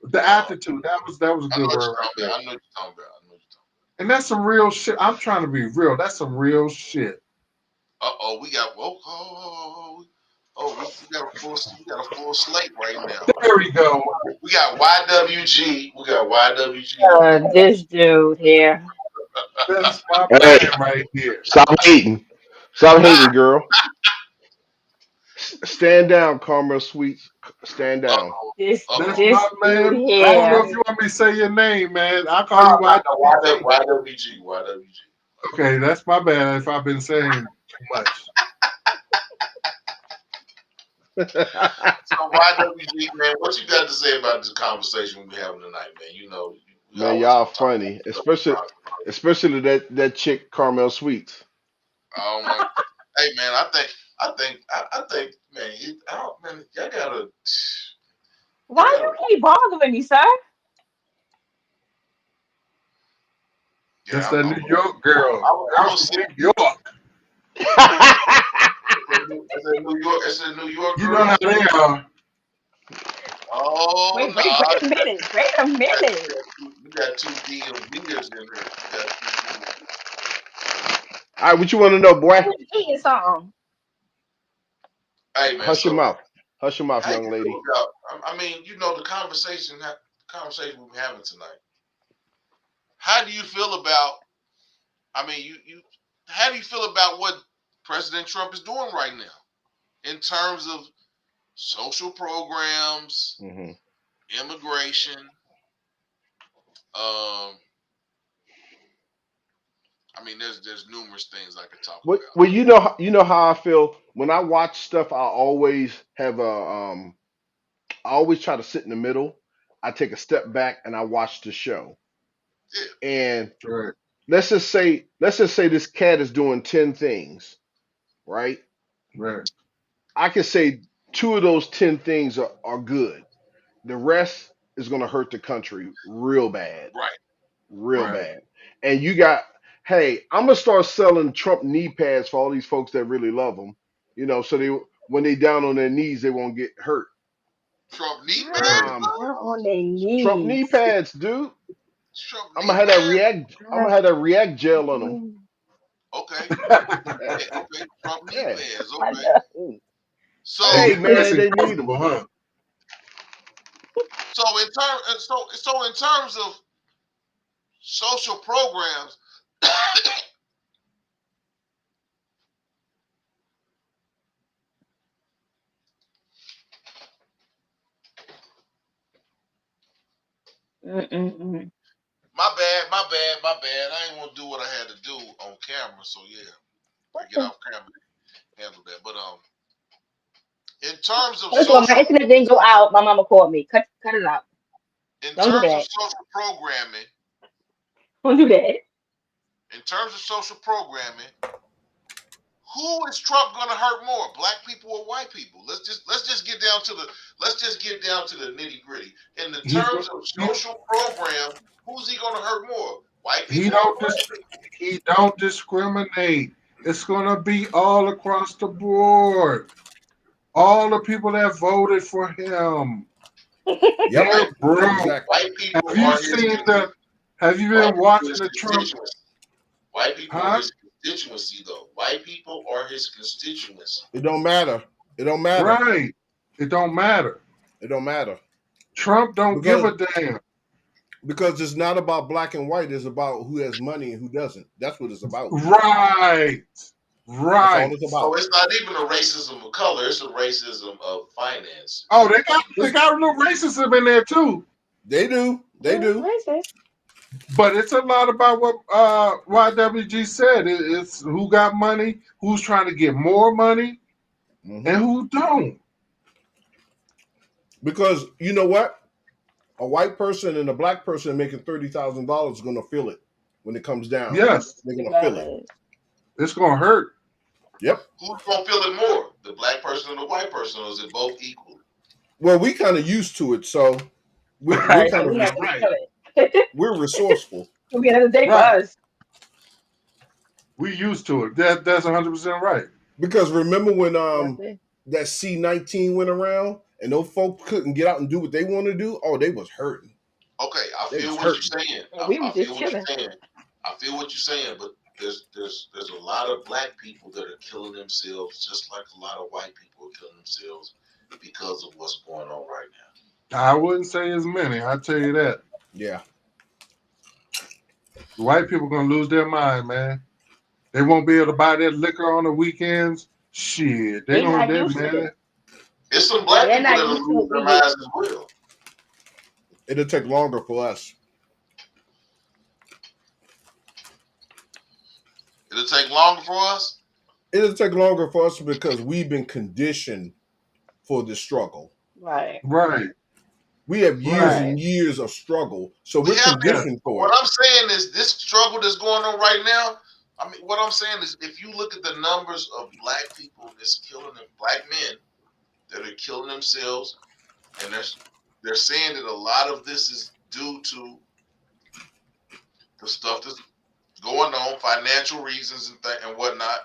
the Uh, attitude. That was a I know good what word you're right talking there. about. I know what you're talking about. I know what you're talking And that's some real shit. I'm trying to be real. That's some real shit. about. We got we got a full slate right now. There we go. We got YWG. We got YWG. This dude here. That's my Hey, man right here. stop hating. Stop hating, girl. Stand down, Karma Sweets. Stand down. Uh-oh. This That's Uh-oh. my this dude man. I don't know here. if you want me to say your name, man. I'll call you No, YWG. YWG. YWG. Okay, that's my bad if I've been saying too much. So YWG, man, what you got to say about this conversation we're having tonight, man? We Man, always y'all gonna talk funny. about. Especially that chick Carmel Sweets. Oh my, hey man, I think, man, y'all gotta, y'all Why gotta, you keep bothering me, sir? That's yeah, that New York girl I'm out gonna in say, New York. it's a New York You know girl. how they are. Oh Wait no, a minute. Wait a minute. we got two DMVers in here. We got two All right, what you want to know, boy? I was eating something. Hey man, Hush your so mouth. Hush your mouth, how you young feel lady. about? I mean, the conversation we're having tonight. How do you feel about? I mean, you. How do you feel about what President Trump is doing right now in terms of social programs, hmm immigration? Um, I mean, there's numerous things I could talk about. Well, you know how I feel when I watch stuff. I always have I always try to sit in the middle. I take a step back and I watch the show. Yeah, And Right, let's just say this cat is doing 10 things, right? right, I can say two of those 10 things are good. The rest is going to hurt the country real bad, right. real right. bad. And you got, hey, I'm gonna start selling Trump knee pads for all these folks that really love him, so they when they down on their knees they won't get hurt. Trump knee Right. pads, Um, We're on their Trump knee knees. pads, dude. Trump I'm knee gonna have that pads. react. I'm Uh, gonna have that react gel on them. Okay, okay. Trump knee Yeah. pads. I Okay. know. They So Hey get man, pissy they need them. comfortable, huh? in terms of social programs, Mm-mm-mm. my bad. I ain't want to do what I had to do on camera, so yeah, I What get the? off camera to handle that. But in terms of First of all, my social, internet didn't go out. My mama called me. Cut it out. in Don't do terms of that. social programming, Don't do that. in terms of social programming, who is Trump going to hurt more, black people or white people? Let's just get down to the nitty gritty. In the He's terms of he, social program, who's he going to hurt more, white he people or don't black dis, people? he don't discriminate. It's gonna be all across the board. All the people that voted for him, Yep. they're White broke. Exactly. white people Have you are his seen the? Have you white been people are watching his the Trump? constituency. White people are Huh? his constituency, though. White people are his constituency. It don't matter. It don't matter. Right. It don't matter. It don't matter Trump don't give because a damn. it's not about black and white. It's about who has money and who doesn't. That's what it's about. Right. That's all Right. it's So about. it's not even a racism of color; it's a racism of Oh, finances. they got a little racism in there too. They do. They Oh, do. what is this? But it's a lot about what YWG said. It's who got money, who's trying to get more money, hmm and who don't. Because you know what? A white person and a black person making $30,000 is going to feel it when it comes down. Yes, They're going to feel it. Because it's gonna hurt. Yep. Who's gonna feel it more, the black person or the white person, or is it both equal? Well, we kind of used to it, so we're Right, kind we're of not used to it. we're resourceful It'll be another day for right. us. We used to it. That's 100% right. because remember when That's it. that C-19 went around and those folks couldn't get out and do what they want to do, oh, they was hurting. Okay, I They feel was what you're hurting. saying. And we I was just feel what you're chilling. saying. I feel what you're saying, but there's a lot of black people that are killing themselves, just like a lot of white people are killing themselves because of what's going on right now. I wouldn't say as many. I tell you that. Yeah. The white people gonna lose their mind, man. They won't be able to buy that liquor on the weekends. Shit, They they're not used to man. it. There's some black They're people not that used will to lose what their we get. minds as well. It'll take longer for us. It'll take longer for us. It'll take longer for us because we've been conditioned for the struggle. Right. Right, We have years right. and years of struggle, so We we're have Yeah. conditioned for What it. I'm saying is this struggle that's going on right now. I mean, what I'm saying is if you look at the numbers of black people that's killing them, black men that are killing themselves, and they're saying that a lot of this is due to the stuff that's going on, financial reasons and whatnot.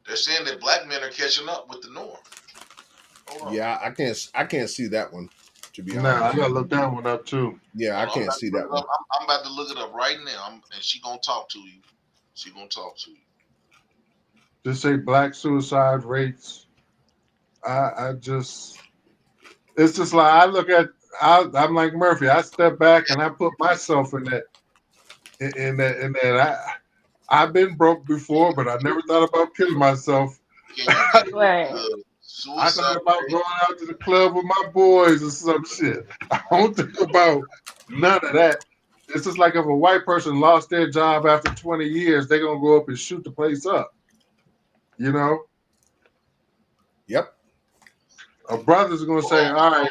They're saying that black men are catching up with the norm. Hold on. Yeah, I can't see that one, to be Nah, I honest. gotta look that one up too. Yeah, I Hold on, can't see that one. I'm about to look it up right now, and she gonna talk to you. She gonna talk to you. Just say black suicide rates. I just, it's just like I look at. I'm like Murphy. I step back and I put myself in that. In that. I've been broke before, but I never thought about killing myself. Can you give me Right. the I suicide thought about rate? going out to the club with my boys or some shit. I don't think about none of that. It's just like if a white person lost their job after 20 years, they're gonna go up and shoot the place up. You know, Yep. a brother's gonna say, "All right,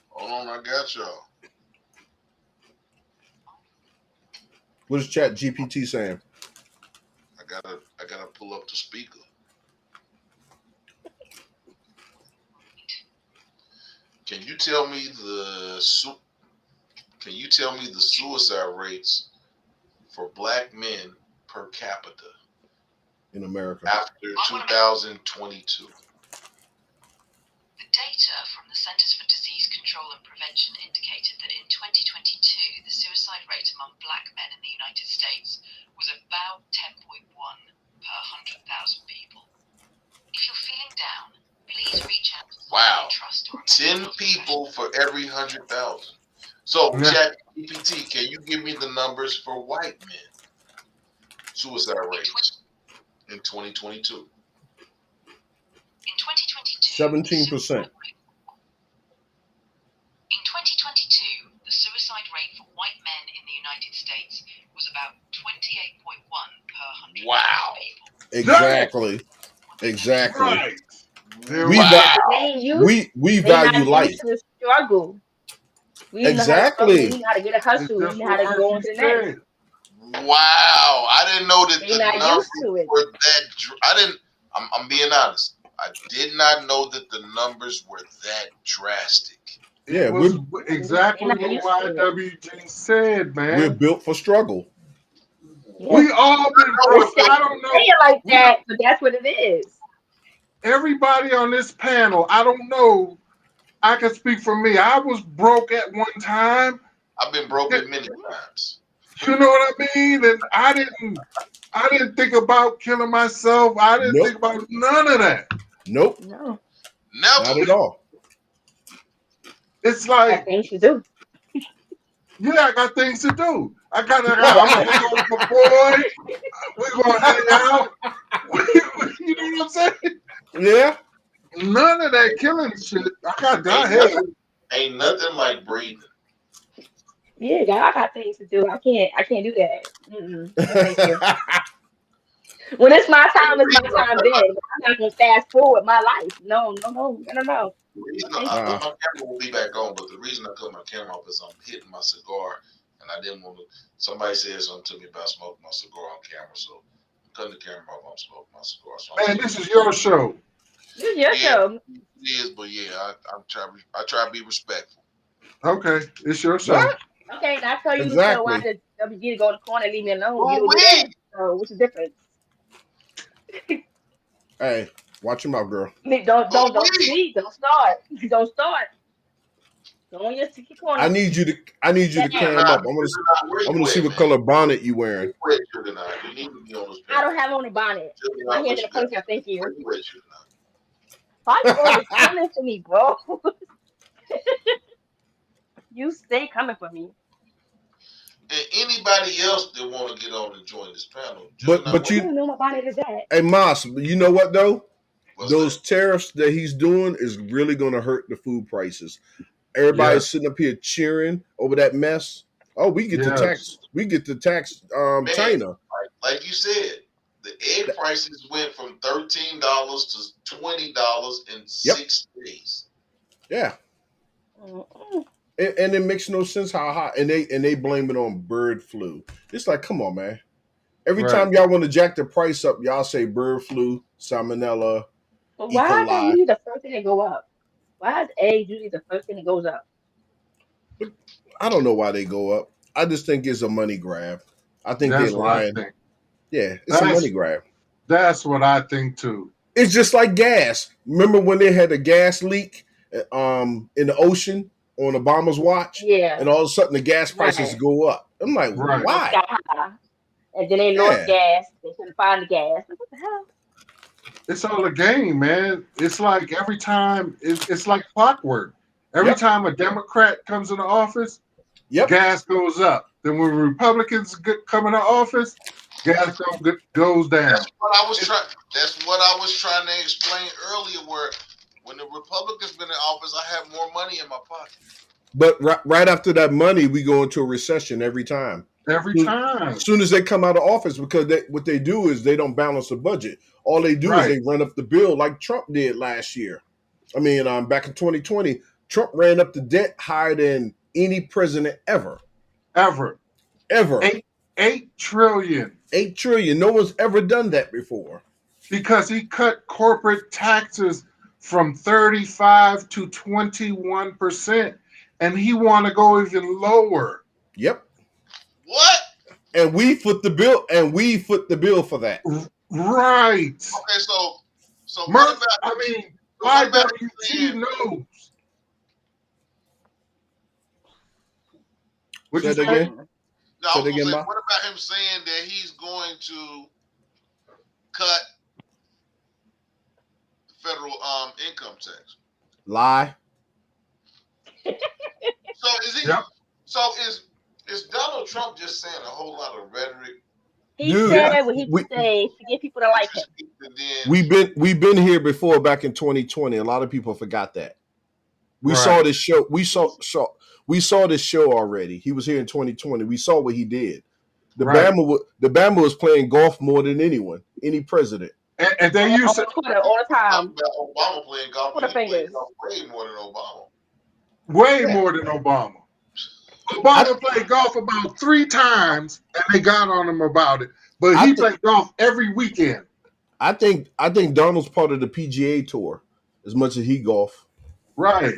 Hold on, I got y'all. What is Chat GPT saying? I gotta pull up the speaker. Can you tell me the suicide rates for black men per capita In America. after 2022? The data from the Centers for Disease Control and Prevention indicated that in 2022, the suicide rate among black men in the United States was about 10.1 per 100,000 people. If you're feeling down, please reach out to someone you trust or a 10 mental health people for every 100,000. So, Yeah. Chat GPT, can you give me the numbers for white men suicide rates in 2022? In 2022, 17%. In 2022, the suicide rate for white men in the United States was about 28.1 per 100,000 Wow. people. Exactly. Exactly. right." There We we Wow. va- They ain't used. we They value not life. used to struggle. We know how to struggle. Exactly. We know how to get a It's hustle. We just know how what to go on Murphy to the next. said. Wow. I didn't know that They the not numbers used to it. were that. I'm being honest. I did not know that the numbers were that drastic. Yeah, It was we're exactly They not what used to it. YWG said, we're man. built for struggle. Yeah. We all been know broke. Say I don't know. it like We, that, but that's what it is. everybody on this panel, I don't know. I can speak for me. I was broke at one time. I've been broken many times. You know what I mean? And I didn't think about killing myself. I didn't Nope. think about none of that. Nope. No, Not Never. at all. It's got like, things to do. yeah, I got things to do. I'm gonna hang out with my boy. We're gonna hang out. You know what I'm saying? Yeah. None of that killing shit. Ain't Hey, nothing, ain't nothing like breathing. Yeah, God, I got things to do. I can't do that. No, thank you. When it's my time, it's my time. Then I'm not gonna fast forward my life. No. No, The reason thank you. my camera will be back on, but the reason I cut my camera off is I'm hitting my cigar, and I didn't want to. Somebody said something to me about smoking my cigar on camera, so I'm cutting the camera off. I'm smoking my cigar. So man, this is your show. This is your show. It is, but yeah, I try to be respectful. Okay, it's your show. What? Okay, and I tell you to tell why Exactly. the WG to go in the corner and leave me alone. You Oh, don't do that. So what's the difference? Hey, Watch your mouth, girl. Don't we. see. Don't start. Don't start. Don't just stick your I corner. need you to I need you That to Sugar down. cam up. not, sugar not. Where I'm you gonna see at, what man? color bonnet you wearing. Where you at, sugar not? You need to be on this I panel. don't have on a bonnet. Sugar My not, hair's what in a you got? ponytail. Thank Where you. you at, sugar not? Why you always coming for me, bro? You stay coming for me. And anybody else that want to get on and join this panel, sugar not. But I don't know what bonnet is that. hey Moss, you know what though? What's that? Those tariffs that he's doing is really gonna hurt the food prices. Everybody's Yes. sitting up here cheering over that mess. Oh, we get to Yes. tax Man, China. like you said, the egg prices went from $13 to $20 in Yep. 6 days. Yeah. Mm-mm. And it makes no sense how high and they blame it on bird flu. It's like, come on, man. Every Right. time y'all want to jack the price up, y'all say bird flu, salmonella, But E. why is that coli. usually the first thing that go up? Why is eggs usually the first thing that goes up? I don't know why they go up. I just think it's a money grab. I think they're That's what I lying. think. Yeah, it's a money grab. That's what I think too. It's just like gas. Remember when they had a gas leak in the ocean on Obama's watch? Yeah. And all of a sudden the gas prices Right. go up. I'm like, Right. Went why? sky high. And then they lost gas. They couldn't find the gas. Like, what the hell? It's all a game, man. It's like every time it's like clockwork. Every Yep. time a Democrat comes into office, Yep. gas goes up. Then when Republicans come into office, gas goes down. That's what I was trying to explain earlier. Where when the Republicans been in office, I have more money in my pocket. But right after that money, we go into a recession every time. Every time. As soon as they come out of office, because what they do is they don't balance the budget. All they do is they run up the bill like Trump did last year. I mean, back in 2020, Trump ran up the debt higher than any president ever. Ever. 8 trillion. 8 trillion. No one's ever done that before. Because he cut corporate taxes from 35 to 21%, and he want to go even lower. Yep. What? And we foot the bill. For that. Right. Okay, so what about? why WT knows? What you Say say? that again? No, I Say was that gonna again, say, Ma? what about him saying that he's going to cut the federal income tax? Lie. So is he? Yep. So is Donald Trump just saying a whole lot of rhetoric? He Dude, said what he could say to get people to like him. And then We've been here before back in 2020. A lot of people forgot that. We Right. saw this show. We saw this show already. He was here in 2020. We saw what he did. The Right. Bama was playing golf more than anyone, any president. And they used to On Twitter all the talking time. about Obama playing golf, What and the he played fingers? golf way more than Obama. way more than Obama. Obama played golf about 3 times, and they got on him about it. But he played golf every weekend. I think Donald's part of the PGA tour as much as he golf. Right.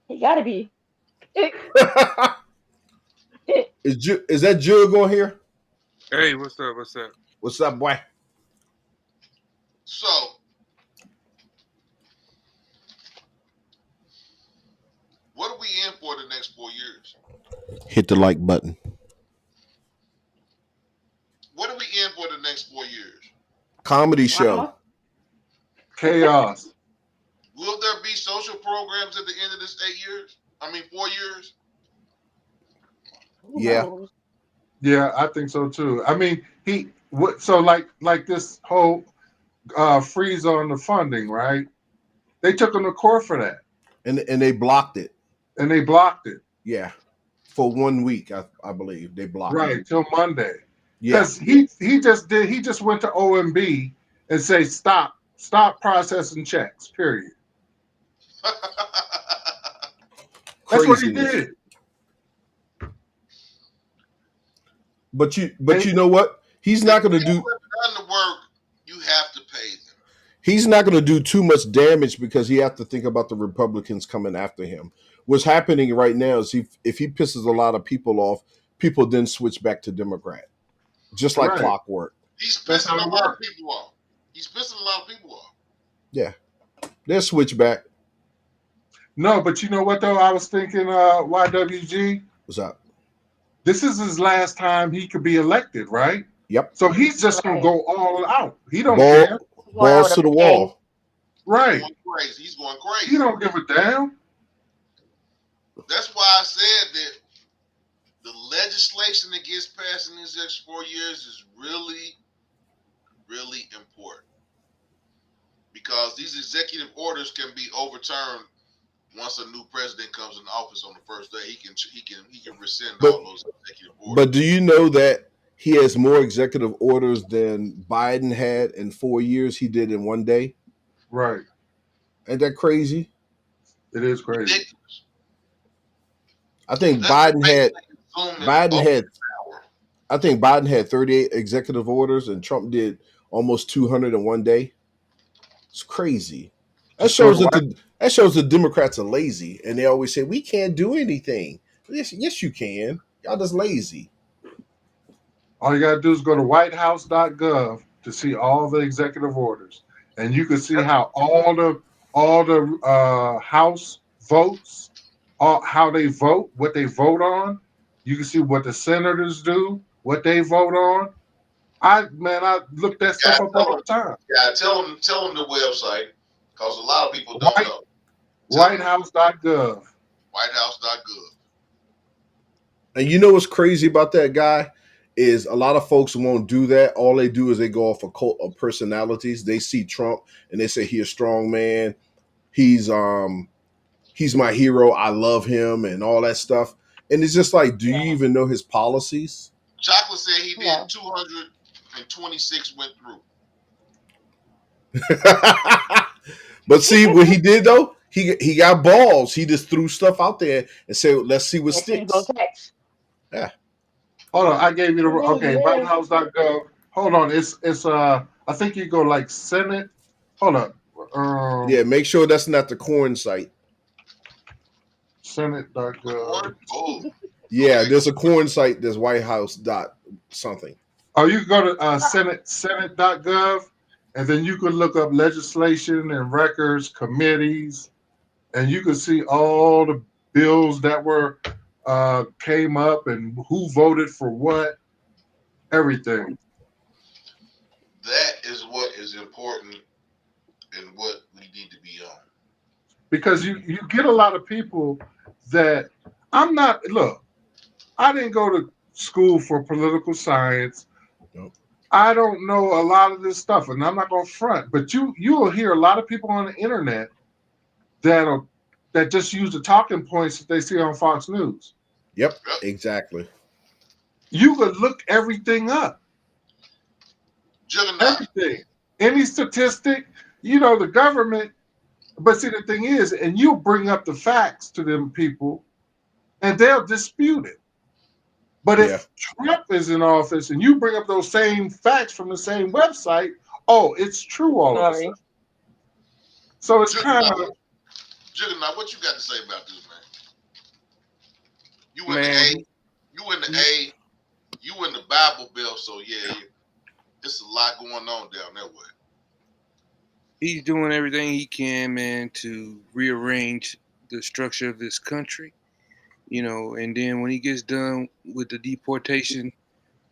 He gotta be. Is that Jug on here? Hey, what's up? What's up? What's up, boy? So what are we in for the next 4 years? Hit the like button. What are we in for the next 4 years? Comedy show. Chaos. Will there be social programs at the end of this 4 years? Who Yeah. knows? Yeah, I think so too. I mean, so like this whole freeze on the funding, right? They took him to court for that, And they blocked it. and they blocked it. Yeah. For 1 week, I believe. They blocked Right it. till Monday. Yeah. Because he just went to OMB and say stop processing checks. Period. That's what he Craziness. did. But you know what? He's not going to do. If they've done the work, you have to pay them. He's not going to do too much damage because he has to think about the Republicans coming after him. What's happening right now is if he pisses a lot of people off, people then switch back to Democrat, just like Right. clockwork. He's That's pissing how a it lot of works. people off. He's pissing a lot of people off. Yeah, they'll switch back. No, but you know what though? I was thinking, YWG. What's up? This is his last time he could be elected, right? Yep. So he's just gonna Right. go all out. He don't care, Ball, He's going out balls with to a the bang. wall. right? Going crazy. He's going He crazy. don't give a damn. That's why I said that the legislation that gets passed in these next 4 years is really, really important because these executive orders can be overturned once a new president comes in office on the first day. He can rescind But all those executive orders. but do you know that he has more executive orders than Biden had in 4 years? He did in one day. Right. Ain't that crazy? It is crazy. Ridiculous. I think That's Biden had consuming Biden had power. I think Biden had 38 executive orders and Trump did almost 200 in one day. It's crazy. That Just go shows to that the Democrats are lazy and they always say we can't do anything. Yes, you can. Y'all just lazy. all you gotta do is go to whitehouse.gov to see all the executive orders. And you can see how all the House votes, how they vote, what they vote on. You can see what the senators do, what they vote on. I look that stuff up all the time. Yeah, tell them the website because a lot of people don't White, know. whitehouse.gov. Whitehouse.gov. And you know what's crazy about that guy is a lot of folks won't do that. All they do is they go off a cult of personalities. They see Trump and they say he's a strong man. He's my hero. I love him and all that stuff. And it's just like, do you even know his policies? Chocolate said he did Yeah. 226 went through. But see what he did though? He got balls. He just threw stuff out there and said, let's see what Let's see who's gonna sticks. catch. Yeah. Hold on, I gave you the okay, Yeah. whitehouse.gov. Hold on, it's I think you go like Senate. Hold up. Yeah, make sure that's not the corn site. Senate.gov. Oh, Yeah, okay. there's a corn site, there's White House dot something. Oh, you can go to Senate.gov, and then you can look up legislation and records, committees, and you can see all the bills that were came up and who voted for what, everything. That is what is important and what we need to be on. Because you get a lot of people that I'm not. Look, I didn't go to school for political science. Nope. I don't know a lot of this stuff, and I'm not going to front. But you will hear a lot of people on the internet that just use the talking points that they see on Fox News. Yep, exactly. You could look everything up, everything, any statistic. The government. But see, the thing is, and you bring up the facts to them people, and they'll dispute it. But if Trump is in office and you bring up those same facts from the same website, oh, it's true all of a sudden. So it's kind of. Juggernaut, what you got to say about this, man? You in Man. the A, you in the Bible Belt, so yeah, it's a lot going on down that way. He's doing everything he can, man, to rearrange the structure of this country, and then when he gets done with the deportation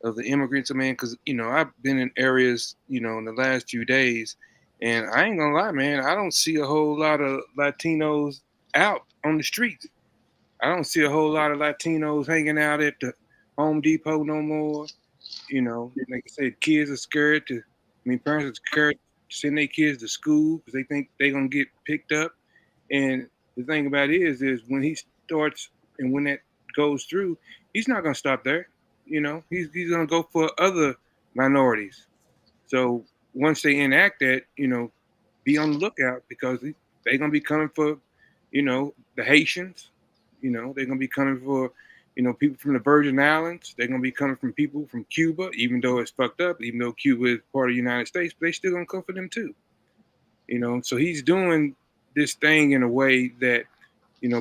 of the immigrants, man, because, I've been in areas, in the last few days, and I ain't gonna lie, man, I don't see a whole lot of Latinos out on the streets. I don't see a whole lot of Latinos hanging out at the Home Depot no more. Like I said, kids are scared parents are scared to send their kids to school because they think they're going to get picked up. And the thing about it is when he starts and when that goes through, he's not going to stop there. He's going to go for other minorities. So once they enact that, be on the lookout because they're going to be coming for, the Haitians. They're going to be coming for, people from the Virgin Islands. They're going to be coming from people from Cuba, even though it's fucked up, even though Cuba is part of the United States, but they still going to come for them too. So he's doing this thing in a way that,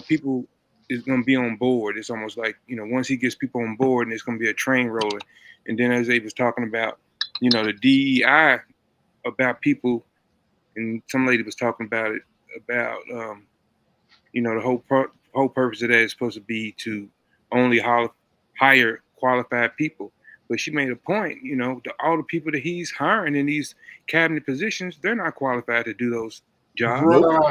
people is going to be on board. It's almost like, once he gets people on board and it's going to be a train rolling. And then as they was talking about, the DEI about people and some lady was talking about it, about the whole purpose of that is supposed to be to only hire qualified people. But she made a point, all the people that he's hiring in these cabinet positions, they're not qualified to do those jobs. Nope.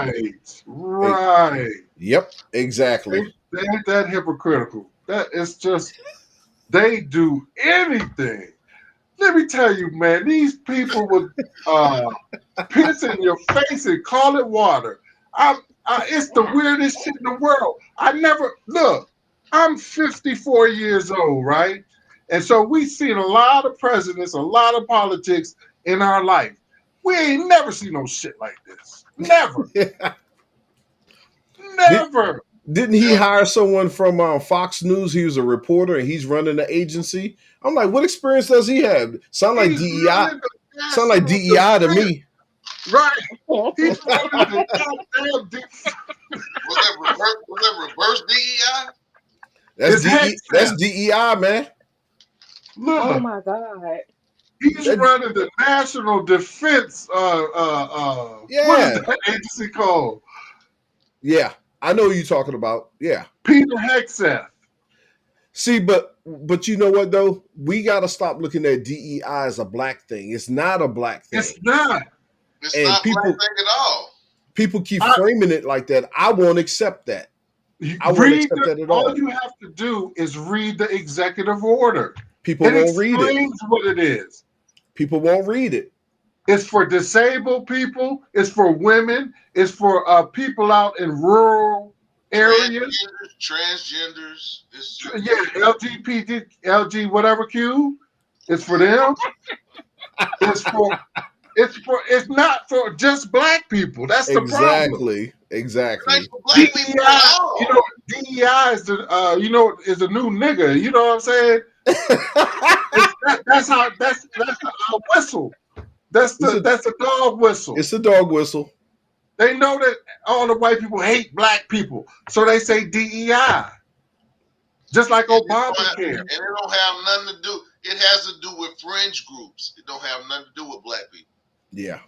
Right. Yep, exactly. They ain't that hypocritical. That is just, they do anything. Let me tell you, man, these people would piss in your face and call it water. It's the weirdest shit in the world. I'm 54 years old, right? And so we've seen a lot of presidents, a lot of politics in our life. We ain't never seen no shit like this. Never. Never. Didn't he hire someone from Fox News? He was a reporter and he's running the agency. I'm like, what experience does he have? Sound like DEI. Sound like DEI to me. Right. He's running the goddamn Was that reverse DEI? That's DEI, man. Look, Oh my God. he's running the National Defense. What is that agency called? Yeah, I know who you're talking about. Yeah, Peter Hegseth. See, but you know what though? We got to stop looking at DEI as a black thing. It's not a black thing. It's not. It's not a black thing at all. People keep framing it like that. I won't accept that. I won't accept that at all. All you have to do is read the executive order. People won't read it. It explains what it is. People won't read it. It's for disabled people. It's for women. It's for people out in rural areas. Transgenders. LGBT, LG, whatever Q. It's for them. It's not for just black people. That's the problem. Exactly. DEI is is a new nigga. You know what I'm saying? That's a whistle. That's the dog whistle. It's a dog whistle. They know that all the white people hate black people, so they say DEI. Just like Obamacare. And it don't have nothing to do. It has to do with fringe groups. It don't have nothing to do with black people. Yeah.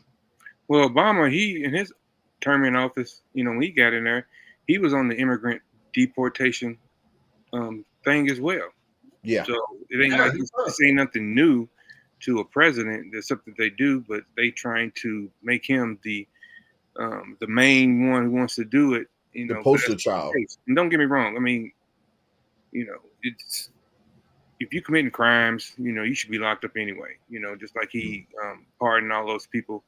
Well, Obama, he in his term in office, when he got in there, he was on the immigrant deportation thing as well. Yeah. So it ain't like this ain't nothing new to a president. There's something they do, but they trying to make him the main one who wants to do it. The poster child. And don't get me wrong. I mean, it's if you committing crimes, you should be locked up anyway. Just like he pardoned all those people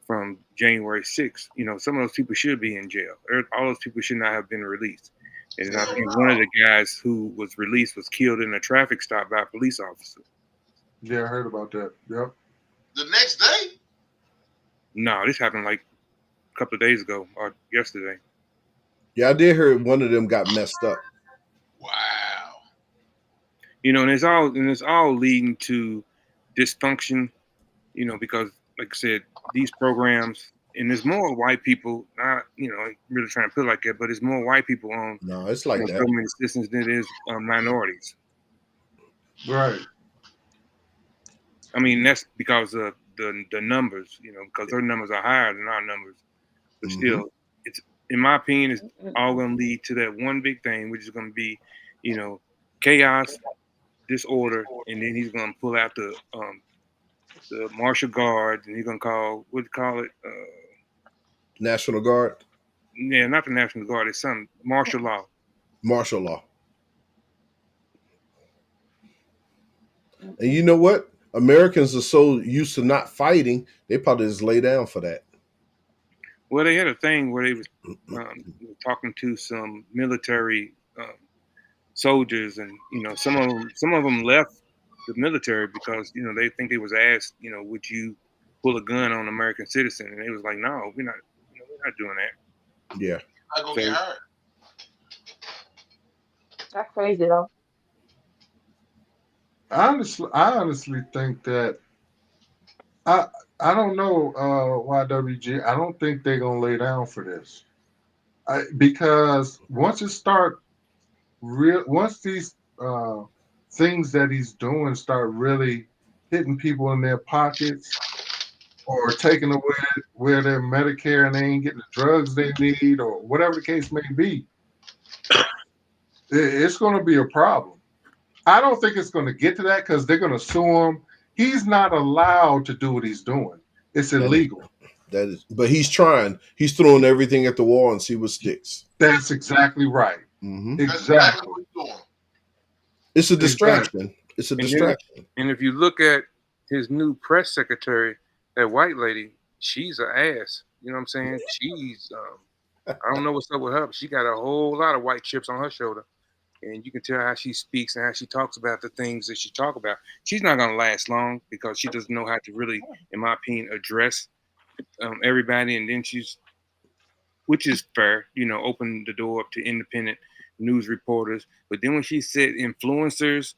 from January 6th. Some of those people should be in jail. All those people should not have been released. And I think one of the guys who was released was killed in a traffic stop by a police officer. Yeah, I heard about that. Yep. The next day? No, this happened like a couple of days ago or yesterday. Yeah, I did hear one of them got messed up. Wow. And it's all leading to dysfunction, because like I said, these programs, and there's more white people, not, really trying to put it like that, but there's more white people on it's like that. government assistance than it is minorities. Right. I mean, that's because of the numbers, because their numbers are higher than our numbers. But still, it's, in my opinion, it's all going to lead to that one big thing, which is going to be, chaos, disorder, and then he's going to pull out the martial guard, and he's going to call, what do you call it? National Guard? Yeah, not the National Guard. It's some martial law. Martial law. And you know what? Americans are so used to not fighting, they probably just lay down for that. Well, they had a thing where they was talking to some military soldiers, and some of them left the military because they think they was asked, would you pull a gun on an American citizen, and they was like, no, we're not doing that. Yeah, I'm gonna get hurt. That's crazy though. I honestly think that I don't know YWG. I don't think they're gonna lay down for this, because once these things that he's doing start really hitting people in their pockets or taking away where they're Medicare and they ain't getting the drugs they need or whatever the case may be, it's going to be a problem. I don't think it's going to get to that because they're going to sue him. He's not allowed to do what he's doing. It's illegal. But he's trying. He's throwing everything at the wall and see what sticks. That's exactly right. Mm-hmm. Exactly. It's a distraction. Exactly. It's a distraction. And if you look at his new press secretary, that white lady, she's an ass. You know what I'm saying? She's, I don't know what's up with her, but she got a whole lot of white chips on her shoulder. And you can tell how she speaks and how she talks about the things that she talks about. She's not going to last long because she doesn't know how to really, in my opinion, address everybody. And then which is fair, open the door up to independent news reporters. But then when she said influencers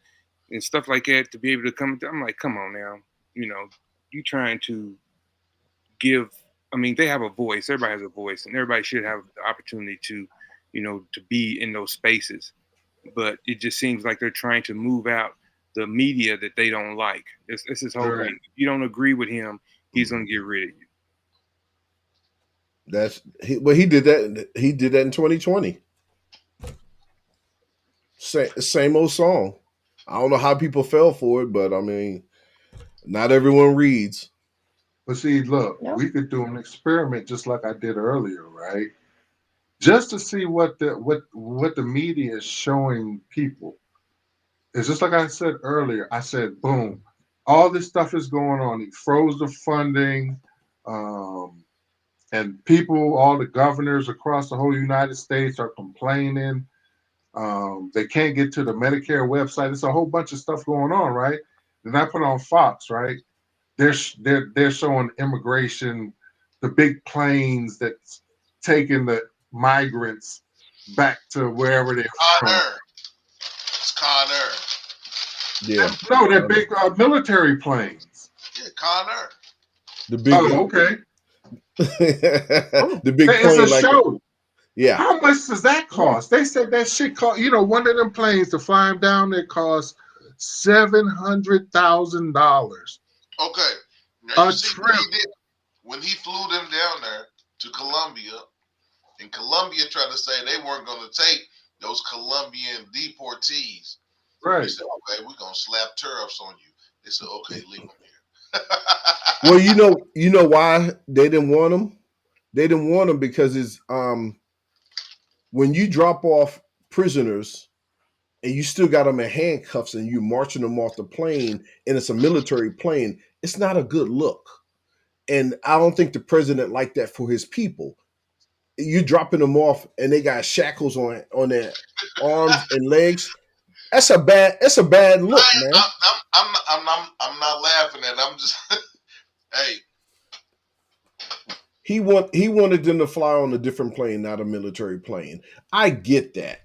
and stuff like that to be able to come, I'm like, come on now. You trying to give, they have a voice. Everybody has a voice and everybody should have the opportunity to, to be in those spaces. But it just seems like they're trying to move out the media that they don't like. It's his whole thing. If you don't agree with him, he's going to get rid of you. He did that. He did that in 2020. Same old song. I don't know how people fell for it, but not everyone reads. But see, look, we could do an experiment just like I did earlier, right? Just to see what the media is showing people. It's just like I said earlier. I said, boom, all this stuff is going on. He froze the funding, and people, all the governors across the whole United States are complaining. They can't get to the Medicare website. It's a whole bunch of stuff going on, right? Then I put on Fox, right? They're showing immigration, the big planes that's taking the migrants back to wherever they're from. It's Con Air. Yeah. No, they're big military planes. Yeah, Con Air. The big. Oh, okay. The big plane. It's a show. Yeah. How much does that cost? They said that shit cost. One of them planes to fly them down there cost $700,000. Okay. Now, a trip. When he flew them down there to Colombia, and Colombia tried to say they weren't going to take those Colombian deportees. Right. They said, okay, we're going to slap tariffs on you. They said, okay, leave them here. Well, you know why they didn't want them? They didn't want them because it's when you drop off prisoners and you still got them in handcuffs and you marching them off the plane and it's a military plane, it's not a good look. And I don't think the president liked that for his people. You dropping them off and they got shackles on their arms and legs. That's a bad look, man. I'm not laughing at it. I'm just hey. He wanted them to fly on a different plane, not a military plane. I get that.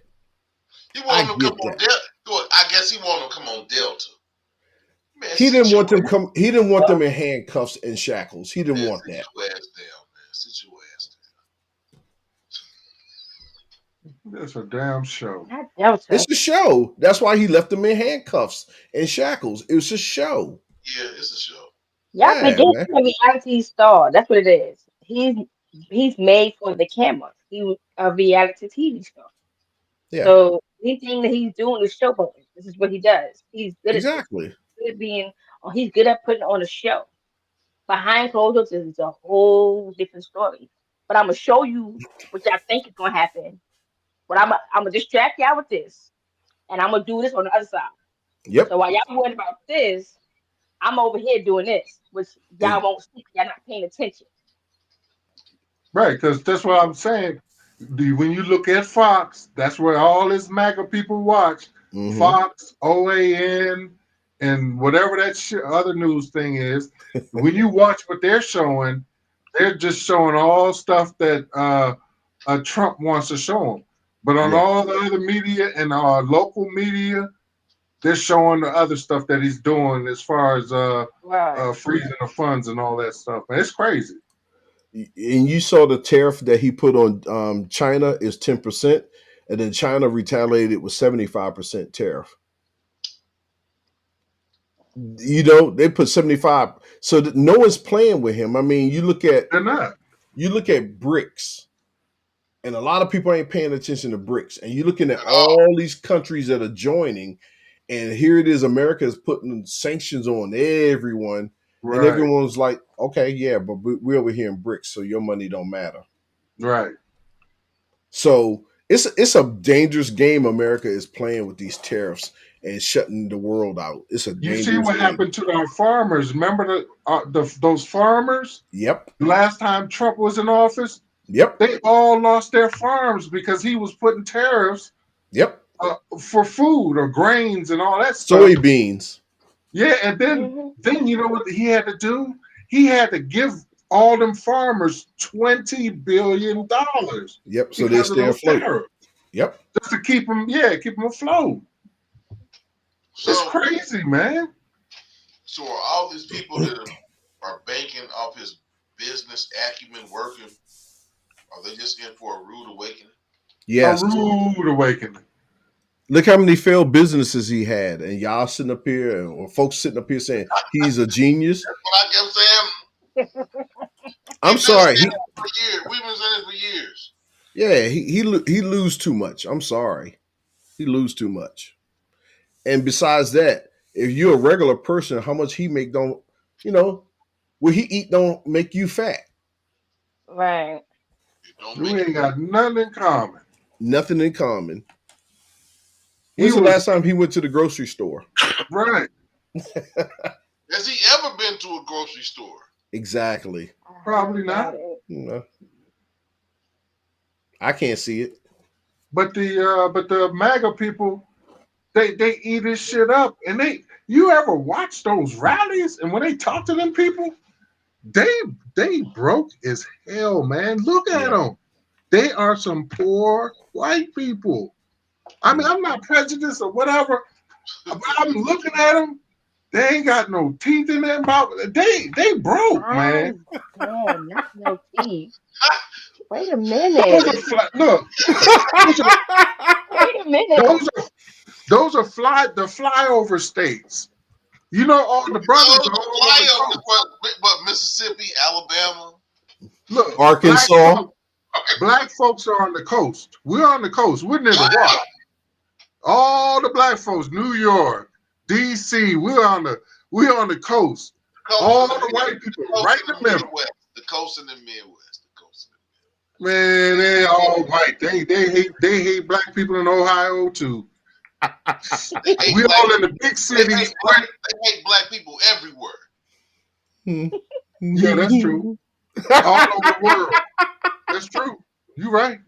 He wanted them to come on Delta. I guess he wanted them to come on Delta. Man, he didn't want them come. He didn't want them in handcuffs and shackles. He didn't want that. Sit your ass down, man. Sit your ass down. That's a damn show. It's a show. That's why he left them in handcuffs and shackles. It was a show. Yeah, it's a show. Y'all forget he's a reality star. That's what it is. He's made for the camera. He's a reality TV star. Yeah. So anything that he's doing is showboating. This is what he does. He's good exactly. He's good at putting on a show. Behind closed doors is a whole different story. But I'm gonna show you what y'all think is gonna happen. But I'm gonna distract y'all with this, and I'm gonna do this on the other side. Yep. So while y'all worried about this, I'm over here doing this, which y'all won't see. Y'all not paying attention. Right, because that's what I'm saying. When you look at Fox, that's where all this MAGA people watch. Mm-hmm. Fox, OAN, and whatever that other news thing is. When you watch what they're showing, they're just showing all stuff that Trump wants to show them. But on all the other media and our local media, they're showing the other stuff that he's doing as far as freezing the funds and all that stuff. Man, it's crazy. And you saw the tariff that he put on China is 10%, and then China retaliated with 75% tariff. You know, they put 75, so that no one's playing with him. I mean, you look at They're not. BRICS, and a lot of people ain't paying attention to BRICS. And you're looking at At all. all these countries that are joining, and here it is, America is putting sanctions on everyone, and Right. everyone's like, okay, yeah, but we're over here in BRICS, so your money don't matter. Right. So it's a dangerous game America is playing with these tariffs and shutting the world out. It's a You dangerous see what game. happened to our farmers? Remember those farmers? Yep. Last time Trump was in office, Yep. they all lost their farms because he was putting tariffs Yep. for food or grains and all that stuff. Soybeans. Yeah, and then you know what he had to do? He had to give all them farmers $20 billion. Yep. So they stay afloat. Yep. Just to keep them afloat. So, It's crazy, man. So are all these people that are banking off his business acumen working? Are they just in for a rude awakening? Yes. A rude awakening. Look how many failed businesses he had, and y'all sitting up here, or folks sitting up here saying he's a genius. That's what I kept saying. I'm sorry. We've been saying it for years. Yeah, he lose too much. I'm sorry. He lose too much. And besides that, if you're a regular person, how much he make don't, what he eat don't make you fat. Right. We ain't got nothing in common. Nothing in common. When's the last time he went to the grocery store? Right. Has he ever been to a grocery store? Exactly. Probably not. No. I can't see it. But the MAGA people, they eat this shit up. And you ever watch those rallies? And when they talk to them people, they broke as hell, man. Look at them. They are some poor white people. I mean, I'm not prejudiced or whatever, but I'm looking at them. They ain't got no teeth in their mouth. They broke, man. Oh, not no teeth. Wait a minute. Look. Wait a minute. Those are the flyover states. You know, all the brothers are all over but Mississippi, Alabama. Look, Arkansas. Black folks are on the coast. We're on the coast. We're near the water. All the black folks, New York, DC, we're on the coast. All the white people, right in the middle. The coast and the Midwest. Man, they all white. They hate black people in Ohio too. We all in the big cities. They hate black people everywhere. Yeah, that's true. All over the world. That's true. You're right.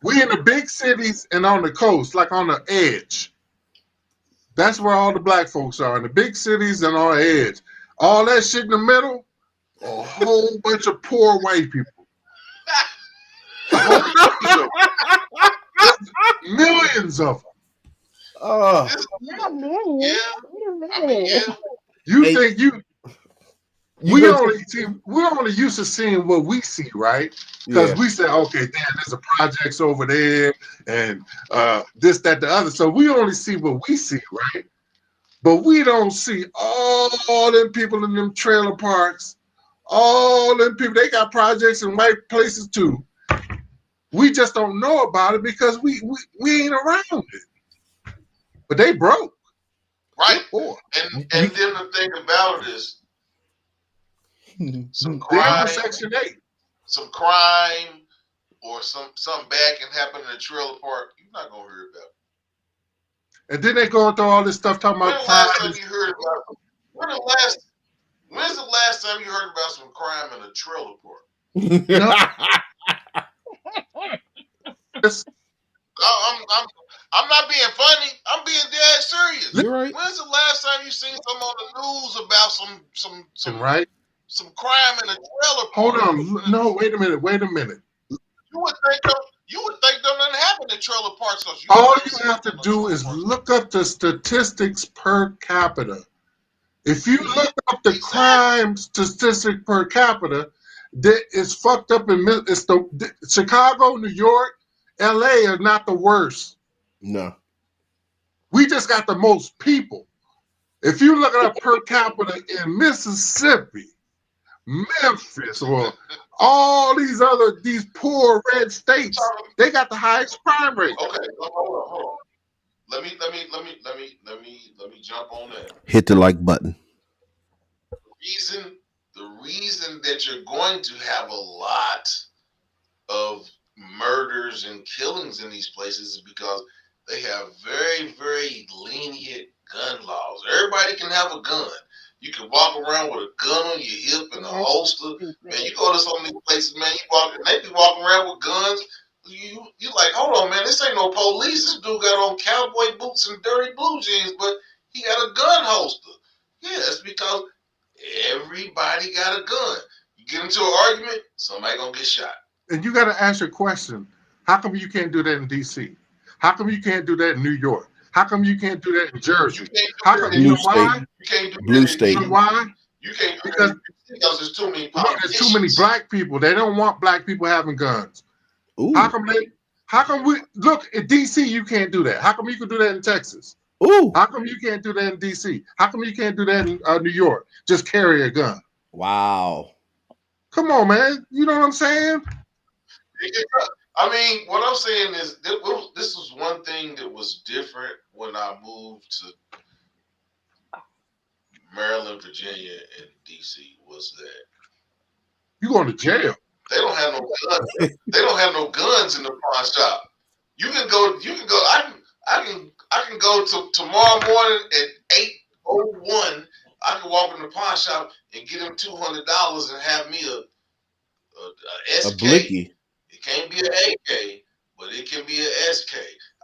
We in the big cities and on the coast, like on the edge. That's where all the black folks are, in the big cities and on the edge. All that shit in the middle, a whole bunch of poor white people. Millions of them. Not millions. Wait a minute. We're only used to seeing what we see, right? Because we say, okay, damn, there's a projects over there and this, that, the other. So we only see what we see, right? But we don't see all them people in them trailer parks, all them people, they got projects in white places too. We just don't know about it because we ain't around it. But they broke. Right. And then the thing about it is some crime, Section 8. some crime or something bad can happen in a trailer park, you're not gonna hear about it. And then they go into all this stuff talking about crime. When's the last time you heard about some crime in a trailer park? I'm not being funny. I'm being dead serious. You're right. When's the last time you seen some on the news about some crime in a trailer park? Hold on. No, wait a minute. You would think nothing happened in trailer parks. All you have to do is look up the statistics per capita. If you look up the crime statistic per capita, it's fucked up Chicago, New York, LA are not the worst. No. We just got the most people. If you look at per capita in Mississippi, Memphis, or all these poor red states, they got the highest crime rate. Okay, hold on. Let me jump on that. Hit the like button. The reason that you're going to have a lot of murders and killings in these places is because they have very, very lenient gun laws. Everybody can have a gun. You can walk around with a gun on your hip and a holster. Man, you go to some of these places, man, they be walking around with guns. You like, hold on, man, this ain't no police. This dude got on cowboy boots and dirty blue jeans, but he got a gun holster. Yeah, it's because everybody got a gun. You get into an argument, somebody gonna get shot. And you got to ask your question: how come you can't do that in D.C.? How come you can't do that in New York? How come you can't do that in Jersey? How come you know why? You can't do Blue that. state. You know why? You can't do Because there's too many there's too many black people. They don't want black people having guns. Ooh. How come we look in D.C. you can't do that? How come you can do that in Texas? Ooh. How come you can't do that in D.C.? How come you can't do that in New York? Just carry a gun. Wow. Come on, man. You know what I'm saying? I mean, what I'm saying is this was one thing that was different when I moved to Maryland, Virginia, and D.C. was that You going to jail? they don't have no guns. They don't have no guns in the pawn shop. You can go. I can go to tomorrow morning at 8:01. I can walk in the pawn shop and get him $200 and have me a SK. A blicky. It can't be an AK, but it can be an SK.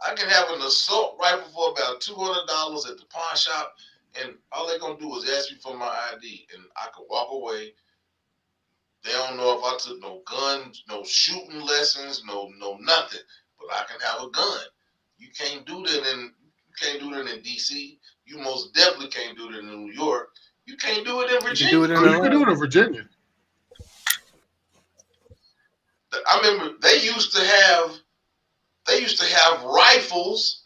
I can have an assault rifle for about $200 at the pawn shop, and all they're gonna do is ask me for my ID, and I can walk away. They don't know if I took no guns, no shooting lessons, no nothing. But I can have a gun. You can't do that in DC. You most definitely can't do that in New York. You can't do it in Virginia. You can do it in Virginia. I remember they used to have rifles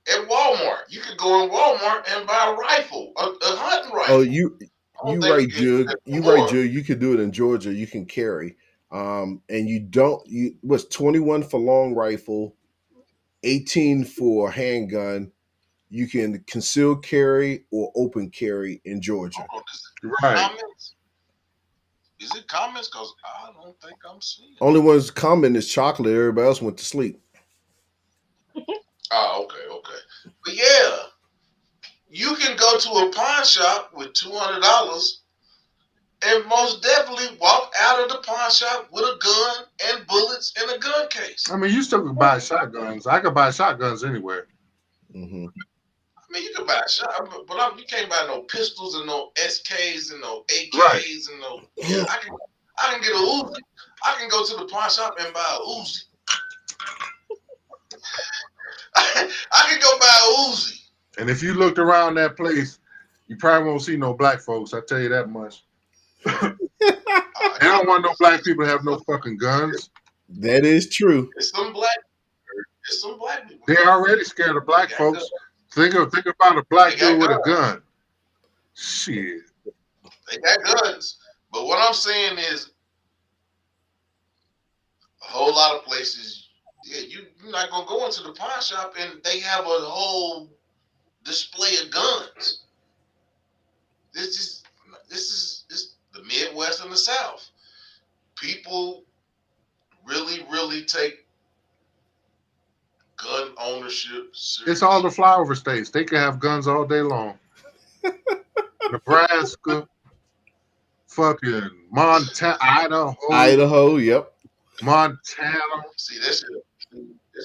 at Walmart. You could go in Walmart and buy a rifle, a hunting rifle. Oh, you right, Jude. You could do it in Georgia. You can carry. And what's 21 for long rifle, 18 for handgun. You can conceal carry or open carry in Georgia. Right. Comments? Is it comments? Because I don't think I'm seeing. Only one's comment is chocolate. Everybody else went to sleep. Oh, okay. But yeah, you can go to a pawn shop with $200 and most definitely walk out of the pawn shop with a gun and bullets and a gun case. I mean, you still can buy shotguns. I could buy shotguns anywhere. Mm-hmm. I mean, you can buy a shot, but you can't buy no pistols and no SKs and no AKs Right. and no. Yeah, I can get a Uzi. I can go to the pawn shop and buy a Uzi. I can go buy a Uzi. And if you looked around that place, you probably won't see no black folks. I tell you that much. They don't want no black people to have no fucking guns. That is true. It's some black people. They're already scared of black folks. Think about a black dude with a gun. Shit. They got guns. But what I'm saying is a whole lot of places, you're not going to go into the pawn shop and they have a whole display of guns. This is the Midwest and the South. People really, really take gun ownership seriously. It's all the flyover states. They can have guns all day long. Nebraska, fucking Montana, Idaho, yep. Montana. See, that's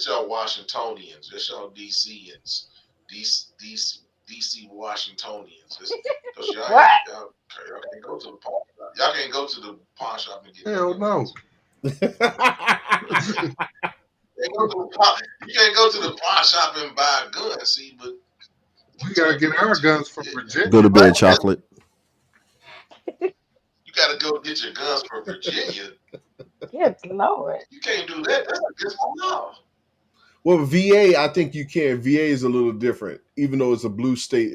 y'all Washingtonians. That's y'all DCians. DC Washingtonians. Y'all can't go to the pawn shop. Y'all can't go to the pawn shop and get Hell no. You can't go to the pawn shop and buy a gun, see, but we gotta get our guns from Virginia. Go to bed, chocolate. You gotta go get your guns from Virginia. Good Lord. You can't do that. That's against the law. Well, VA, I think you can. VA is a little different, even though it's a blue state.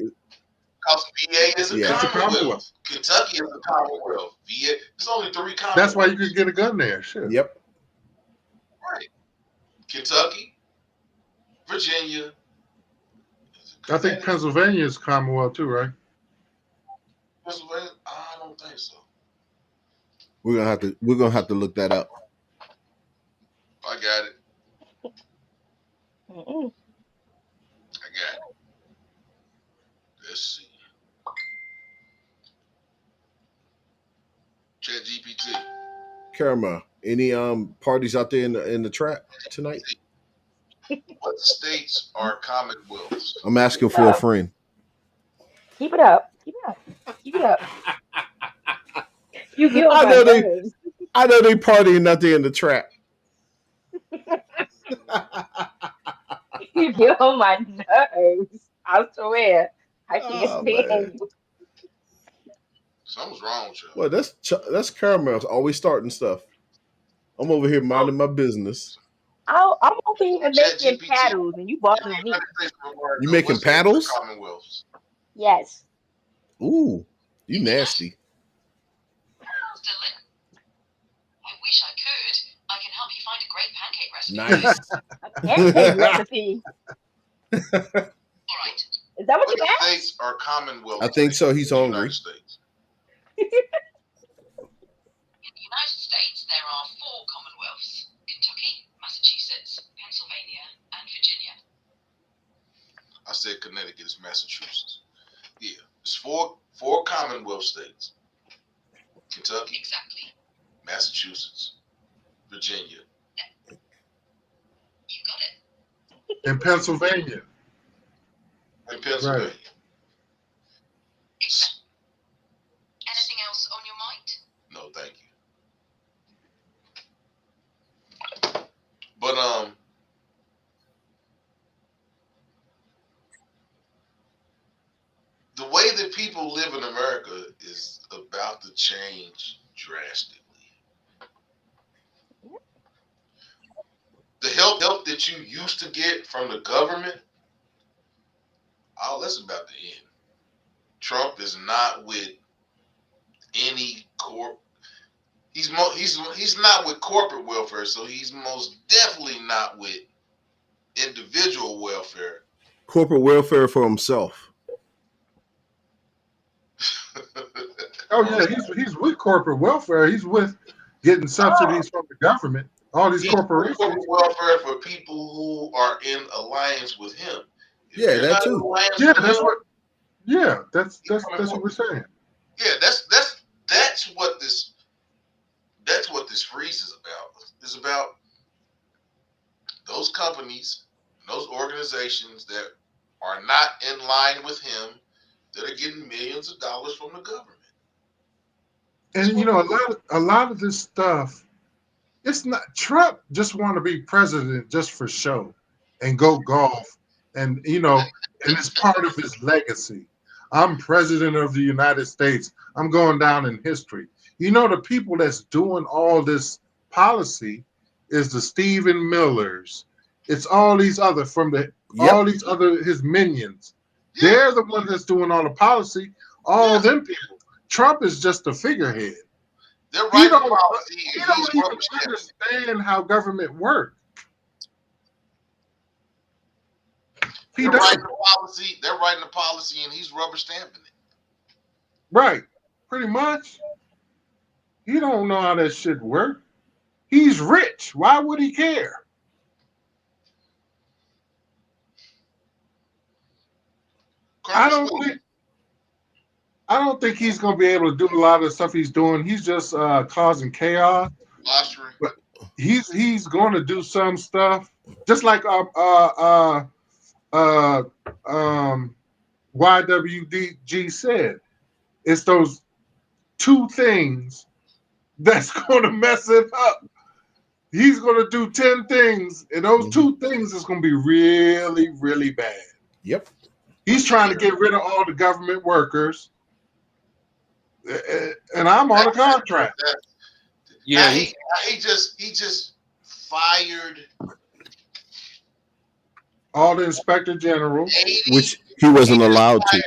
Because VA is a Yeah. It's a commonwealth. commonwealth. Kentucky is a commonwealth. VA, there's only 3 commonwealths. That's why you could get a gun there. Shit. Yep. Right. Kentucky, Virginia. I think Pennsylvania is Commonwealth too, right? Pennsylvania? I don't think so. We're gonna have to look that up. I got it. Mm-mm. I got it. Let's see. ChatGPT. Caramel, any parties out there in the trap tonight? What states are commonwealths? I'm asking for a friend. Keep it up. Keep it up. Keep it up. You get on I my know they partying out there in the trap. You get on my nerves. I swear. I can't Oh, stand man. you. Something's wrong with you. Well, that's Caramel always starting stuff. I'm over here minding my business. I'm over here making ChatGPT. paddles and you bothering me. You making paddles? Commonwealths. Yes. Ooh, you nasty. I wish I could. I can help you find a great pancake Nice. recipe. Pancake recipe. All right. Is that what What you asked? states are commonwealths? I think so. He's in the hungry. United States? In the United States, there are 4 commonwealths: Kentucky, Massachusetts, Pennsylvania, and Virginia. I said Connecticut is Massachusetts. Yeah, it's four commonwealth states: Kentucky, Exactly. Massachusetts, Virginia. You got it. In Pennsylvania. And Pennsylvania. Right. Exactly. Anything else on your mind? No, thank you. But the way that people live in America is about to change drastically. The help that you used to get from the government, all that's about to end. Trump is not with any he's not with corporate welfare, so he's most definitely not with individual welfare. Corporate welfare for himself. Oh yeah, he's with corporate welfare. He's with getting subsidies from the government. All these He's with corporations. corporate welfare for people who are in alliance with him. If Yeah, you're that not in too. alliance Yeah, with that's him, what. Yeah, that's what we're saying. yeah, that's what this freeze is about. It's about those companies, those organizations that are not in line with him, that are getting millions of dollars from the government. And you know, a lot of this stuff, it's not Trump just want to be president just for show and go golf, and and it's part of his legacy. I'm president of the United States. I'm going down in history. You know, the people that's doing all this policy is the Stephen Millers. It's all these other all these other his minions. Yeah. They're the ones that's doing all the policy. All them people. Trump is just a figurehead. They're He writing don't, policy he and don't he's even rubber stamping. understand how government works. He They're doesn't. writing the policy and he's rubber stamping it. Right. Pretty much. He don't know how that shit works. He's rich. Why would he care? I don't think he's gonna be able to do a lot of the stuff he's doing. He's just causing chaos. But he's going to do some stuff, just like YWDG said. It's those 2 things that's going to mess it up. He's going to do 10 things, and those 2 things is going to be really, really bad. Yep. He's trying to get rid of all the government workers, and I'm on a contract. Yeah, he just fired all the inspector generals, which he wasn't allowed to.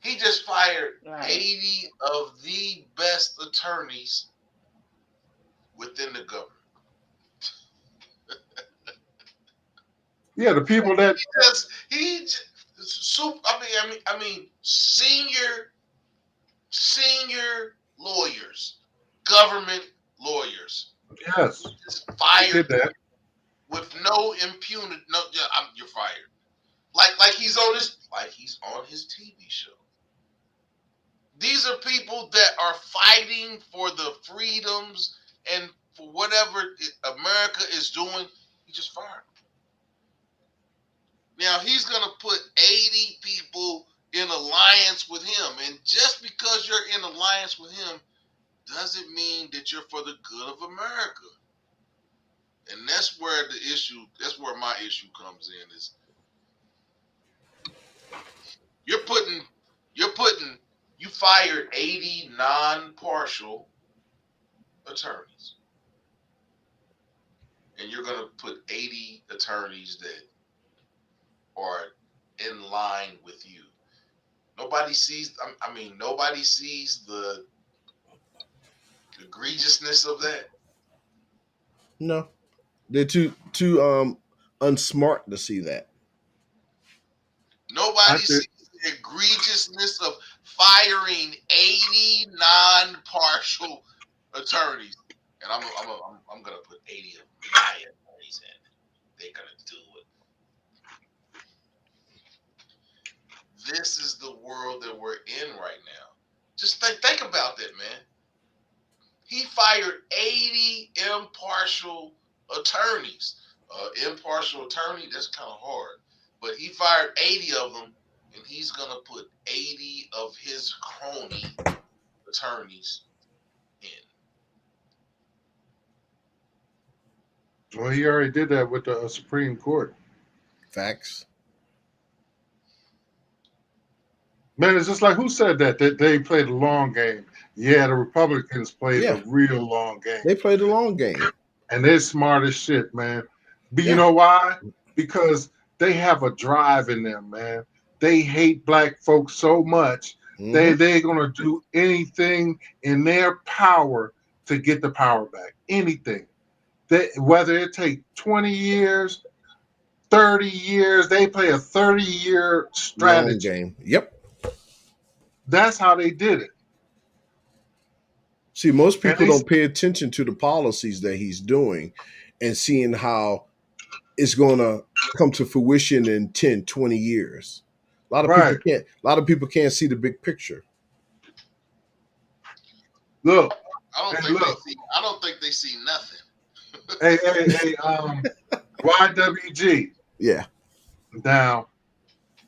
He just fired Right. 80 of the best attorneys within the government. Yeah, the people that I mean, senior lawyers, government lawyers, yes, just they fired did that. with no impunity. No, yeah, you're fired. Like he's on his TV show. These are people that are fighting for the freedoms and for whatever America is doing. He just fired them. Now he's gonna put 80 people in alliance with him, and just because you're in alliance with him doesn't mean that you're for the good of America. And that's where my issue comes in is you fired 80 non-partial attorneys. And you're gonna put 80 attorneys that are in line with you. Nobody sees the egregiousness of that. No, they're too unsmart to see that. I Nobody did. sees the egregiousness of firing 80 non-partial attorneys, and I'm gonna put 80 of my attorneys in. They're gonna do it. This is the world that we're in right now. Just think about that, man. He fired 80 impartial attorneys. Impartial attorney, that's kind of hard. But he fired 80 of them, and he's going to put 80 of his crony attorneys in. Well, he already did that with the Supreme Court. Facts. Man, it's just like who said that they played a long game. Yeah, the Republicans played Yeah. the real long game. They played the long game. And they're smart as shit, man. But Yeah. you know why? Because they have a drive in them, man. They hate black folks so much. Mhm. They're gonna do anything in their power to get the power back. Anything. Whether it take 20 years, 30 years, they play a 30-year Long strategy. game. Yep. That's how they did it. See, most And people they don't pay attention to the policies that he's doing and seeing how it's going to come to fruition in 10, 20 years. A lot of people can't see the big picture. Look, I don't think they see nothing. hey, YWG. Yeah. Now,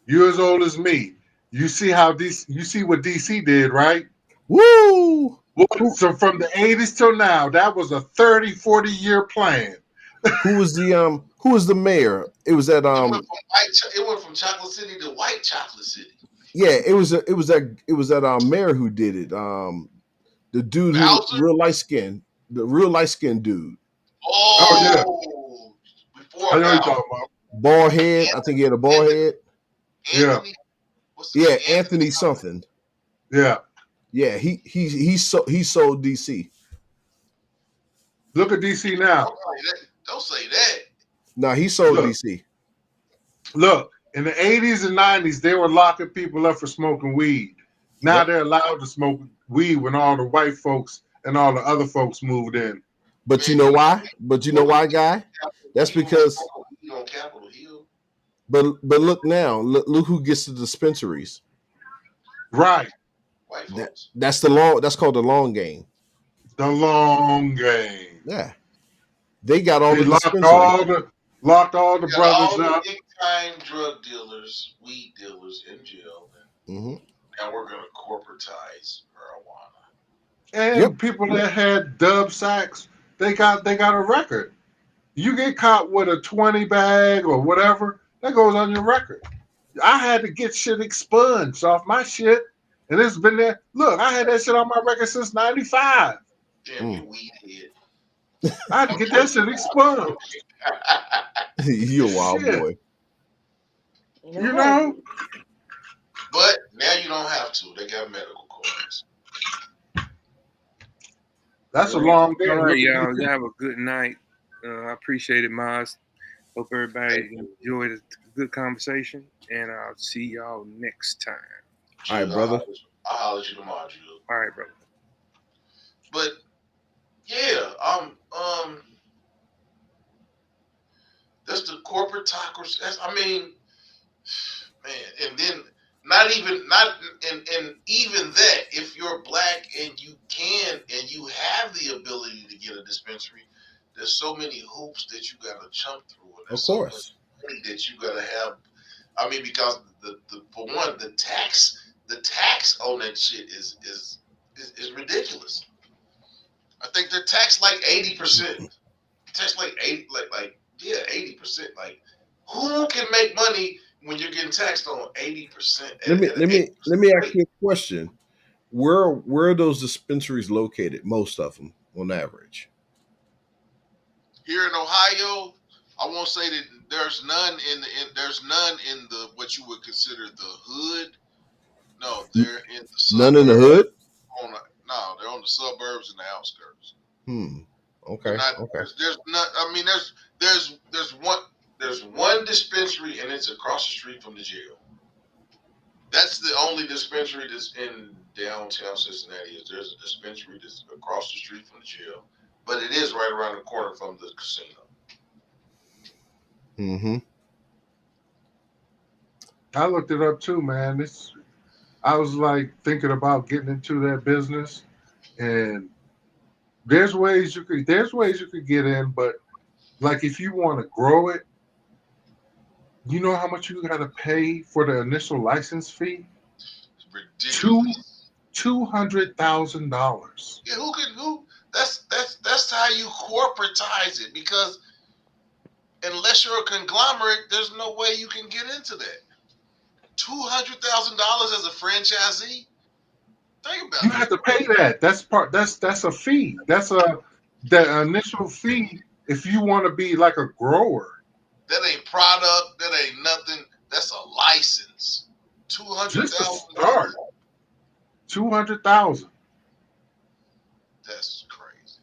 you're as old as me. You see what DC did, right? Woo! So from the 80s till now, that was a 30, 40-year plan. Who was the mayor? It was at It went from Chocolate City to White Chocolate City. Yeah, it was that mayor who did it. The dude who Bowser? real light skin, the real light skinned dude. Oh yeah. Before I know you're Bowser. talking about. Bald head. I think he had a bald head. Anthony, Yeah, Anthony something. Yeah. Yeah, he sold DC. Look at DC now. Don't say that. No, he sold DC. Look, in the 80s and 90s, they were locking people up for smoking weed. Now they're allowed to smoke weed when all the white folks and all the other folks moved in. But you know why? Guy? That's because. On Capitol Hill. But look now. Look who gets the dispensaries. Right. White folks. That's called the long game. The long game. Yeah. They got all They the dispensaries. Locked all the brothers up. Big time drug dealers, weed dealers in jail. Mm-hmm. Now we're going to corporatize marijuana. And people that had dub sacks, they got a record. You get caught with a 20 bag or whatever, that goes on your record. I had to get shit expunged off my shit, and it's been there. Look, I had that shit on my record since 95. Damn, you weed head. I had to get that shit expunged. You're a wild boy. You know? But now you don't have to. They got medical cards. That's a long day. All right, Look at y'all. you. Y'all have a good night. I appreciate it, Miles. Hope everybody enjoyed a good conversation, and I'll see y'all next time. All right, Jill, brother. I'll holler at you tomorrow, Jill. All right, brother. But yeah, that's the corporatocracy. I mean, man, and then and even that, if you're black and you can and you have the ability to get a dispensary, there's so many hoops that you gotta jump through, and there's Of so much course. money that you gotta have. I mean, because the for one, the tax on that shit is ridiculous. I think they're taxed like 80%. Taxed like 80%. Like, who can make money when you're getting taxed on 80% at Let me an let me 80% let me ask rate? you a question. Where are those dispensaries located? Most of them, on average. Here in Ohio, I won't say that there's none there's none in the what you would consider the hood. No, they're in the None in the suburbs. hood. No, they're on the suburbs and the outskirts. Hmm. They're Okay. not. Okay. There's not. I mean, there's one dispensary and it's across the street from the jail. That's the only dispensary that's in downtown Cincinnati. There's a dispensary that's across the street from the jail, but it is right around the corner from the casino. Mm-hmm. I looked it up too, man. I was like thinking about getting into that business, and there's ways you could get in, but like if you want to grow it, you know how much you got to pay for the initial license fee? It's Two ridiculous. $200,000. Yeah, who? That's how you corporatize it because unless you're a conglomerate, there's no way you can get into that. $200,000 as a franchisee. Think You about have that. to pay that. That's a fee. The initial fee if you want to be like a grower. That ain't product. That ain't nothing. That's a license. Two hundred Just to thousand start. dollars. 200,000. That's crazy.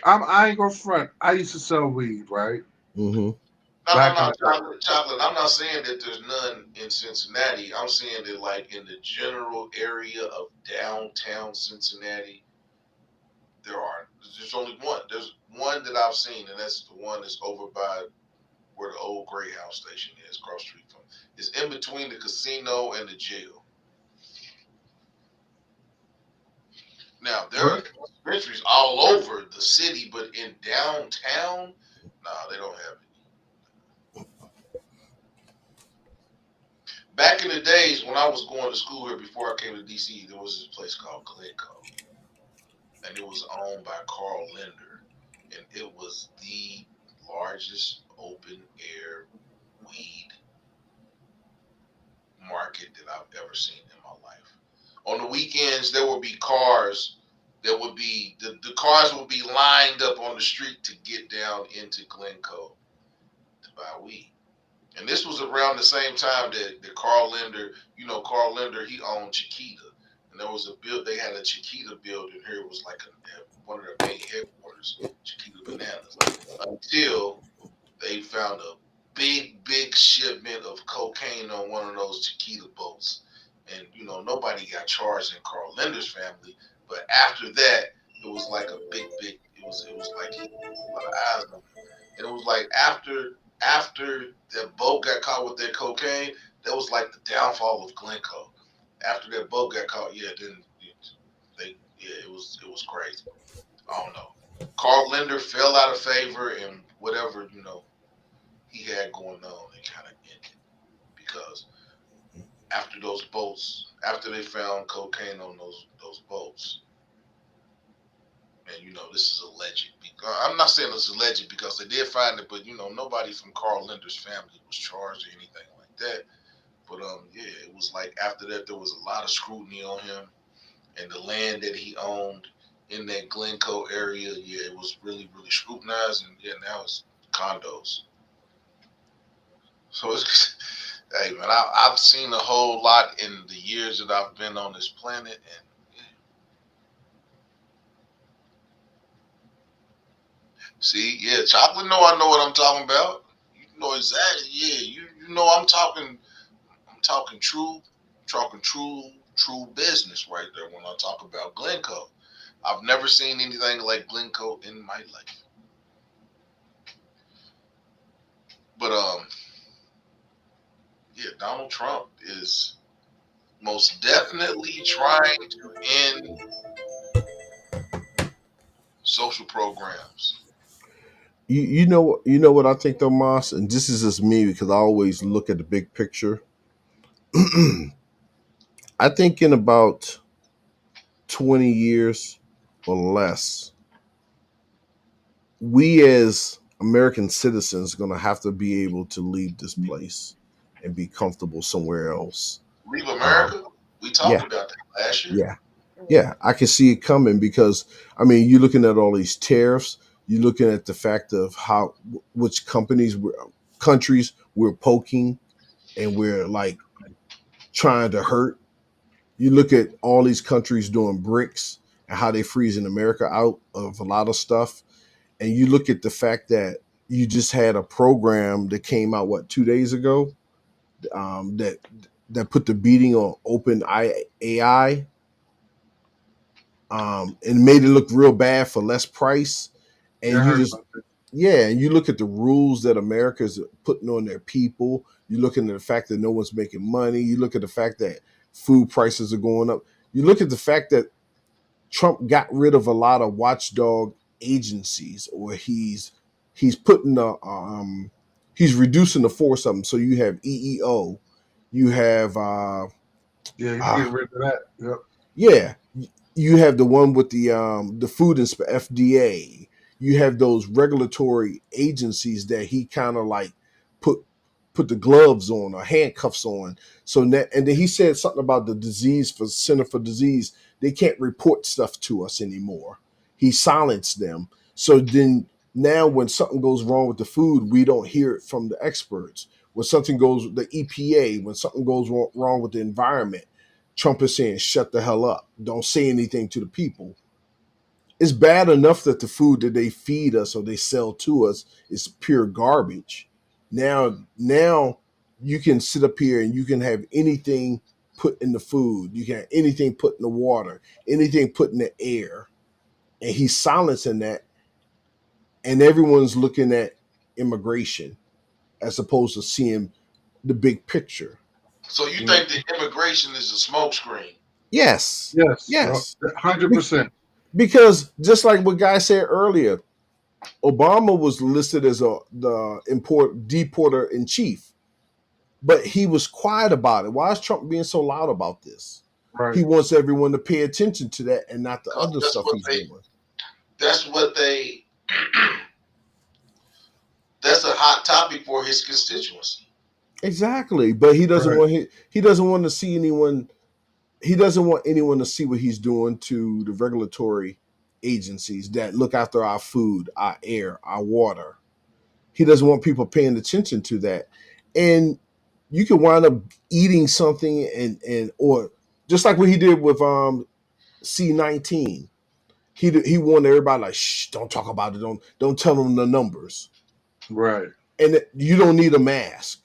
I ain't gonna front. I used to sell weed, right? Mm-hmm. No, no, Back in no, the day. chocolate. I'm not saying that there's none in Cincinnati. I'm saying that, like, in the general area of downtown Cincinnati, there are. There's only one. There's one that I've seen, and that's the one that's over by where the old Greyhound station is, across the street from. It's in between the casino and the jail. Now there are What? dispensaries all over the city, but in downtown, nah, they don't have it. Back in the days when I was going to school here before I came to DC, there was this place called Glencoe, and it was owned by Carl Linder, and it was the largest open air weed market that I've ever seen in my life. On the weekends, there would be cars that would be the cars would be lined up on the street to get down into Glencoe to buy weed. And this was around the same time that Carl Linder, Carl Linder, he owned Chiquita. And there was they had a Chiquita building here. It was like one of their main headquarters, Chiquita Bananas, until they found a big shipment of cocaine on one of those Chiquita boats. And, nobody got charged in Carl Linder's family. But after that, it was like a it was like he had a lot of eyes on him. And it was like after the boat got caught with their cocaine, that was like the downfall of Glencoe. After that boat got caught, it was crazy. I don't know. Carl Linder fell out of favor, and whatever he had going on, it kind of ended because after they found cocaine on those boats, and this is alleged. I'm not saying it's alleged because they did find it, but nobody from Carl Linder's family was charged or anything like that. But yeah, it was like after that there was a lot of scrutiny on him and the land that he owned in that Glencoe area. Yeah, it was really scrutinized, and yeah, now it's condos. So Hey man, I've seen a whole lot in the years that I've been on this planet, and see, yeah, chocolate. I know what I'm talking about. You know exactly. Yeah, you know I'm talking. I'm talking true. Talking true business right there when I talk about Glencoe. I've never seen anything like Glencoe in my life. But yeah, Donald Trump is most definitely trying to end social programs. You know what I think though, Moss, and this is just me because I always look at the big picture. I think in about 20 years or less, we as American citizens are gonna have to be able to leave this place and be comfortable somewhere else. Leave Um, America? We talked yeah, about that last year. yeah, yeah. I can see it coming because I mean, you're looking at all these tariffs. You're looking at the fact of how which countries we're poking and we're like trying to hurt. You look at all these countries doing BRICS and how they freezing America out of a lot of stuff, and you look at the fact that you just had a program that came out 2 days ago, that put the beating on Open AI, and made it look real bad for less price. Yeah, And I you heard just about that. yeah, and you look at the rules that America is putting on their people. You look at the fact that no one's making money. You look at the fact that food prices are going up. You look at the fact that Trump got rid of a lot of watchdog agencies, or he's putting he's reducing the force of them. So you have EEO, you have Yeah, he's uh getting rid of that. Yep. yeah, you have the one with the FDA. You have those regulatory agencies that he kind of like put put the gloves on or handcuffs on. So that, and then he said something about the disease for Center for Disease. They can't report stuff to us anymore. He silenced them. So then now when something goes wrong with the food, we don't hear it from the experts. When something goes the EPA, when something goes wrong with the environment, Trump is saying, shut the hell up. Don't say anything to the people. It's bad enough that the food that they feed us or they sell to us is pure garbage. Now you can sit up here and you can have anything put in the food. You can have anything put in the water, anything put in the air. And he's silencing that. And everyone's looking at immigration as opposed to seeing the big picture. So you Yeah. think that immigration is a smokescreen? Yes. Yes, Yes. 100%. Because just like what Guy said earlier, Obama was listed as the deporter in chief, but he was quiet about it. Why is Trump being so loud about this? Right. He wants everyone to pay attention to that and not the Because other stuff he's doing. that's what they that's a hot topic for his constituency. Exactly, but Right. he doesn't want to see anyone. He doesn't want anyone to see what he's doing to the regulatory agencies that look after our food, our air, our water. He doesn't want people paying attention to that, and you can wind up eating something and or just like what he did with C-19. He warned everybody like, shh, don't talk about it, don't tell them the numbers, Right. and you don't need a mask.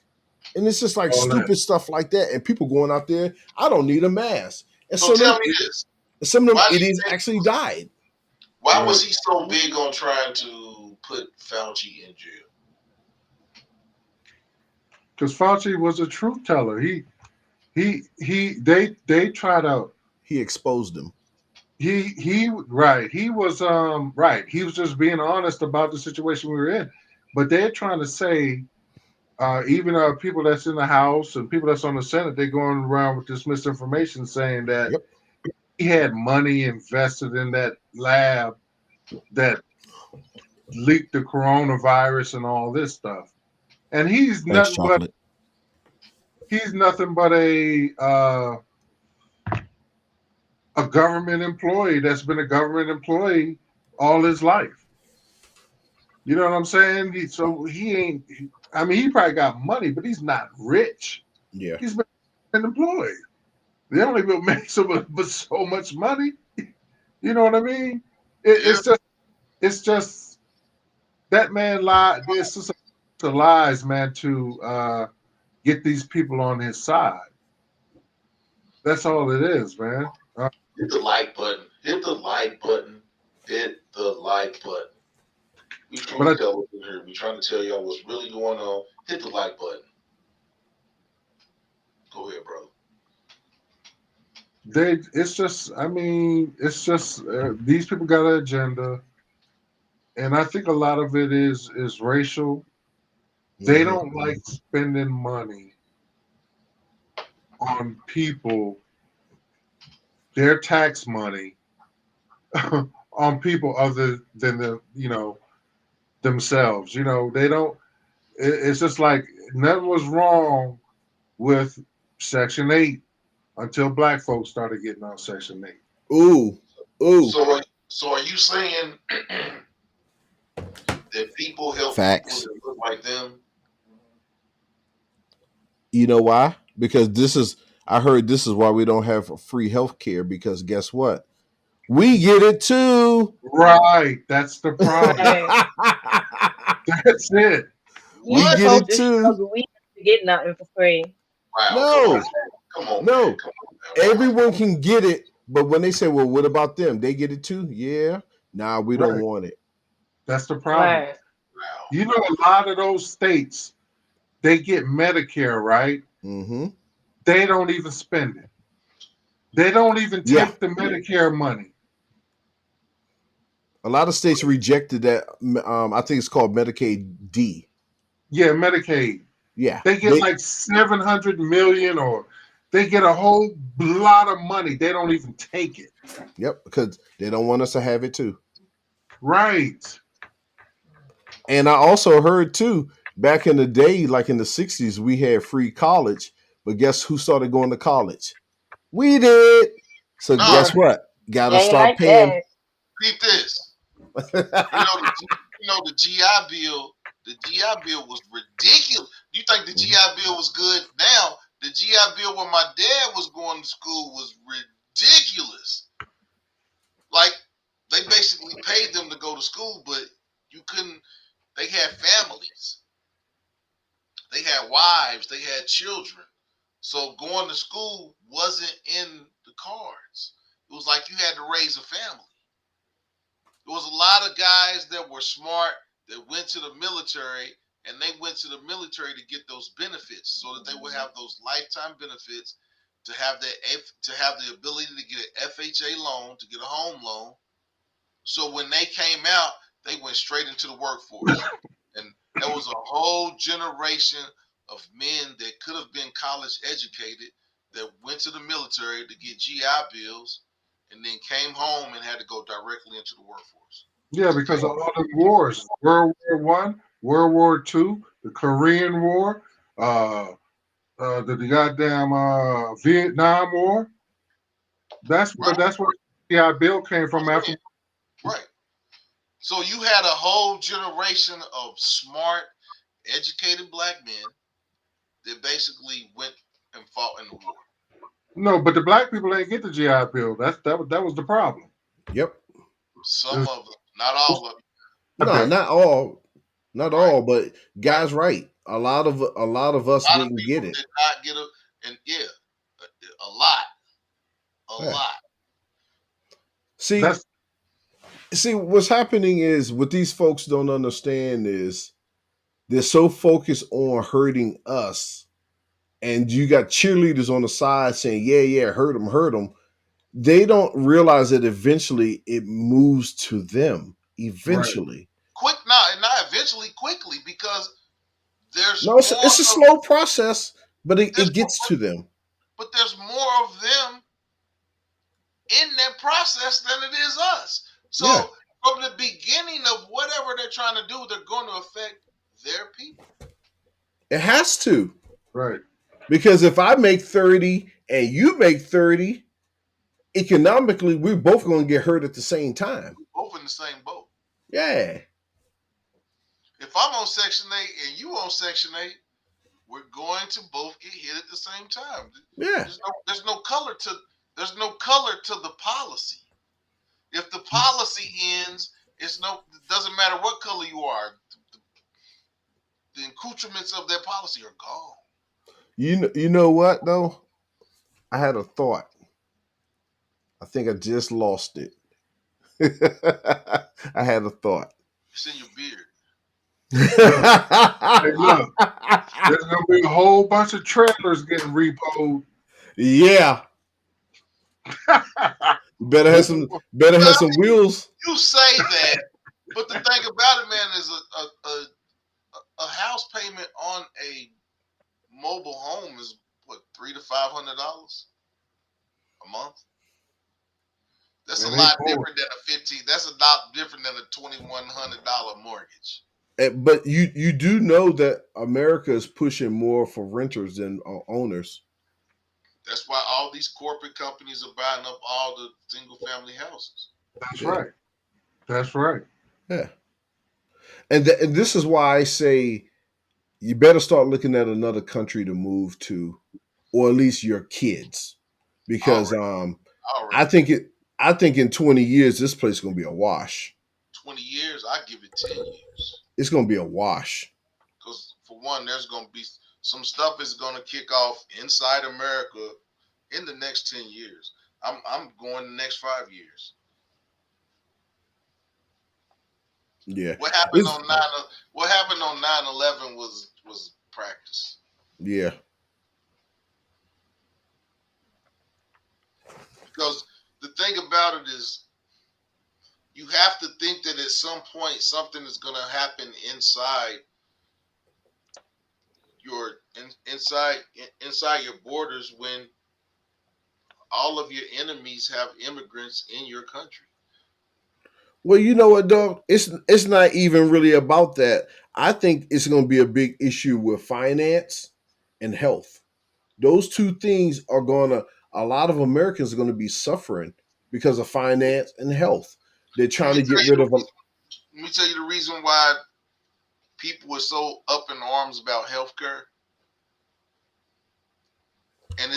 And it's just like All that. stupid stuff like that, and people going out there, I don't need a mask, and So tell me this: some of them why do you idiots think? actually died. Why Right. was he so big on trying to put Fauci in jail? Because Fauci was a truth teller. They try to He exposed them. he right. He was right. He was just being honest about the situation we were in. But they're trying to say, even people that's in the House and people that's on the Senate, they're going around with this misinformation saying that Yep, he had money invested in that lab that leaked the coronavirus and all this stuff. And thanks, chocolate. he's nothing but a government employee that's been a government employee all his life. You know what I'm saying? So he ain't. I mean, he probably got money, but he's not rich. Yeah. He's been employed. They only will make so much money. You know what I mean? Yeah. It's just that man lied. It's just a lies, man, to get these people on his side. That's all it is, man. Hit the like button. Hit the like button. Hit the like button. We But truth tellers in here. We trying to tell y'all what's really going on. Hit the like button. Go ahead, brother. it's just, I mean, it's just these people got an agenda, and I think a lot of it is racial. They Mm-hmm. don't like spending money on people, their tax money, on people other than themselves. They don't. It's just like nothing was wrong with Section 8 until black folks started getting on Section 8. Ooh. Ooh. So are you saying that people help people Facts. that look like them? You know why? Because I heard this is why we don't have free health care, because guess what? We get it too. Right. That's the problem. Right. That's it. We You What? get supposed it to too. struggle. We have to get nothing for free. Wow, come on, No, man. Come on, man. no. Come on, man. Wow. Everyone can get it, but when they say, well, what about them? They get it too? Yeah. Nah, we don't Right. want it. That's the problem. Right. Wow. A lot of those states, they get Medicare, right? Mm-hmm. They don't even spend it. They don't even Yeah. take the Medicare money. A lot of states rejected that. I think it's called Medicaid D. Yeah, Medicaid. Yeah. They get like 700 million, or they get a whole lot of money. They don't even take it. Yep, because they don't want us to have it too. Right. And I also heard too, back in the day, like in the 60s, we had free college. But guess who started going to college? We did. So No, guess Right. what? Gotta Ain't start like paying. that. peep this. The GI Bill. The GI Bill was ridiculous. You think the GI Bill was good? Now the GI Bill when my dad was going to school was ridiculous. Like they basically paid them to go to school, but you couldn't. They had families. They had wives. They had children. So going to school wasn't in the cards. It was like you had to raise a family. There was a lot of guys that were smart that went to the military, and they went to the military to get those benefits so that they would have those lifetime benefits, to have the ability to get an FHA loan, to get a home loan. So when they came out, they went straight into the workforce. And there was a whole generation of men that could have been college educated that went to the military to get GI Bills and then came home and had to go directly into the workforce. Yeah, because of all the wars, World War I, World War II, the Korean War, the goddamn Vietnam War. That's where Right. the GI Bill came from after. Right. So you had a whole generation of smart, educated black men that basically went and fought in the war. No, but the black people ain't get the GI Bill. That was the problem. Yep. Some of them, not all of them. No, not all. Not Right. all, but guys, right. A lot of us A lot of didn't people get it. did not get it, and yeah, a lot, a Yeah. lot. See, That's what's happening is what these folks don't understand is they're so focused on hurting us, and you got cheerleaders on the side saying, "Yeah, yeah, hurt them, hurt them." They don't realize that eventually it moves to them. right. Eventually, Quick, not eventually, quickly, because there's no, it's a more of slow process, but there's it gets to them. but there's more of them in that process than it is us. So Yeah, from the beginning of whatever they're trying to do, they're going to affect their people. it has to, Right. because if I make 30 and you make 30, economically, we're both going to get hurt at the same time. We're both in the same boat. Yeah. If I'm on Section 8 and you on Section 8, we're going to both get hit at the same time. Yeah. There's no color to the policy. If the policy ends, it doesn't matter what color you are. The accoutrements of that policy are gone. You know what though? I had a thought. I think I just lost it. I had a thought. It's in your beard. Hey, look, there's gonna be a whole bunch of trailers getting repoed. Yeah. Better have some wheels. You say that, but the thing about it, man, is a house payment on a mobile home is what, $300 to $500 a month. That's Man, a lot different than a 15. That's a lot different than a $2,100 mortgage. But you do know that America is pushing more for renters than owners. That's why all these corporate companies are buying up all the single family houses. That's right. That's right. Yeah. And this is why I say you better start looking at another country to move to, or at least your kids, because I think in 20 years this place is gonna be a wash. 20 years, I give it 10 years. It's gonna be a wash. Because for one, there's gonna be some stuff is gonna kick off inside America in the next 10 years. I'm going the next 5 years. Yeah. What happened on 9/11 was practice. Yeah. Because the thing about it is, you have to think that at some point something is going to happen inside your borders when all of your enemies have immigrants in your country. Well, you know what, dog? It's not even really about that. I think it's going to be a big issue with finance and health. Those two things are a lot of Americans are going to be suffering because of finance and health. They're trying to get rid of them. Let me tell you the reason why people are so up in arms about healthcare. And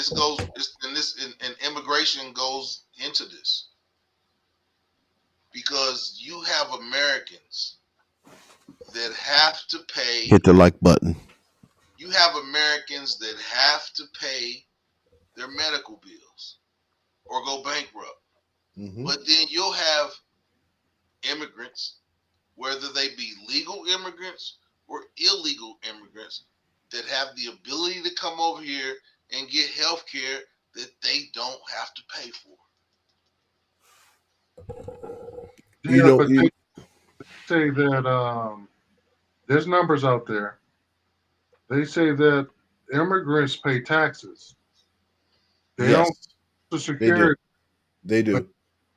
immigration goes into this. Because you have Americans that have to pay. Hit the like button. You have Americans that have to pay their medical bills or go bankrupt. Mm-hmm. But then you'll have immigrants, whether they be legal immigrants or illegal immigrants, that have the ability to come over here and get health care that they don't have to pay for. But they say that there's numbers out there. They say that immigrants pay taxes. They don't Social Security. They do.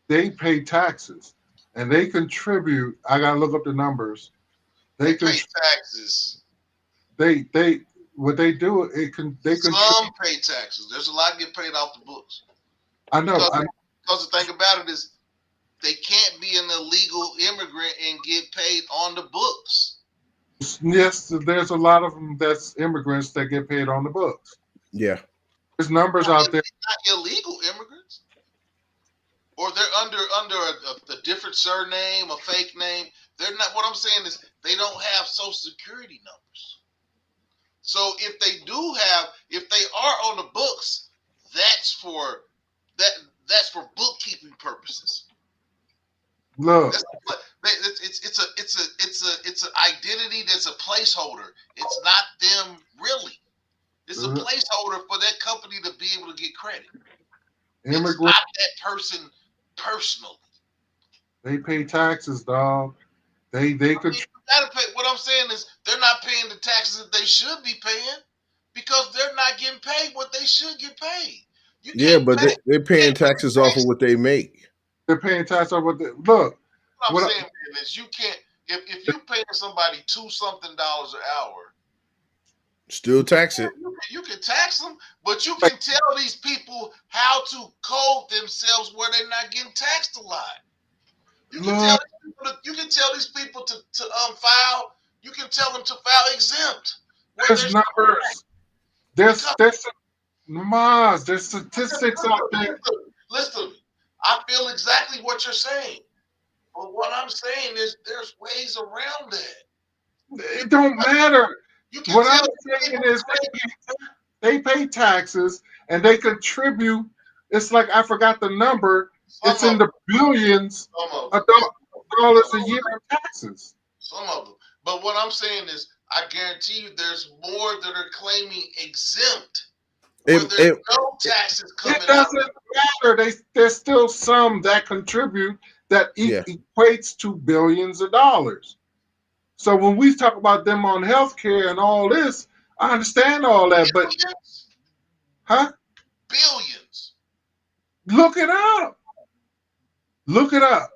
They pay taxes, and they contribute. I gotta look up the numbers. They pay taxes. They what they do. Some pay taxes. There's a lot get paid off the books. I know. Because the thing about it is, they can't be an illegal immigrant and get paid on the books. Yes, there's a lot of them that's immigrants that get paid on the books. Yeah. There's numbers out there. Not illegal immigrants. Or they're under a different surname, a fake name. They're not. What I'm saying is they don't have Social Security numbers. So if they are on the books, that's for bookkeeping purposes. Look, it's an identity that's a placeholder. It's not them really. It's a placeholder for that company to be able to get credit. It's not that person personally. They pay taxes, dog. They could. You gotta pay. What I'm saying is they're not paying the taxes that they should be paying because they're not getting paid what they should get paid. But they're paying taxes off of what they make. They're paying tax on what they look. What I'm saying is you can't if you're paying somebody $2-something an hour, still tax it. You can tax them, but you can tell these people how to code themselves where they're not getting taxed a lot. You can tell these people to file. You can tell them to file exempt. There's numbers. there's Maas, there's statistics out there. Listen to me. I feel exactly what you're saying. But what I'm saying is there's ways around that. It don't matter. You can What I'm tell saying people is they pay taxes and they contribute. It's like I forgot the number. It's some in of the billions some of of them. dollars a year in taxes. Some of them. But what I'm saying is I guarantee you there's more that are claiming exempt where there's no taxes coming It out. doesn't matter. There's still some that contribute that Yeah. equates to billions of dollars. So when we talk about them on healthcare and all this, I understand all that, but Billions? huh? Billions. Look it up. Look it up.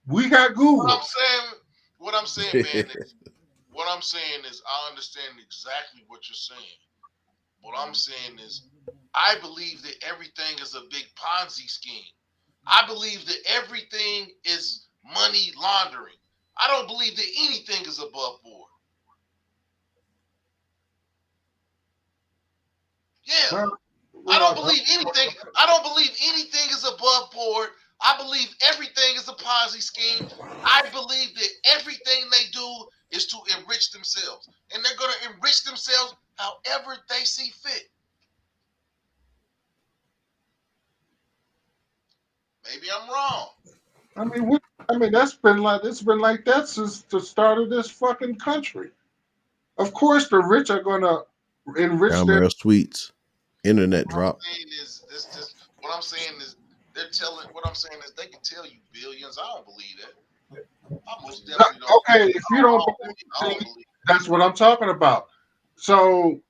We got What Google. I'm saying, man, is what I'm saying is I understand exactly what you're saying. What I'm saying is I believe that everything is a big Ponzi scheme. I believe that everything is money laundering. I don't believe that anything is above board. Yeah. I don't believe anything. I don't believe anything is above board. I believe everything is a Ponzi scheme. I believe that everything they do is to enrich themselves. And they're going to enrich themselves however they see fit. Maybe I'm wrong. I mean that's been like it's been like that since the start of this fucking country. Of course, the rich are gonna enrich their. Caramel sweets. Internet drop. What I'm saying is they're telling. What I'm saying is they can tell you billions. I don't believe that. I most definitely don't. Okay, if you don't believe, that's what I'm talking about. So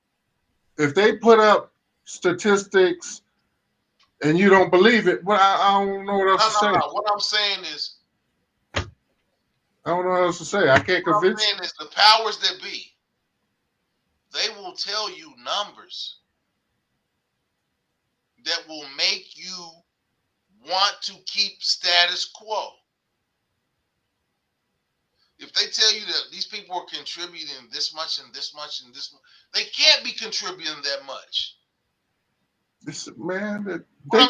if they put up statistics and you don't believe it, well, I don't know what else to say. No. What I'm saying is, I don't know what else to say. I can't what I'm convince saying is the powers that be, they will tell you numbers that will make you want to keep status quo. If they tell you that these people are contributing this much and this much and this much, they can't be contributing that much. this man. I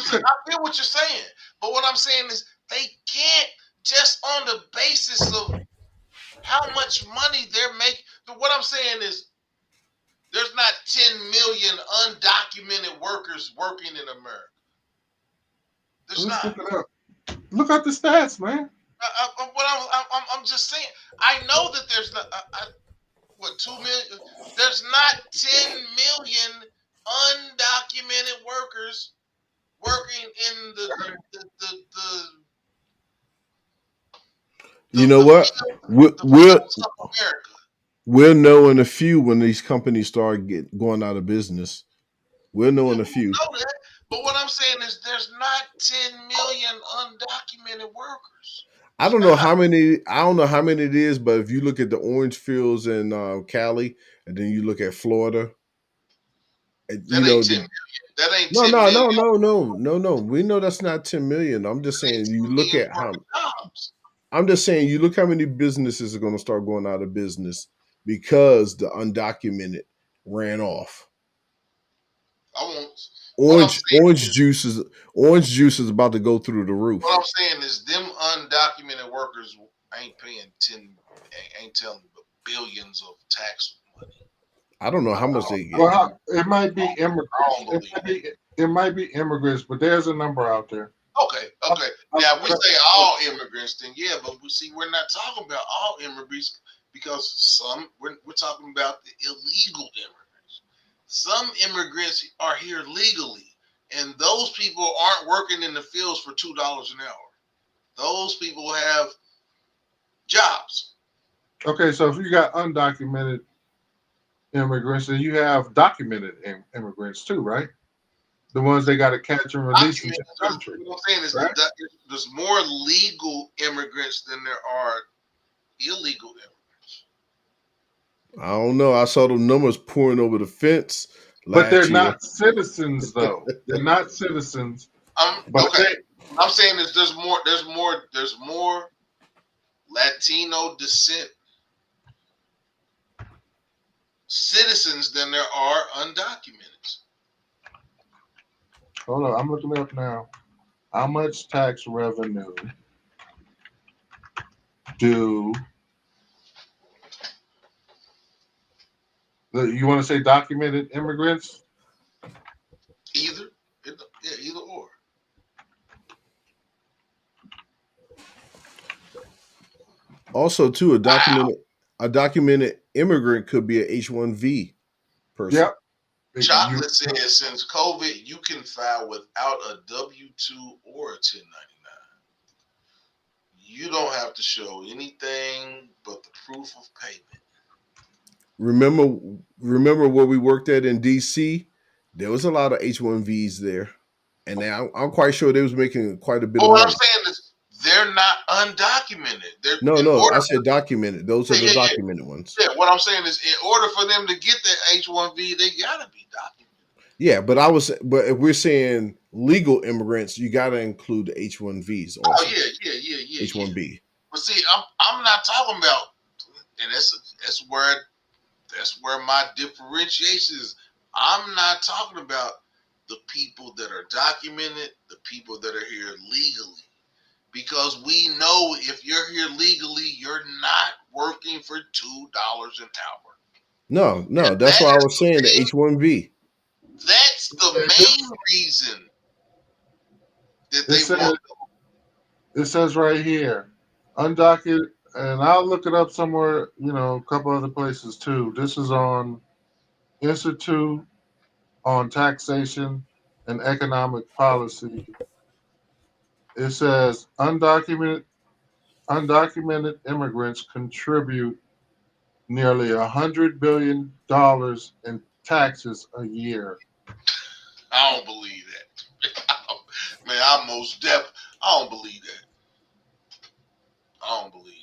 feel what you're saying, but what I'm saying is they can't just on the basis of how much money they're making. What I'm saying is there's not 10 million undocumented workers working in America. There's Let's not. look it up. Look up the stats, man. I'm just saying. I know that there's not. 2 million? There's not 10 million undocumented workers working in the You know what? We'll know in a few when these companies start going out of business. We'll know in a few. Know that, but what I'm saying is there's not 10 million undocumented workers. I don't know how many. I don't know how many it is, but if you look at the orange fields in Cali, and then you look at Florida, you know, 10 million. That ain't no, 10 no, million. no. We know that's not 10 million. I'm just saying you look at how. Jobs. I'm just saying you look how many businesses are going to start going out of business because the undocumented ran off. I won't. Orange juice is about to go through the roof. What I'm saying is them undocumented workers ain't paying ain't telling billions of tax money. I don't know how much they get. Well, it might be immigrants. It might be immigrants, but there's a number out there. Okay. Now, if we say all immigrants, then yeah, but we're not talking about all immigrants because we're talking about the illegal immigrants. Some immigrants are here legally, and those people aren't working in the fields for $2 an hour. Those people have jobs. Okay, so if you got undocumented immigrants, then you have documented immigrants too, right? The ones they got to catch and release into the country. What I'm saying is right? There's more legal immigrants than there are illegal immigrants. I don't know. I saw the numbers pouring over the fence. But they're not citizens, though. They're not citizens. Okay. I'm saying is there's more Latino descent citizens than there are undocumented. Hold on, I'm looking it up now. How much tax revenue do you want to say documented immigrants? Either, either or. Also, too, a documented immigrant could be an H-1B person. Yep. Chocolate says since COVID, you can file without a W-2 or a 1099. You don't have to show anything but the proof of payment. Remember where we worked at in DC? There was a lot of H-1Bs there, and I'm quite sure they was making quite a bit of What I'm money. saying is they're not undocumented. They're No, I said documented. Those are the documented ones. Yeah, what I'm saying is in order for them to get that H-1B, they gotta be documented. Yeah, but if we're saying legal immigrants, you got to include the H-1Bs also. Oh yeah. H-1B. But see, I'm not talking about, and that's where my differentiation is. I'm not talking about the people that are documented, the people that are here legally. Because we know if you're here legally, you're not working for $2 an hour. No, that's why I was saying the H-1B. That's the main reason that they want. It says right here, undocumented, and I'll look it up somewhere, a couple other places too. This is on Institute on Taxation and Economic Policy. It says undocumented immigrants contribute nearly $100 billion in taxes a year. I don't believe that. Man, I don't believe that. I don't believe that.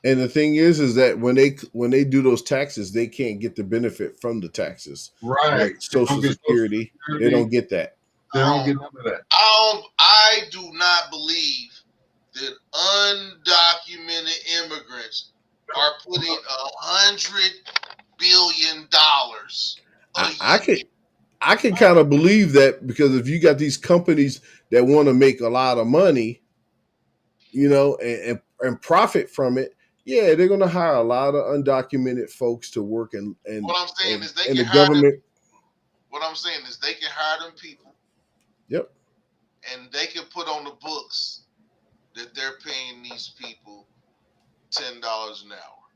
And the thing is that when they do those taxes, they can't get the benefit from the taxes. Right. Like Social Security, they don't get that. They don't get none of that. I do not believe that undocumented immigrants are putting $100 billion a year. I can kind of believe that, because if you got these companies that want to make a lot of money, and profit from it, yeah, they're going to hire a lot of undocumented folks to work and what I'm saying is they in can the hire government. What I'm saying is they can hire them people. Yep. And they can put on the books that they're paying these people $10 an hour.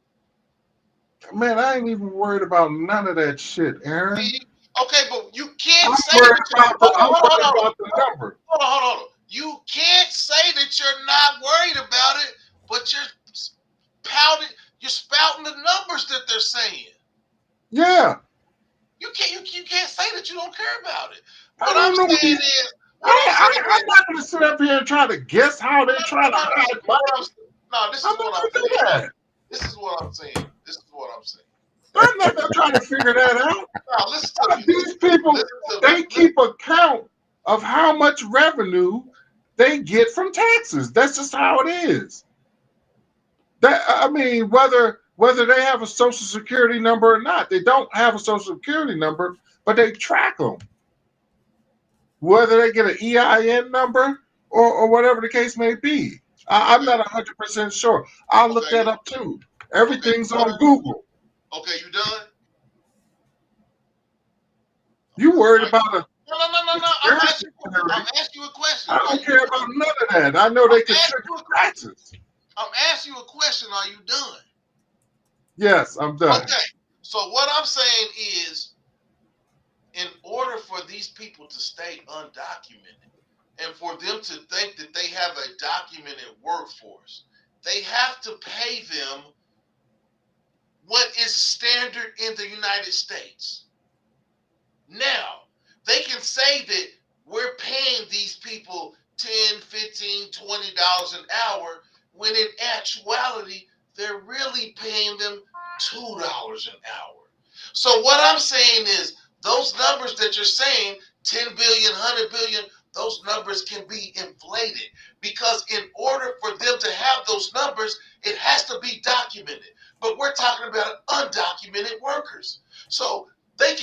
Man, I ain't even worried about none of that shit, Aaron. Okay, but you can't say I'm worried about the number. Hold on. You can't say that you're not worried about it, but you're spouting the numbers that they're saying. Yeah. You can't say that you don't care about it. What I'm saying is, I'm not going to sit up here and try to guess how they're trying to hide money. No, this is what I'm saying. This is what I'm saying. I'm not trying to figure that out. No, listen to me. These people, they keep account of how much revenue they get from taxes. That's just how it is. Whether they have a Social Security number or not, they don't have a Social Security number, but they track them. Whether they get an EIN number or whatever the case may be. I'm not 100% sure. I'll look that up too. Everything's on Google. Okay, you done? You worried about a... No. I'm asking you a question. I don't care about none of that. I know they contribute taxes. I'm asking you a question. Are you done? Yes, I'm done. Okay. So what I'm saying is, in order for these people to stay undocumented and for them to think that they have a documented workforce, they have to pay them what is standard in the United States. Now, they can say that we're paying these people $10, $15, $20 an hour, when in actuality, they're really paying them $2 an hour. So what I'm saying is, those numbers that you're saying, 10 billion, 100 billion, those numbers can be inflated, because in order for them to have those numbers, it has to be documented. But we're talking about undocumented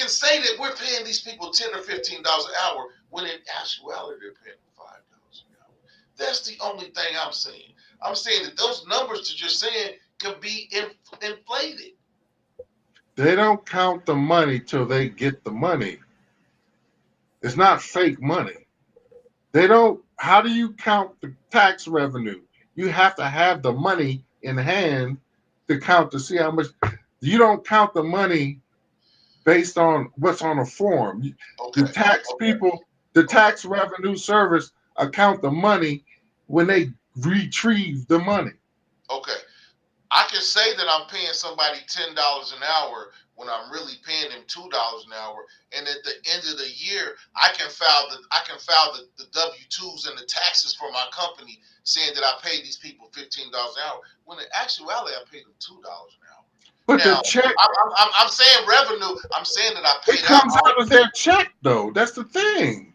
can say that we're paying these people $10 or $15 an hour when in actuality they're paying $5 an hour. That's the only thing I'm saying. I'm saying that those numbers that you're saying can be inflated. They don't count the money till they get the money. It's not fake money. They don't. How do you count the tax revenue? You have to have the money in hand to count to see how much. You don't count the money based on what's on a form. Okay. The tax people, the tax revenue service account the money when they retrieve the money. Okay. I can say that I'm paying somebody $10 an hour when I'm really paying them $2 an hour, and at the end of the year, I can file the W-2s and the taxes for my company saying that I paid these people $15 an hour. When in actuality, I paid them $2 an hour. But Now, the check, I'm saying revenue. I'm saying that I it paid comes out of their check, though. That's the thing.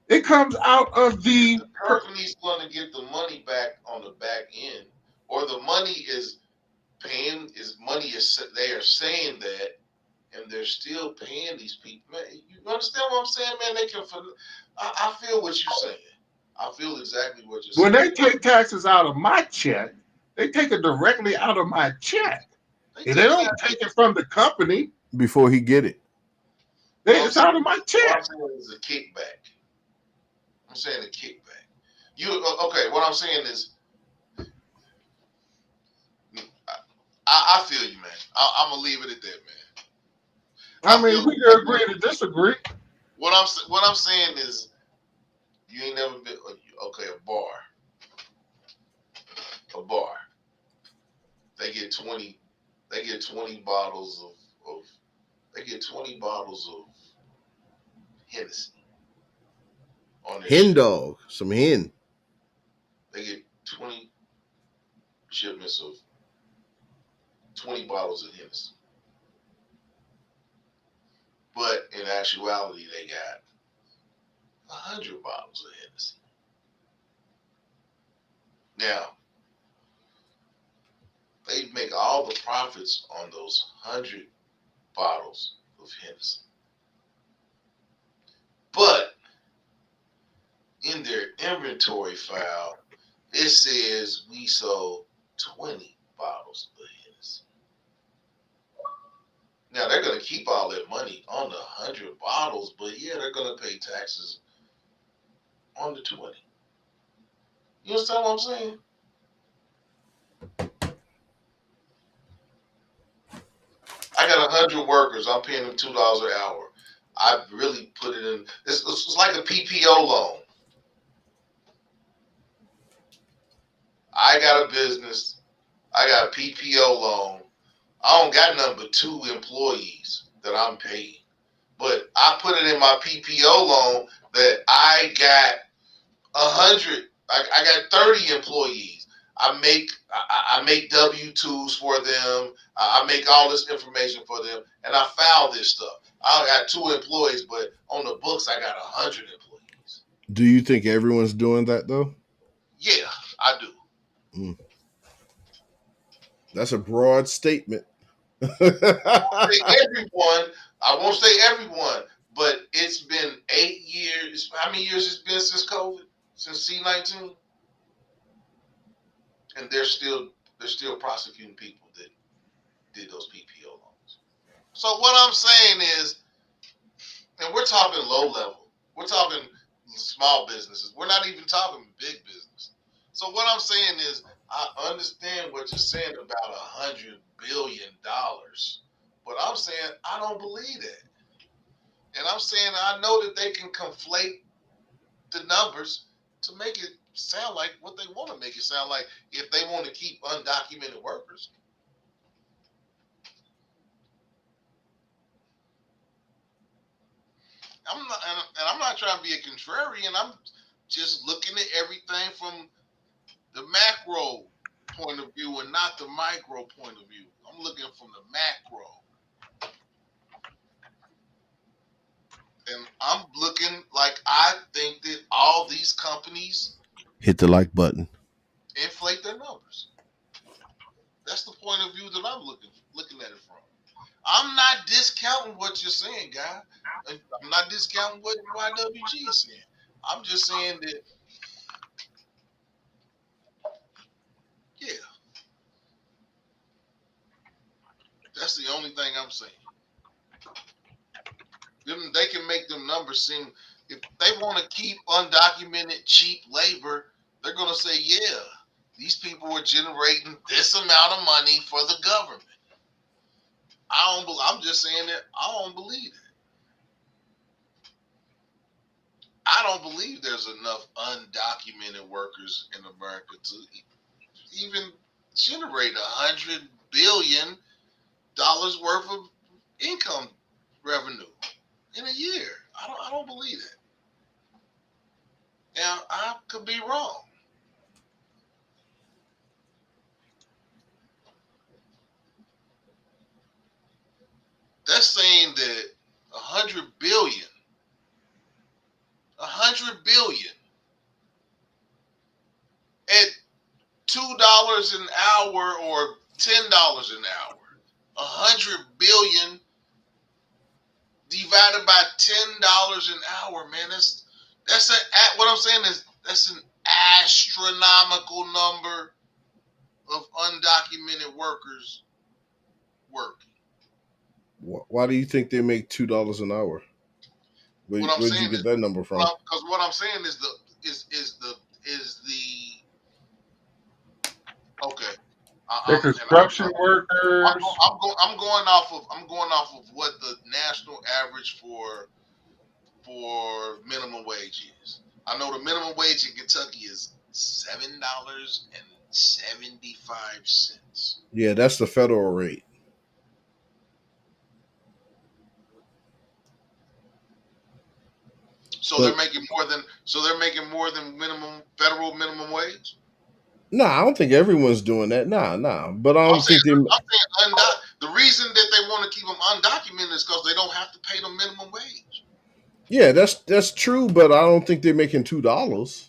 It comes out of the company's going to get the money back on the back end, or the money is paying they are saying that, and they're still paying these people. Man, you understand what I'm saying, man? They can. I feel what you're saying. I feel exactly what you're saying. when they take taxes out of my check, they take it directly out of my check. And they don't take it from the company before he get it. It's out of my What check. I'm saying is a kickback. I'm saying a kickback. Okay? What I'm saying is, I feel you, man. I'm gonna leave it at that, man. I mean, we can agree to disagree. What I'm saying is, you ain't never been okay. A bar. They get 20 bottles of they get 20 bottles of Hennessy on their Hen ship. dog, some hen. They get 20 shipments of 20 bottles of Hennessy. But in actuality, they got 100 bottles of Hennessy. Now, they make all the profits on those 100 bottles of Hennessy. But in their inventory file, it says we sold 20 bottles of Hennessy. Now, they're going to keep all that money on the 100 bottles, but yeah, they're going to pay taxes on the 20. You understand what I'm saying? I got 100 workers. I'm paying them $2 an hour. I really put it in. It's like a PPO loan. I got a business. I got a PPO loan. I don't got nothing but 2 employees that I'm paying. But I put it in my PPO loan that I got 100. I got 30 employees. I make W-2s for them. I make all this information for them, and I file this stuff. I got 2 employees, but on the books I got 100 employees. Do you think everyone's doing that though? Yeah, I do. That's a broad statement. I won't say everyone, but it's been 8 years. How many years it's been since COVID? Since C-19? And they're still prosecuting people that did those PPO loans. So what I'm saying is, and we're talking low level, we're talking small businesses. We're not even talking big business. So what I'm saying is, I understand what you're saying about $100 billion, but I'm saying I don't believe that. And I'm saying I know that they can conflate the numbers to make it sound like what they want to make it sound like if they want to keep undocumented workers. I'm not trying to be a contrarian. I'm just looking at everything from the macro point of view and not the micro point of view. I'm looking from the macro. And I'm looking like I think that all these companies Hit the like button. inflate their numbers. That's the point of view that I'm looking at it from. I'm not discounting what you're saying, guy. I'm not discounting what YWG is saying. I'm just saying that, yeah, that's the only thing I'm saying. They can make them numbers seem, if they want to keep undocumented cheap labor, they're going to say, yeah, these people are generating this amount of money for the government. I'm just saying that I don't believe it. I don't believe there's enough undocumented workers in America to even generate $100 billion worth of income revenue in a year. I don't believe that. Now I could be wrong. That's saying that 100 billion at $2 an hour or $10 an hour, 100 billion divided by $10 an hour, man. What I'm saying is that's an astronomical number of undocumented workers working. Why do you think they make $2 an hour? Where'd you get that number from? Because what I'm saying is okay. The construction workers. I'm going off of what the national average for minimum wage is. I know the minimum wage in Kentucky is $7.75. Yeah, that's the federal rate. So they're making more than federal minimum wage. No, I don't think everyone's doing that. Nah. But I don't think they. I'm saying the reason that they want to keep them undocumented is because they don't have to pay them minimum wage. Yeah, that's true, but I don't think they're making $2.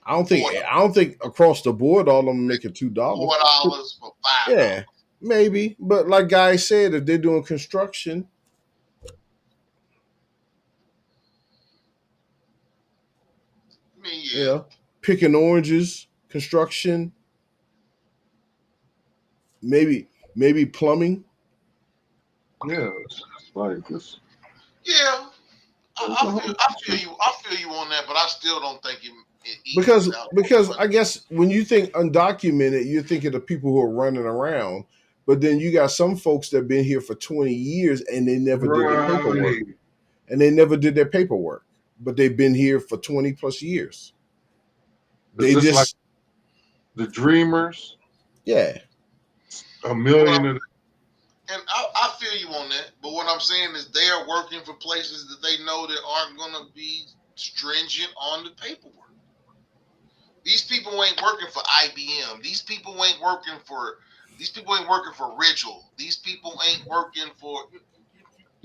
I don't think across the board all of them making $2. $4 for $5. Yeah, maybe, but like Guy said, if they're doing construction, yeah, picking oranges, construction, maybe plumbing. Yeah, it's like this. Yeah, I feel you on that, but I still don't think it because I guess when you think undocumented, you're thinking of people who are running around. But then you got some folks that have been here for 20 years and they never did their paperwork. And they never did their paperwork, but they've been here for 20 plus years. They just like the dreamers. Yeah. A million of them. And I feel you on that, but what I'm saying is they are working for places that they know that aren't going to be stringent on the paperwork. These people ain't working for IBM. These people ain't working for Ridgel. These people ain't working for.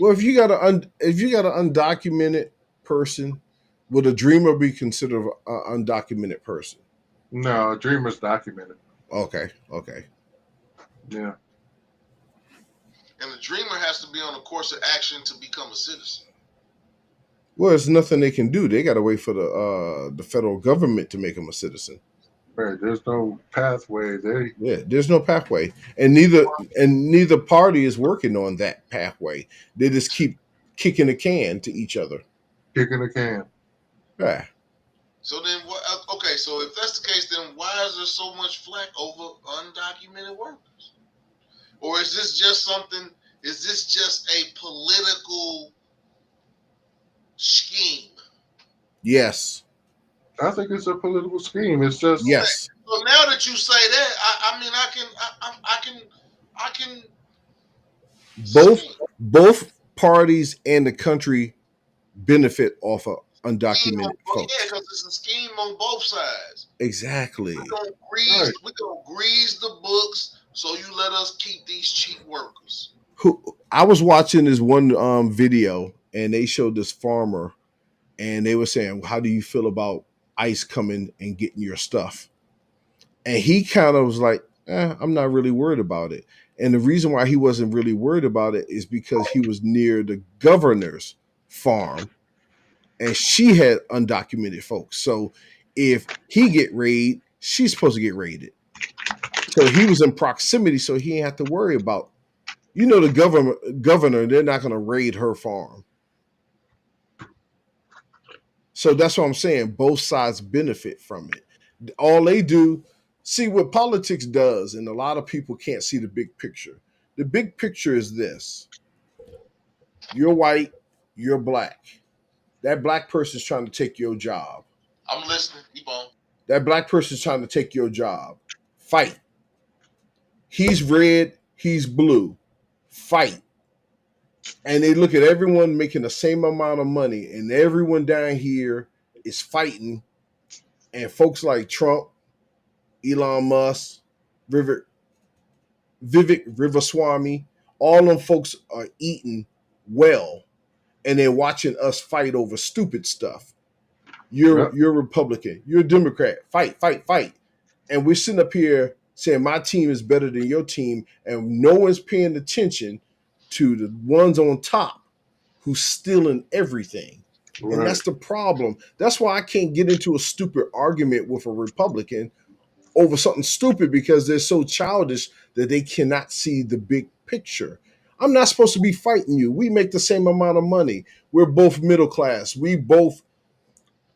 Well, if you got an undocumented person, would a dreamer be considered an undocumented person? No, a dreamer's documented. Okay. Yeah. And the dreamer has to be on a course of action to become a citizen. Well, there's nothing they can do. They got to wait for the federal government to make them a citizen. Right. There's no pathway. There's no pathway, and neither party is working on that pathway. They just keep kicking the can to each other. Kicking the can. Yeah. So then, okay. So if that's the case, then why is there so much flack over undocumented workers? Or is this just something? Is this just a political scheme? Yes. I think it's a political scheme. It's just yes. So now that you say that, I can. Both parties and the country benefit off of undocumented folks. Yeah, because it's a scheme on both sides. Exactly. We're gonna grease the books so you let us keep these cheap workers. I was watching this one video and they showed this farmer and they were saying, how do you feel about ICE coming and getting your stuff? And he kind of was like, I'm not really worried about it. And the reason why he wasn't really worried about it is because he was near the governor's farm and she had undocumented folks. So if he get raided, she's supposed to get raided. So he was in proximity, so he didn't have to worry about, the governor, they're not going to raid her farm. So that's what I'm saying. Both sides benefit from it. All they do, see what politics does, and a lot of people can't see the big picture. The big picture is this. You're white, you're black. That black person's trying to take your job. I'm listening. Keep on. That black person's trying to take your job. Fight. He's red, he's blue. Fight. And they look at everyone making the same amount of money, and everyone down here is fighting. And folks like Trump, Elon Musk, Vivek Ramaswamy, all them folks are eating well, and they're watching us fight over stupid stuff. You're a Republican, you're a Democrat, fight, fight, fight. And we're sitting up here saying my team is better than your team, and no one's paying attention to the ones on top who's stealing everything. Right. And that's the problem. That's why I can't get into a stupid argument with a Republican over something stupid, because they're so childish that they cannot see the big picture. I'm not supposed to be fighting you. We make the same amount of money. We're both middle class. We both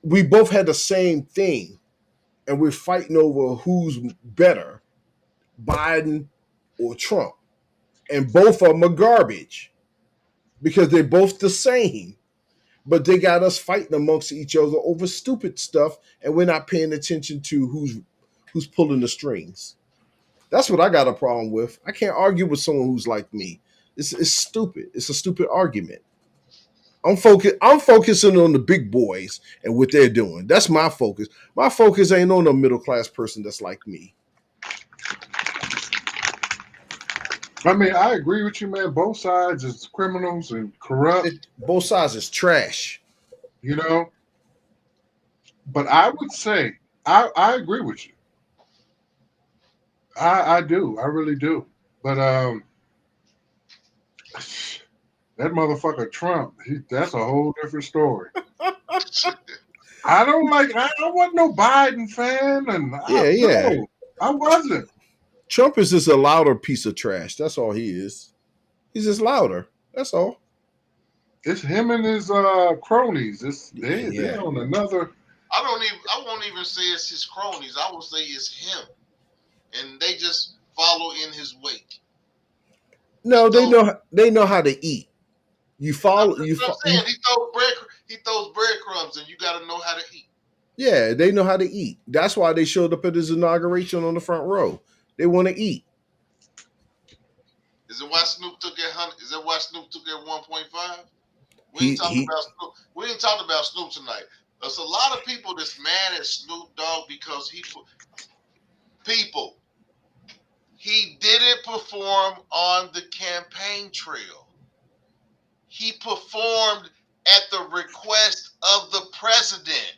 had the same thing, and we're fighting over who's better, Biden or Trump. And both of them are garbage because they're both the same. But they got us fighting amongst each other over stupid stuff, and we're not paying attention to who's pulling the strings. That's what I got a problem with. I can't argue with someone who's like me. It's stupid. It's a stupid argument. I'm focusing on the big boys and what they're doing. That's my focus. My focus ain't on a middle class person that's like me. I mean, I agree with you, man. Both sides is criminals and corrupt. Both sides is trash. But I would say, I agree with you. I do. I really do. But that motherfucker Trump, that's a whole different story. I don't wasn't no Biden fan. And no, I wasn't. Trump is just a louder piece of trash. That's all he is. He's just louder. That's all. It's him and his cronies. They're on another. I won't even say it's his cronies. I will say it's him, and they just follow in his wake. No, they know how to eat. You follow. I'm saying he throws breadcrumbs, and you got to know how to eat. Yeah, they know how to eat. That's why they showed up at his inauguration on the front row. They want to eat. Is it why Snoop took that 1.5? We ain't talking about Snoop. We ain't talking about Snoop tonight. There's a lot of people that's mad at Snoop Dogg because he didn't perform on the campaign trail. He performed at the request of the president.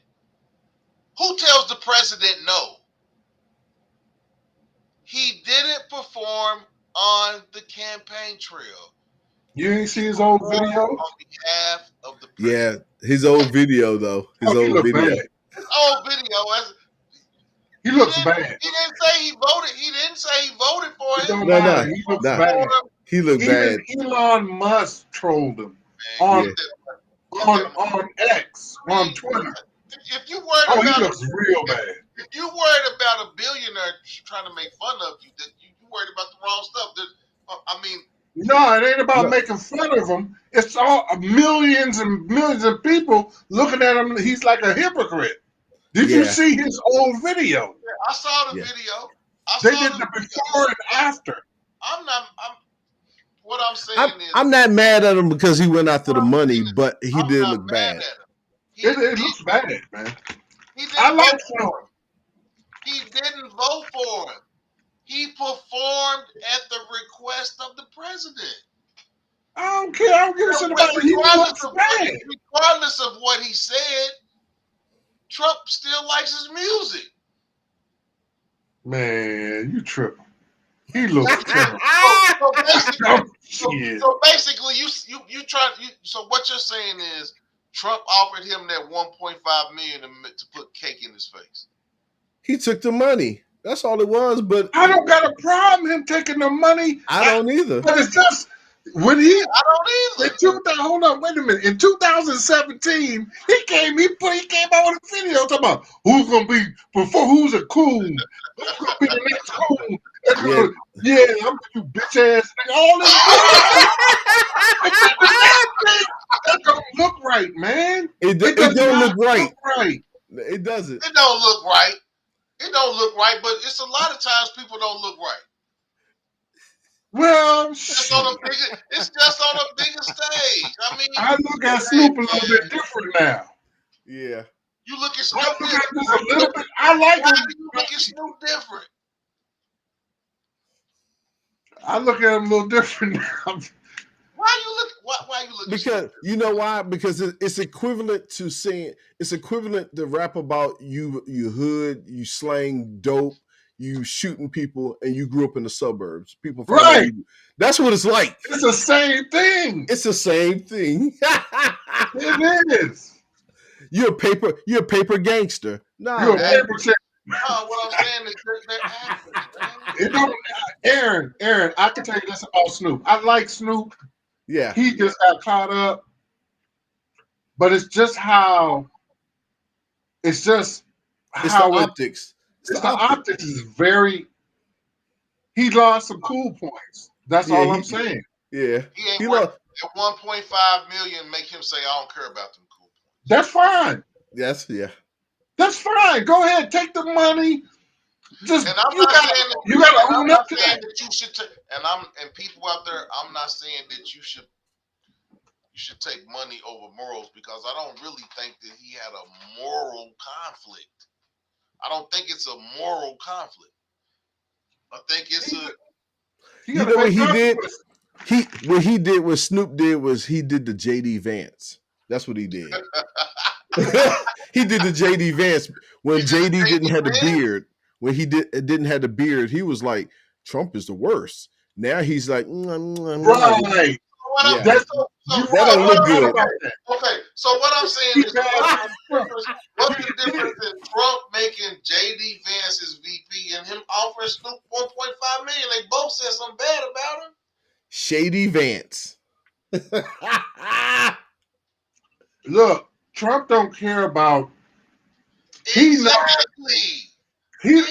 Who tells the president no? He didn't perform on the campaign trail. You ain't see his old video? On behalf of the president. Yeah, his old video though. His old video. Bad. His old video. He looks bad. He didn't say he voted. He didn't say he voted for it. No. He looks bad. He looked bad. Elon Musk trolled him on X, on Twitter. If you worried he looks real bad. If you worried about a billionaire trying to make fun of you, that you worried about the wrong stuff. No, it ain't about making fun of him. It's all millions and millions of people looking at him. He's like a hypocrite. Did you see his old video? Yeah, I saw the video. They did the before and after. What I'm saying is, I'm not mad at him because he went after the money, but he did look bad. It looks bad, man. I like him. He didn't vote for him. He performed at the request of the president. I don't care. I don't give a shit about it. Regardless of what he said, Trump still likes his music. Man, you tripping. He looks terrible. So basically, Oh, so, shit. so basically, you try. So what you're saying is Trump offered him that 1.5 million to put cake in his face. He took the money. That's all it was. But I don't got a problem him taking the money. I don't either. But it's just when he I don't either. hold on, wait a minute. In 2017, he came out with a video talking about who's gonna be who's a coon, who's gonna be the next coon. I'm you bitch ass nigga. All this that don't look right, man. It does don't not look right. right. It doesn't. It don't look right. It don't look right, but it's a lot of times people don't look right. Well, it's just on a bigger stage. I mean, I look at Snoop a little bit different now. Yeah. You look at I Snoop look at this a little bit. I like Why him. do you look at Snoop different? I look at him a little different now. Why you look? Because you know why? Because it's equivalent to saying it's equivalent to rap about you hood, you slang dope, you shooting people, and you grew up in the suburbs. People find out you. That's what it's like. It's the same thing. It's the same thing. It is. You're a paper gangster. No, you're a paper check. What I'm saying is they're actors, man. It don't, Aaron, I can tell you this about Snoop. I like Snoop. Yeah. He just got caught up. But it's just how it's just it's how the optics. It's the optics is very he lost some cool points. That's all I'm saying. Yeah. He lost at 1.5 million make him say I don't care about them cool points. That's fine. Yes, yeah. That's fine. Go ahead, take the money. Just and I'm you gotta own up to that. You should and people out there, I'm not saying that you should take money over morals because I don't really think that he had a moral conflict. I don't think it's a moral conflict. I think it's you know what he did? What he did, what Snoop did was he did the JD Vance. That's what he did. He did the JD Vance when JD didn't have the beard. When he didn't have the beard, he was like, Trump is the worst. Now he's like, right. Yeah. That don't look good. Okay, so what I'm saying is, what's the difference in Trump making JD Vance his VP and him offering Snoop 1.5 million? They both said something bad about him. Shady Vance. Look, Trump don't care about.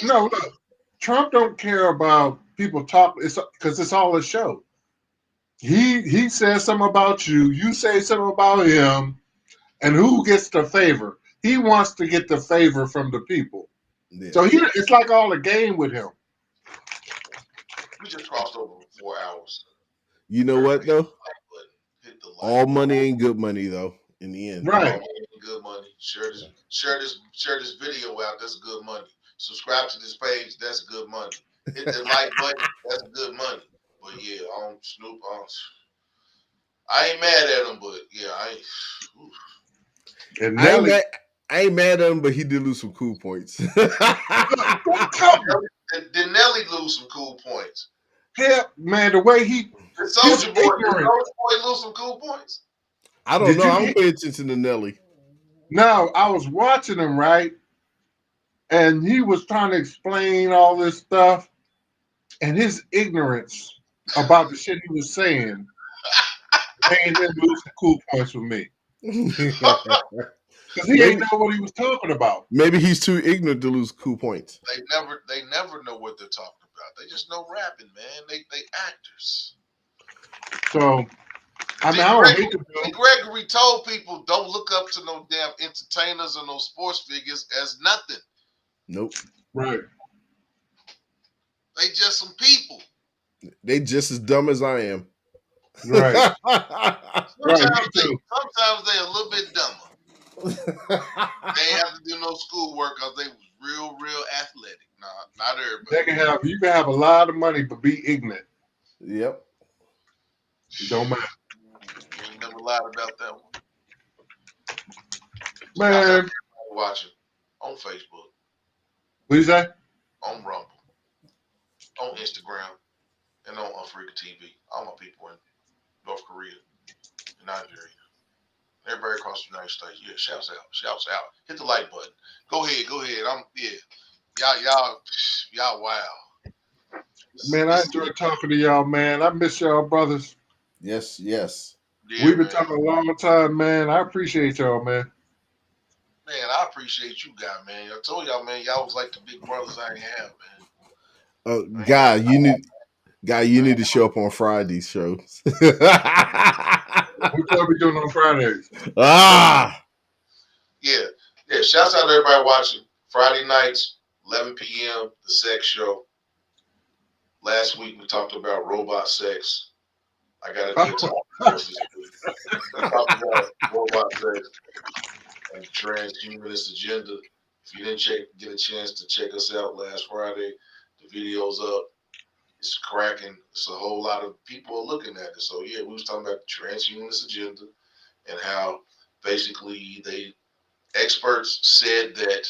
Look, Trump don't care about people talking. It's because it's all a show. He says something about you, you say something about him, and who gets the favor? He wants to get the favor from the people. Yeah. So it's like all a game with him. We just crossed over 4 hours. You know what though? All money ain't good money though. In the end, right? Good money. Share this video out. That's good money. Subscribe to this page. That's good money. Hit the like button. That's good money. But yeah, on Snoop, I ain't mad at him, but yeah, I ain't mad at him, but he did lose some cool points. Did Nelly lose some cool points? Yeah, man, the way did Soulja Boy lose some cool points? I don't know. I don't pay attention to Nelly. No, I was watching him, right? And he was trying to explain all this stuff, and his ignorance about the shit he was saying made him lose the cool points with me. Because he ain't know what he was talking about. Maybe he's too ignorant to lose cool points. They never know what they're talking about. They just know rapping, man. They actors. So I mean, I don't hate the bill. Gregory told people don't look up to no damn entertainers or no sports figures as nothing. Nope. Right. They just some people. They just as dumb as I am. Right. Sometimes they're a little bit dumber. They ain't have to do no schoolwork because they was real athletic. Nah, not everybody. You can have a lot of money but be ignorant. Yep. It don't matter. You ain't never lied about that one. Man. Watching on Facebook. What you say? On Rumble. On Instagram. and on Africa TV. All my people in North Korea, Nigeria, everybody across the United States. Yeah, shouts out. Hit the like button. Go ahead. Y'all wow. Man, I enjoyed talking to y'all, man. I miss y'all, brothers. Yes. Yeah, We've been man. talking a long time, man. I appreciate y'all, man. Man, I appreciate you guys, man. I told y'all, man, y'all was like the big brothers I ain't have, man. Guy, you need to show up on Friday's shows. What y'all be doing on Fridays? Yeah. Shouts out to everybody watching. Friday nights, 11 p.m. The Sex Show. Last week we talked about robot sex. I got a good topic for us this week. We talked about robot sex and the transhumanist agenda. If you didn't get a chance to check us out last Friday, the video's up. It's cracking. It's a whole lot of people are looking at it. So yeah, we was talking about the transhumanist agenda and how basically experts said that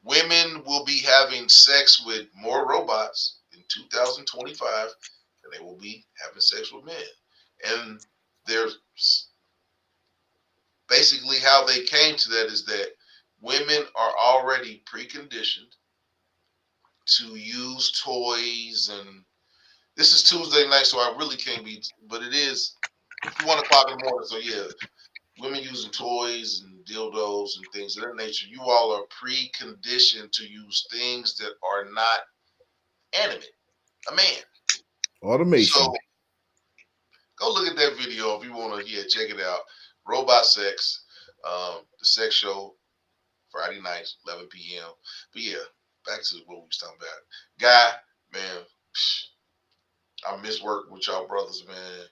women will be having sex with more robots in 2025 than they will be having sex with men. And there's basically how they came to that is that women are already preconditioned to use toys, and this is Tuesday night, so I really can't be, but it is 1 o'clock in the morning. So yeah, women using toys and dildos and things of that nature. You all are preconditioned to use things that are not animate. A man. Automation. So go look at that video if you want to. Yeah, check it out. Robot Sex, the sex show, Friday nights, 11 p.m. But yeah, back to what we was talking about. Guy, man, I miss working with y'all brothers, man.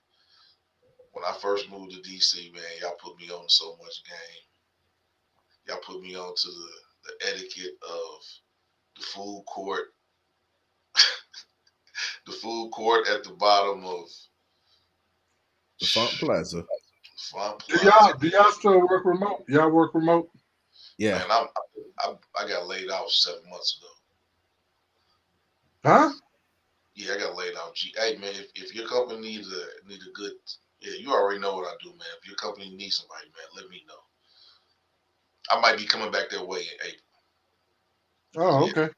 When I first moved to DC, man, y'all put me on so much game. Y'all put me on to the etiquette of the food court, the food court at the bottom of The Font Plaza. Font Do Plaza. y'all still work remote? Y'all work remote? Yeah. Man, I got laid off 7 months ago. Huh? Yeah, I got laid off. Hey man, if your company need a good, yeah, you already know what I do, man. If your company needs somebody, man, let me know. I might be coming back that way in April. Oh, Yeah, okay.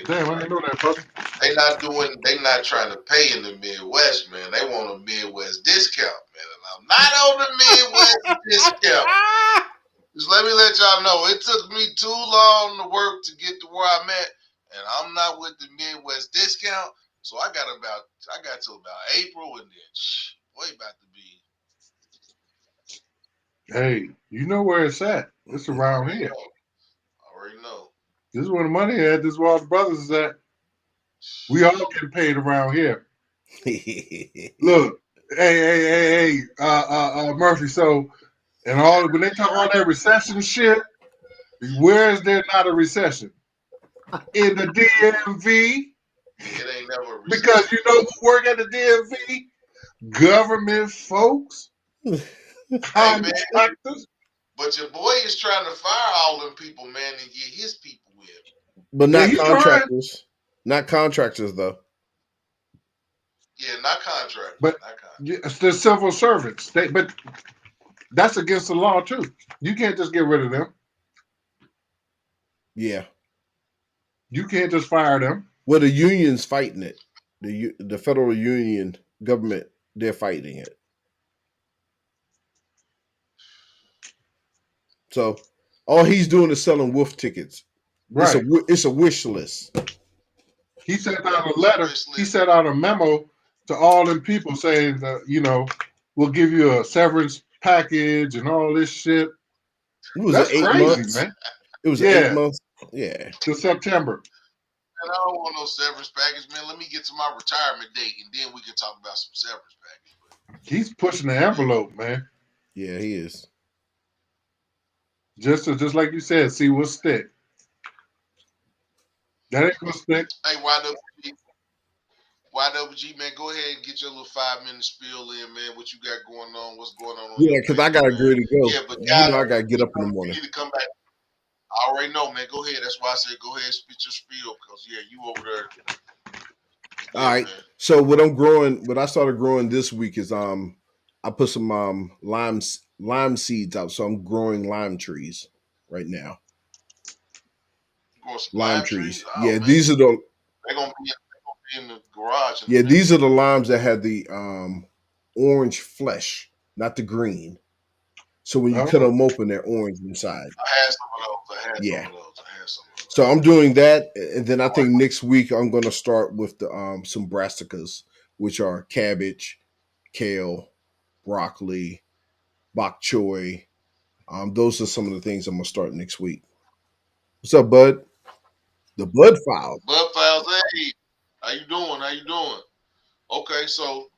Damn, I didn't know that, brother. They not trying to pay in the Midwest, man. They want a Midwest discount, man. And I'm not on the Midwest discount. Just let y'all know, it took me too long to work to get to where I'm at, and I'm not with the Midwest discount. So I got till about April, and then boy, about to be. Hey, you know where it's at. It's around here. I already know. This is where the money at. This is where all the brothers is at. We all get paid around here. Look, hey, Murphy. So, and all when they talk all that recession shit, where is there not a recession? In the DMV, It ain't never a recession. because you know who work at the DMV? Government folks, contractors. But your boy is trying to fire all them people, man, and get his people in. But Yeah, not he trying. contractors. Not contractors though. Yeah, not contractors. But it's the civil servants. But that's against the law too. You can't just get rid of them. Yeah. You can't just fire them. Well, the union's fighting it. The federal union government, they're fighting it. So all he's doing is selling wolf tickets. Right. It's a wish list. He sent out a letter. He sent out a memo to all them people saying that, we'll give you a severance package and all this shit. That's 8 crazy, months? man. It was 8 months. Yeah. To September. And I don't want no severance package, man. Let me get to my retirement date, and then we can talk about some severance package. He's pushing the envelope, man. Yeah, he is. Just like you said, see what's stick. That ain't gonna stick. Hey, YWG, man, go ahead and get your little 5-minute spiel in, man. What you got going on? What's going on? Yeah, because I got to agree to go. Yeah, but I got to get up in the morning. You need to come back. I already know, man. Go ahead. That's why I said go ahead and spit your spiel, because yeah, you over there All Yeah, right. man. So what I started growing this week is I put some lime seeds out. So I'm growing lime trees right now. Growing some Lime lime trees. trees. Yeah, Oh man, these are the they're gonna be in the garage in yeah, a minute. these are the limes that had the orange flesh, not the green. So when you cut Oh, them open, they're orange inside. I had some of those. I had Yeah. some of those. I had some of those. So I'm doing that, and then I think next week I'm going to start with the some brassicas, which are cabbage, kale, broccoli, bok choy. Those are some of the things I'm going to start next week. What's up, bud? The bud file. Bud Files, hey, how you doing? How you doing? Okay, so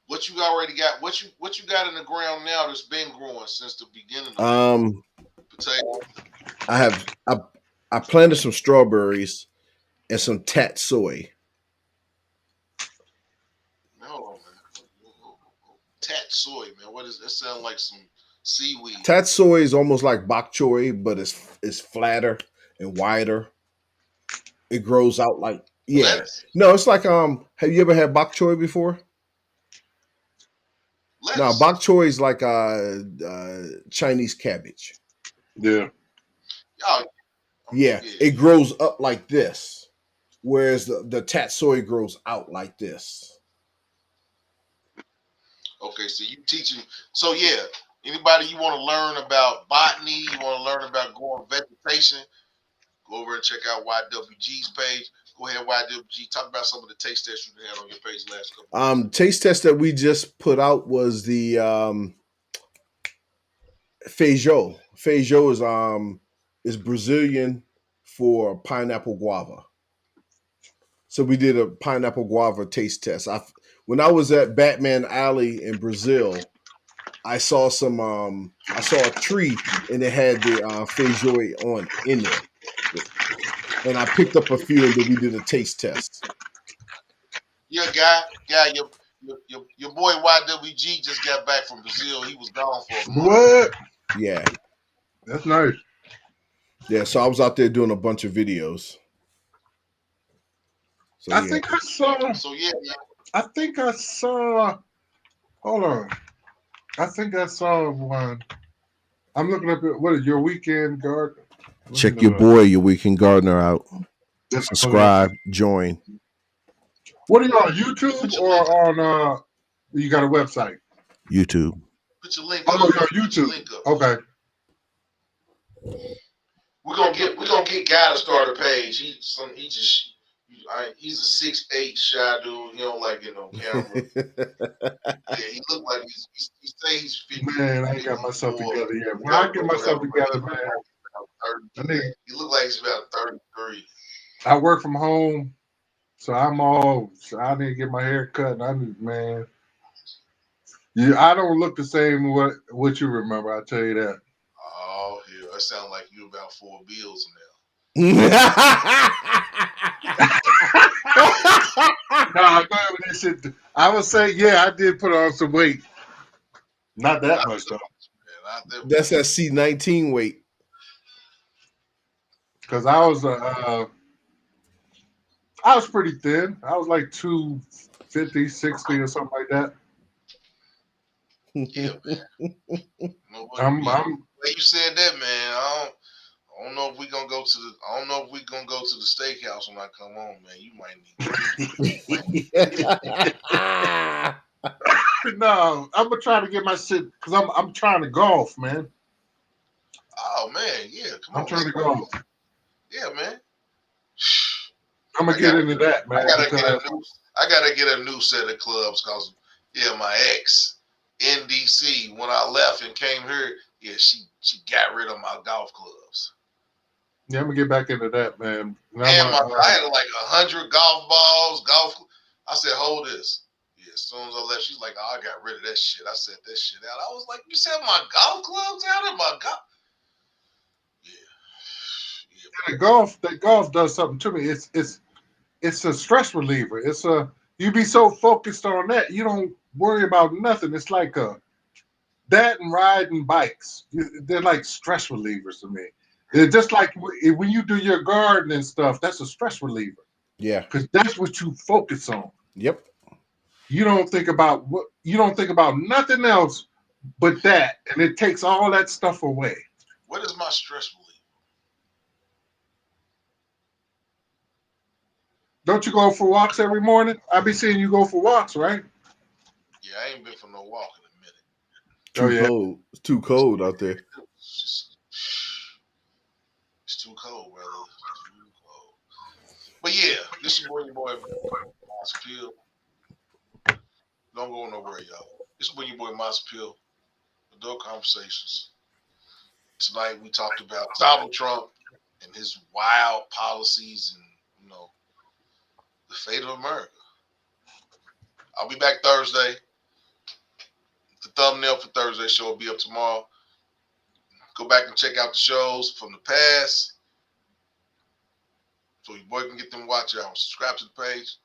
what you already got? What you got in the ground now that's been growing since the beginning of the year? Um, Potato. I planted some strawberries and some tat soy. Hold on, man. Tat soy, man. What is that? Sound like some seaweed. Tat soy is almost like bok choy, but it's flatter and wider. It grows out like Lettuce. No, it's like have you ever had bok choy before? No, Lettuce. bok choy is like Chinese cabbage. yeah. Oh, Yeah, it grows up like this, whereas the tat soy grows out like this. Okay, so you teaching. So yeah, anybody you want to learn about botany, you want to learn about growing vegetation, go over and check out YWG's page. Go ahead, YWG. Talk about some of the taste tests you had on your page last couple weeks. Taste test that we just put out was the Feijão. Feijão is Brazilian for pineapple guava. So we did a pineapple guava taste test. When I was at Batman Alley in Brazil, I saw a tree and it had the Feijão on in there. And I picked up a few and then we did a taste test. Yeah, your boy YWG just got back from Brazil. He was gone for a month. What? Yeah. That's nice. Yeah, so I was out there doing a bunch of videos. So I think I saw. So yeah. I think I saw. Hold on. I think I saw one. I'm looking up at what is your weekend garden? check your boy, your weekend gardener out. That's Subscribe, join. What are you on YouTube or on? You got a website? YouTube. Put your link. Oh, up. you're on YouTube. Okay. We're gonna get Guy to start a page. He's a 6'8" shy dude. He don't like getting on camera. Yeah, he look like he say he's 50. Man, I ain't got myself together yet. When I get myself together, man, he look like he's about 33. I work from home, so I need to get my hair cut. And man, I don't look the same what you remember. I'll tell you that. Oh, hell, that sounds like you about 4 bills now. No, I'm going with this shit. I would say, yeah, I did put on some weight. Not that much though. That's that C19 weight. Because I was pretty thin. I was like 250, 60 or something like that. Yeah, man. Like you said that, man. I don't know if we're gonna go to the steakhouse when I come home, man. You might need. No, I'm gonna try to get my shit because I'm trying to golf, man. Oh man, yeah. Come on. I'm trying to golf. Yeah, man. I'm gonna get into that, man. I gotta get a new set of clubs because my ex in DC when I left and came here, she got rid of my golf clubs. Yeah, I'm gonna get back into that, man. I had like 100 golf balls, I said, hold this. Yeah, as soon as I left, she's like, oh, I got rid of that shit. I set that shit out. I was like, you said my golf clubs out of my golf? Yeah. The golf does something to me. It's a stress reliever. You be so focused on that, you don't worry about nothing. It's like that and riding bikes. They're like stress relievers to me. They're just like when you do your garden and stuff. That's a stress reliever. Yeah, because that's what you focus on. Yep. You don't think about nothing else but that, and it takes all that stuff away. What is my stress reliever? Don't you go for walks every morning? I be seeing you go for walks, right? Yeah, I ain't been for no walk in a minute. Too cold. It's too cold out there. It's too cold, brother. Too cold. But yeah, this is your boy Maas Will. Don't go nowhere, y'all. This is your boy Maas Will. Adult Conversations. Tonight we talked about Donald Trump and his wild policies and, the fate of America. I'll be back Thursday. The thumbnail for Thursday's show will be up tomorrow. Go back and check out the shows from the past so your boy can get them watch out. Subscribe to the page.